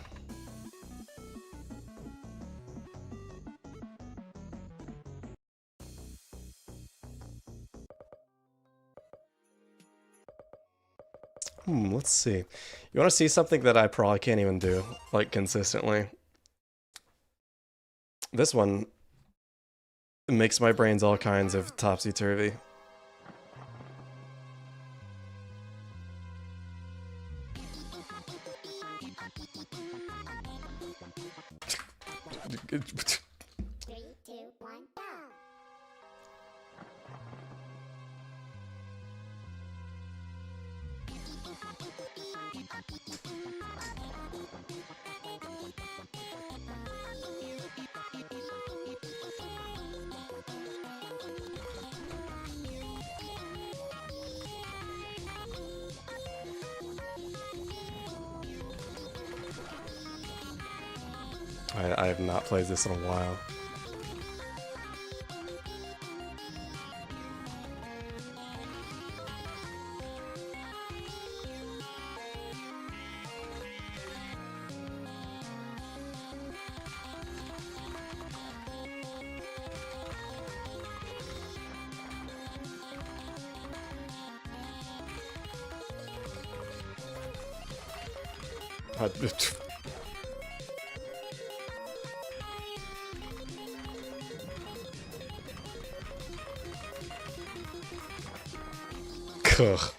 Let's see. You want to see something that I probably can't even do, like, consistently? This one makes my brains all kinds of topsy-turvy. I have not played this in a while. Ugh.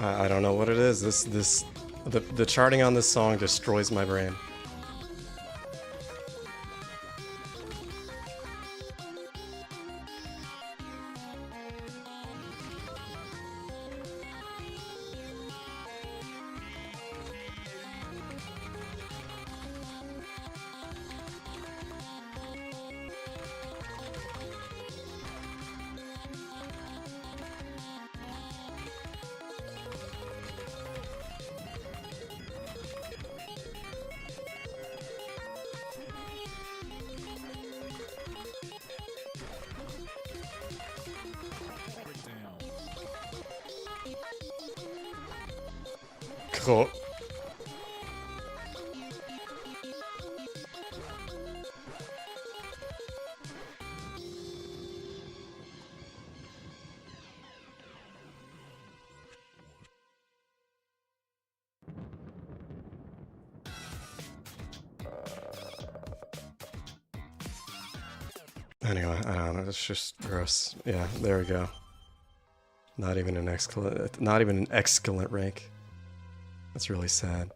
I don't know what it is. The charting on this song destroys my brain. Cool. Anyway, I don't know, it's just gross. Yeah, there we go. Not even an excellent rank. That's really sad.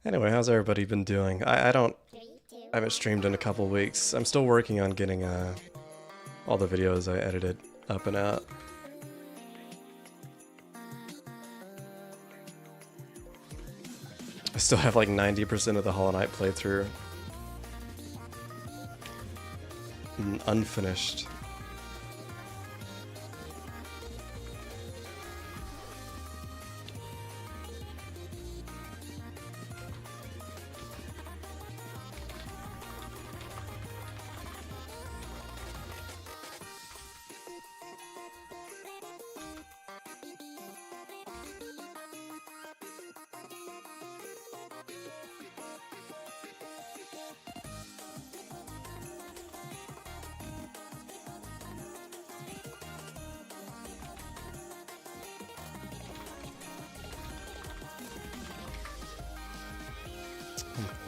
Anyway, how's everybody been doing? I haven't streamed in a couple weeks. I'm still working on getting all the videos I edited up and out. I still have like 90% of the Hollow Knight playthrough unfinished.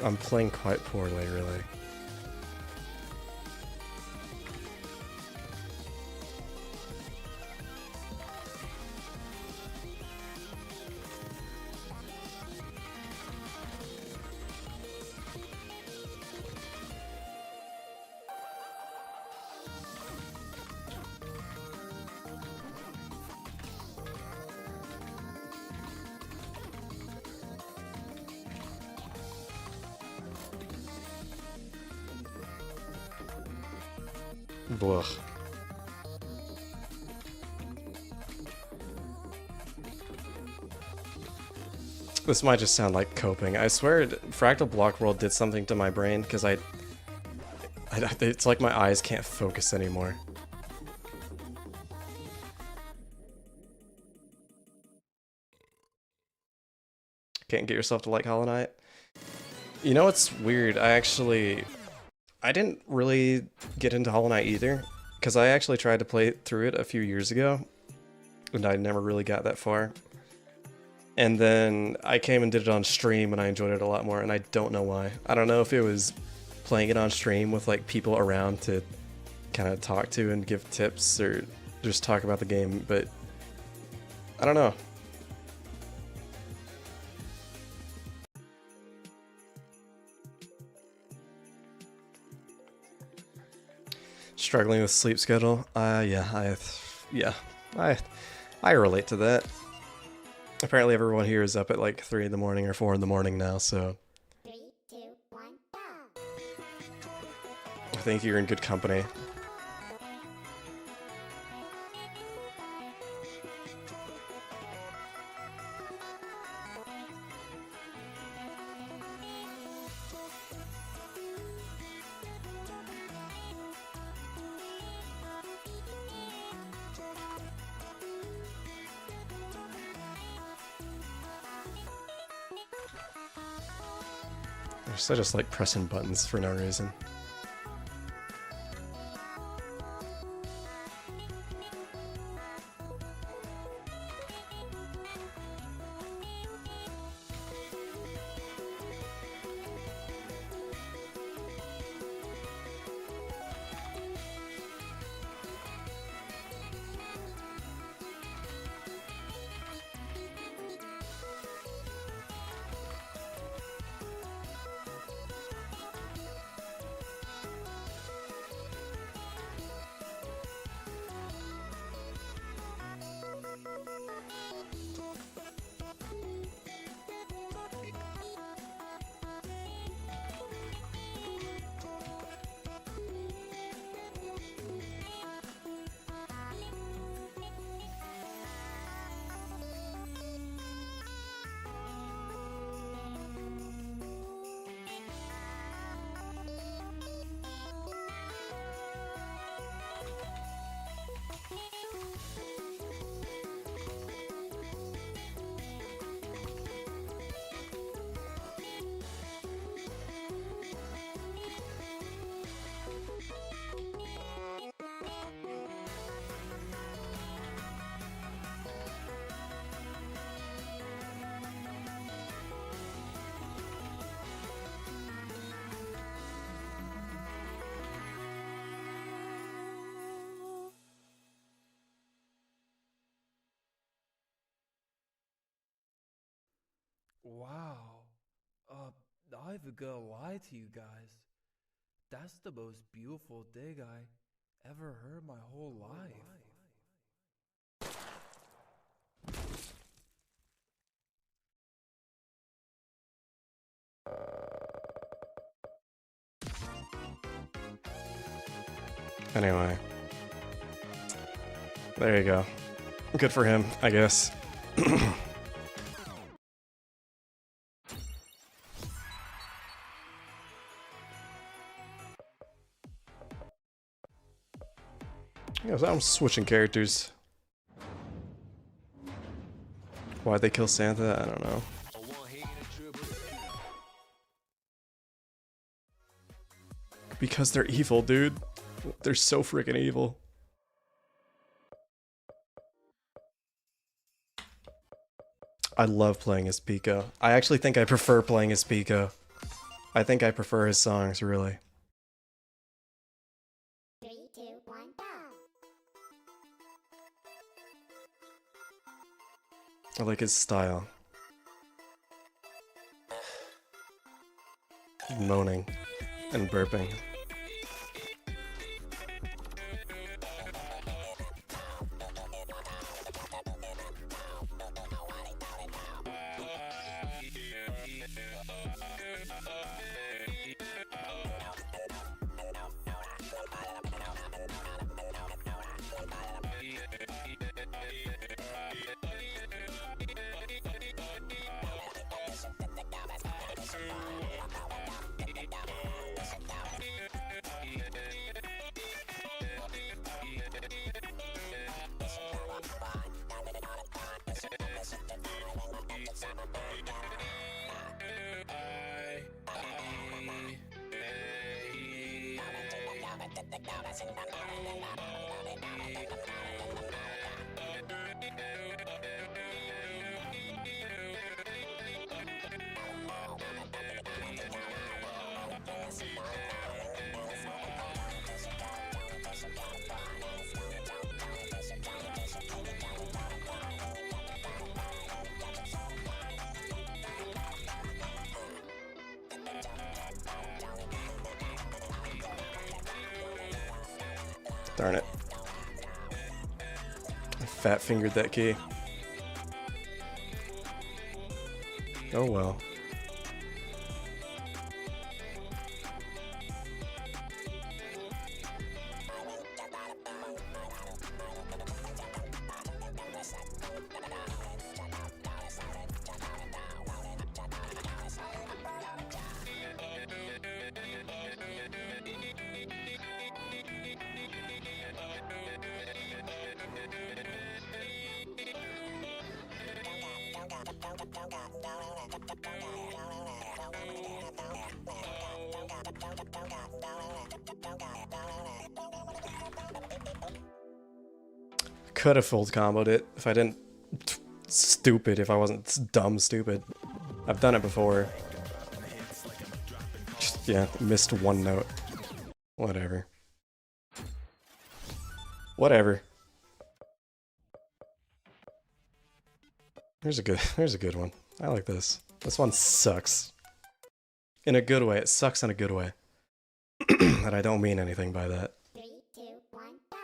I'm playing quite poorly, really. Ugh. This might just sound like coping. I swear Fractal Block World did something to my brain because it's like my eyes can't focus anymore. Can't get yourself to like Hollow Knight? You know what's weird? I didn't really get into Hollow Knight either, because I actually tried to play through it a few years ago, and I never really got that far. And then I came and did it on stream, and I enjoyed it a lot more, and I don't know why. I don't know if it was playing it on stream with like people around to kind of talk to and give tips, or just talk about the game, but I don't know. Struggling with sleep schedule? Yeah, I relate to that. Apparently everyone here is up at like 3 in the morning or 4 in the morning now, so 3, 2, 1, go! I think you're in good company. I just like pressing buttons for no reason. Wow. I've gotta lie to you guys. That's the most beautiful dig I ever heard my whole life. Anyway. There you go. Good for him, I guess. Yeah, so I'm switching characters. Why'd they kill Santa? I don't know. Because they're evil, dude. They're so freaking evil. I love playing as Pico. I actually think I prefer playing as Pico. I think I prefer his songs, really. 3, 2, 1, go. I like his style. Moaning and burping. Darn it. I fat fingered that key. Oh well. Could have full comboed it if I didn't. Stupid, if I wasn't dumb stupid. I've done it before. Just, yeah, missed one note. Whatever. Whatever. Here's a good one. I like this. This one sucks. In a good way. It sucks in a good way. And I don't mean anything by that. 3, 2, 1, go.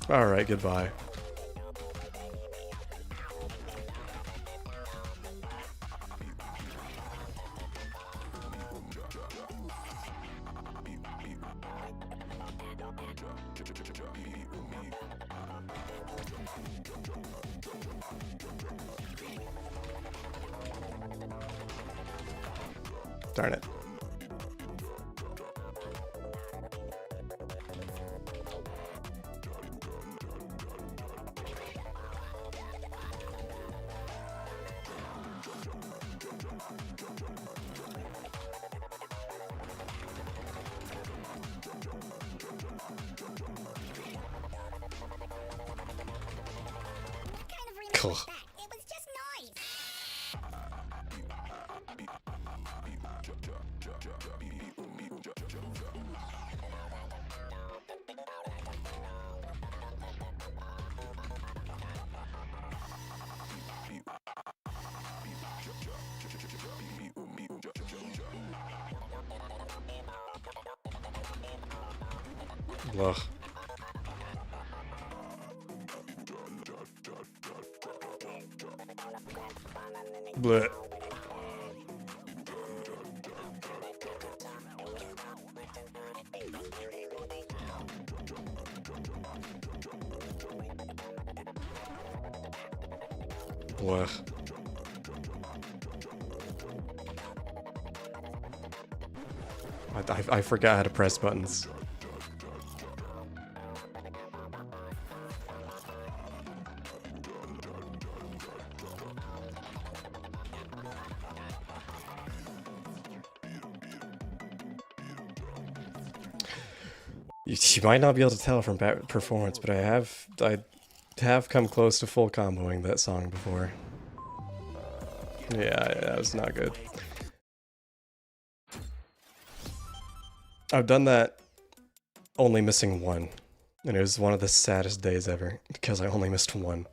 Alright, goodbye. Darn it. Cool. It was just noise. Ugh. Blech. Blech. I forgot how to press buttons. You might not be able to tell from performance, but I have come close to full comboing that song before. Yeah, that was not good. I've done that only missing one, and it was one of the saddest days ever because I only missed one.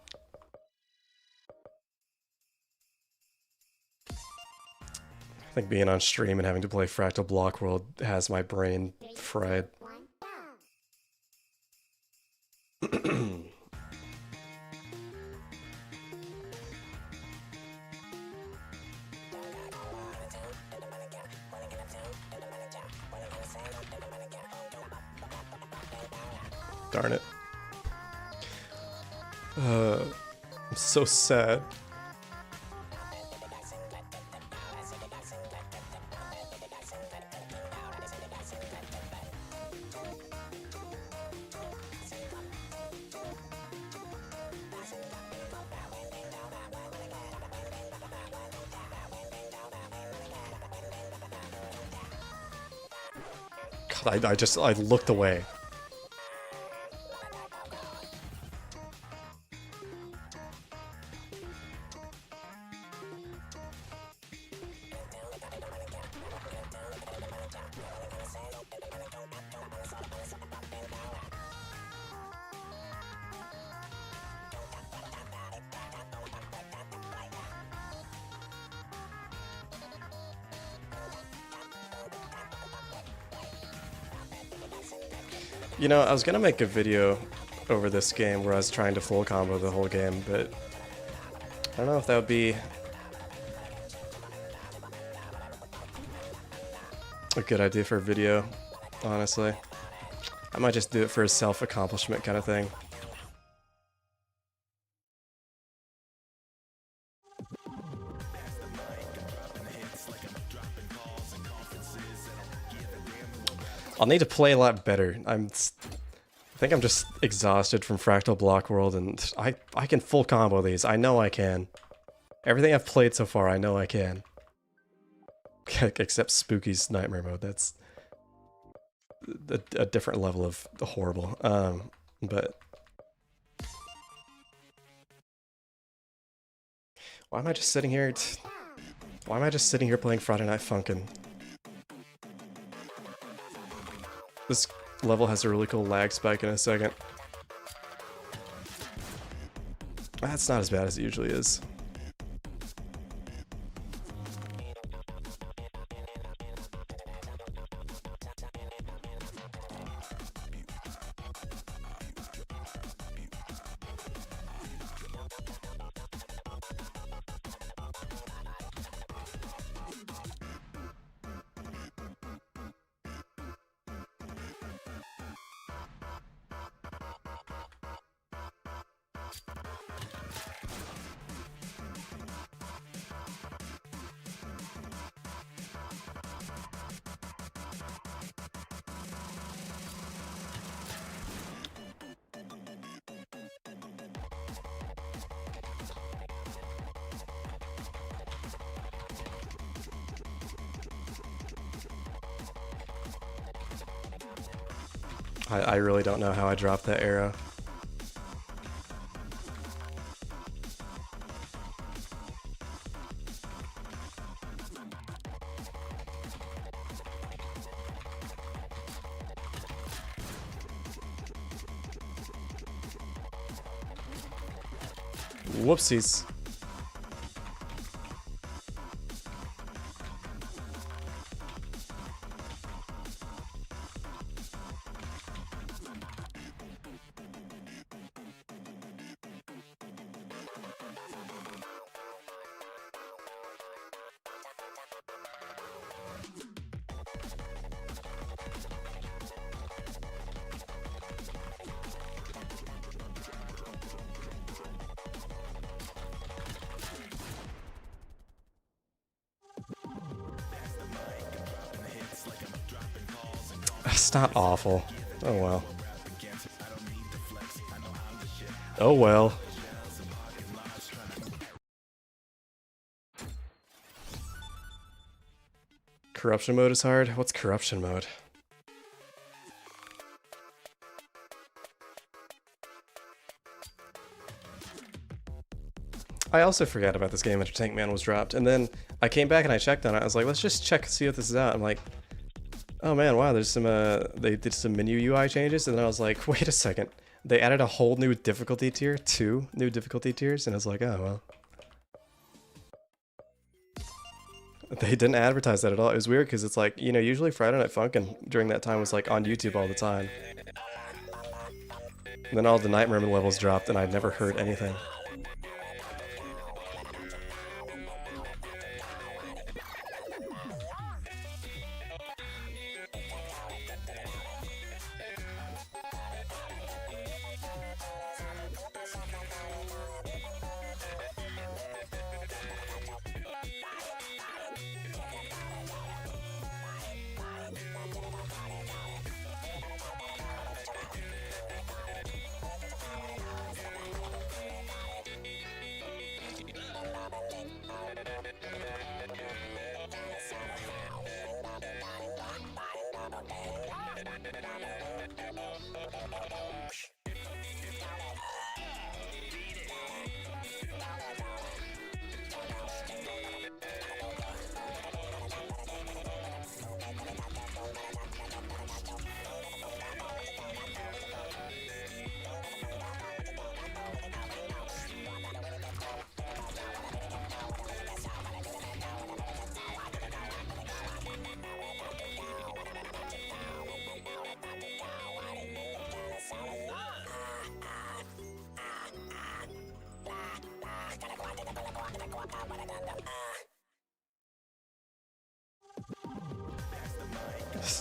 I think being on stream and having to play Fractal Block World has my brain fried. 3, 2, 1, go. Darn it. I'm so sad. God, I looked away. You know, I was gonna make a video over this game where I was trying to full combo the whole game, but I don't know if that would be a good idea for a video, honestly. I might just do it for a self-accomplishment kind of thing. I'll need to play a lot better. I think I'm just exhausted from Fractal Block World, and I can full combo these. I know I can. Everything I've played so far, I know I can. Except Spooky's Nightmare Mode. That's a different level of horrible. But why am I just sitting here? Why am I just sitting here playing Friday Night Funkin'? This level has a really cool lag spike in a second. That's not as bad as it usually is. I really don't know how I dropped that arrow. Whoopsies. It's not awful. Oh well. Oh well. Corruption mode is hard? What's corruption mode? I also forgot about this game after Tank Man was dropped, and then I came back and I checked on it. I was like, let's just check, see what this is out. I'm like, oh man, wow, there's some, they did some menu UI changes, and then I was like, wait a second. They added a whole new difficulty tier, 2 new difficulty tiers, and I was like, oh well. They didn't advertise that at all. It was weird because it's like, you know, usually Friday Night Funkin' during that time was like on YouTube all the time. And then all the Nightmare levels dropped and I'd never heard anything.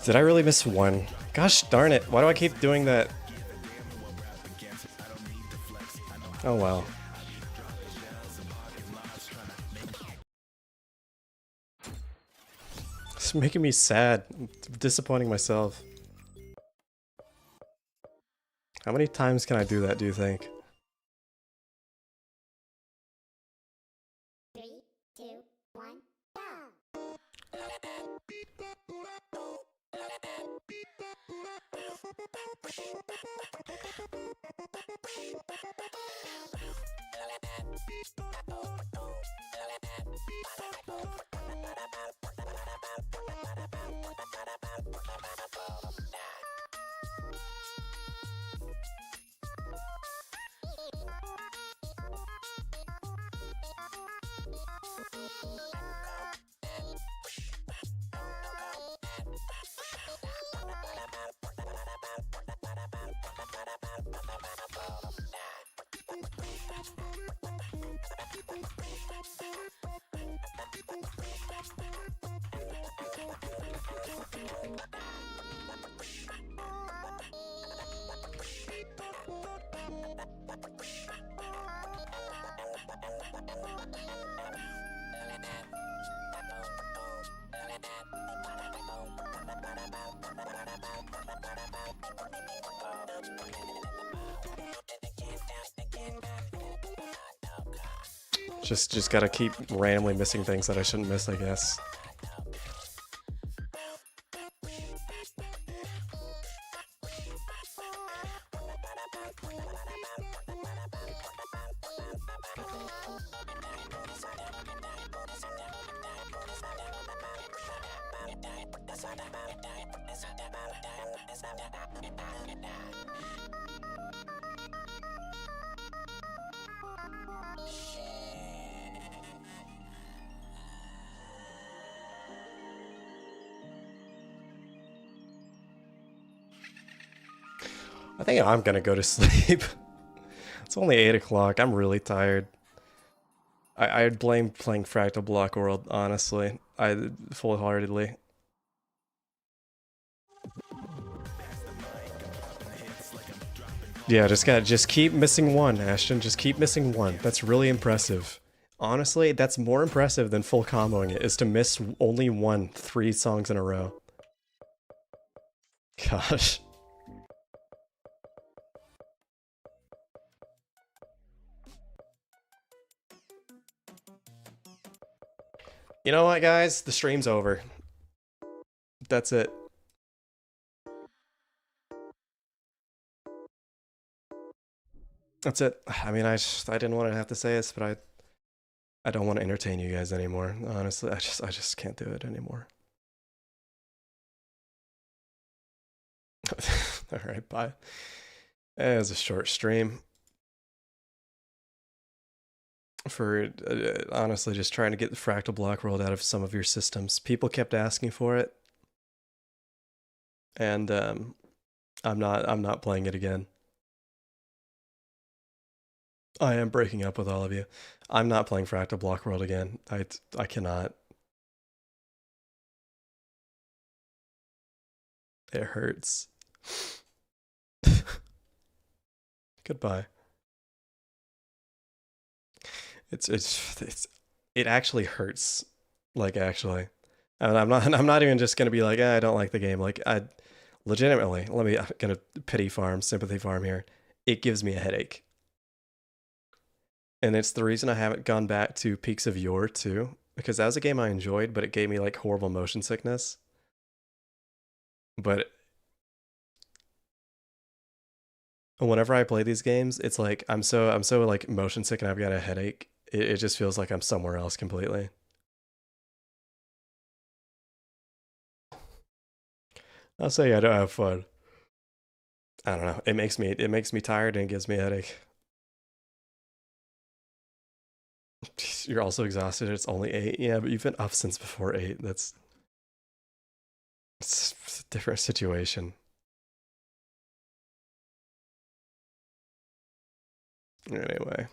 Did I really miss one? Gosh darn it, why do I keep doing that? Oh well. It's making me sad. Disappointing myself. How many times can I do that, do you think? 3, 2, 1, go! Just gotta keep randomly missing things that I shouldn't miss, I guess. I think I'm gonna go to sleep. It's only 8 o'clock. I'm really tired. I'd blame playing Fractal Block World, honestly. Full-heartedly. Yeah, just keep missing one, Ashton. Just keep missing one. That's really impressive. Honestly, that's more impressive than full comboing it, is to miss only one 3 songs in a row. Gosh. You know what, guys? The stream's over. That's it. That's it. I mean, I didn't want to have to say this, but I don't want to entertain you guys anymore. Honestly, I just can't do it anymore. All right, bye. It was a short stream for honestly just trying to get the Fractal Block World out of some of your systems. People kept asking for it, and I'm not playing it again. I am breaking up with all of you. I'm not playing Fractal Block World again. I cannot. It hurts. Goodbye. It actually hurts. Like actually. And I'm not even just gonna be like, I don't like the game. Like I legitimately, I'm gonna pity farm, sympathy farm here. It gives me a headache. And it's the reason I haven't gone back to Peaks of Yore too, because that was a game I enjoyed, but it gave me like horrible motion sickness. But whenever I play these games, it's like I'm so like motion sick and I've got a headache. It just feels like I'm somewhere else completely. I'll say I don't have fun. I don't know. It makes me tired and gives me a headache. You're also exhausted. It's only 8. Yeah, but you've been up since before 8. It's a different situation. Anyway,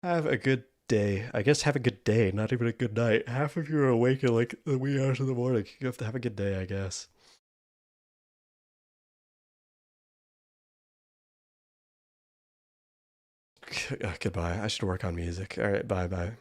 have a good day. I guess have a good day, not even a good night. Half of you are awake at like the wee hours of the morning. You have to have a good day, I guess. Goodbye. I should work on music. All right, bye.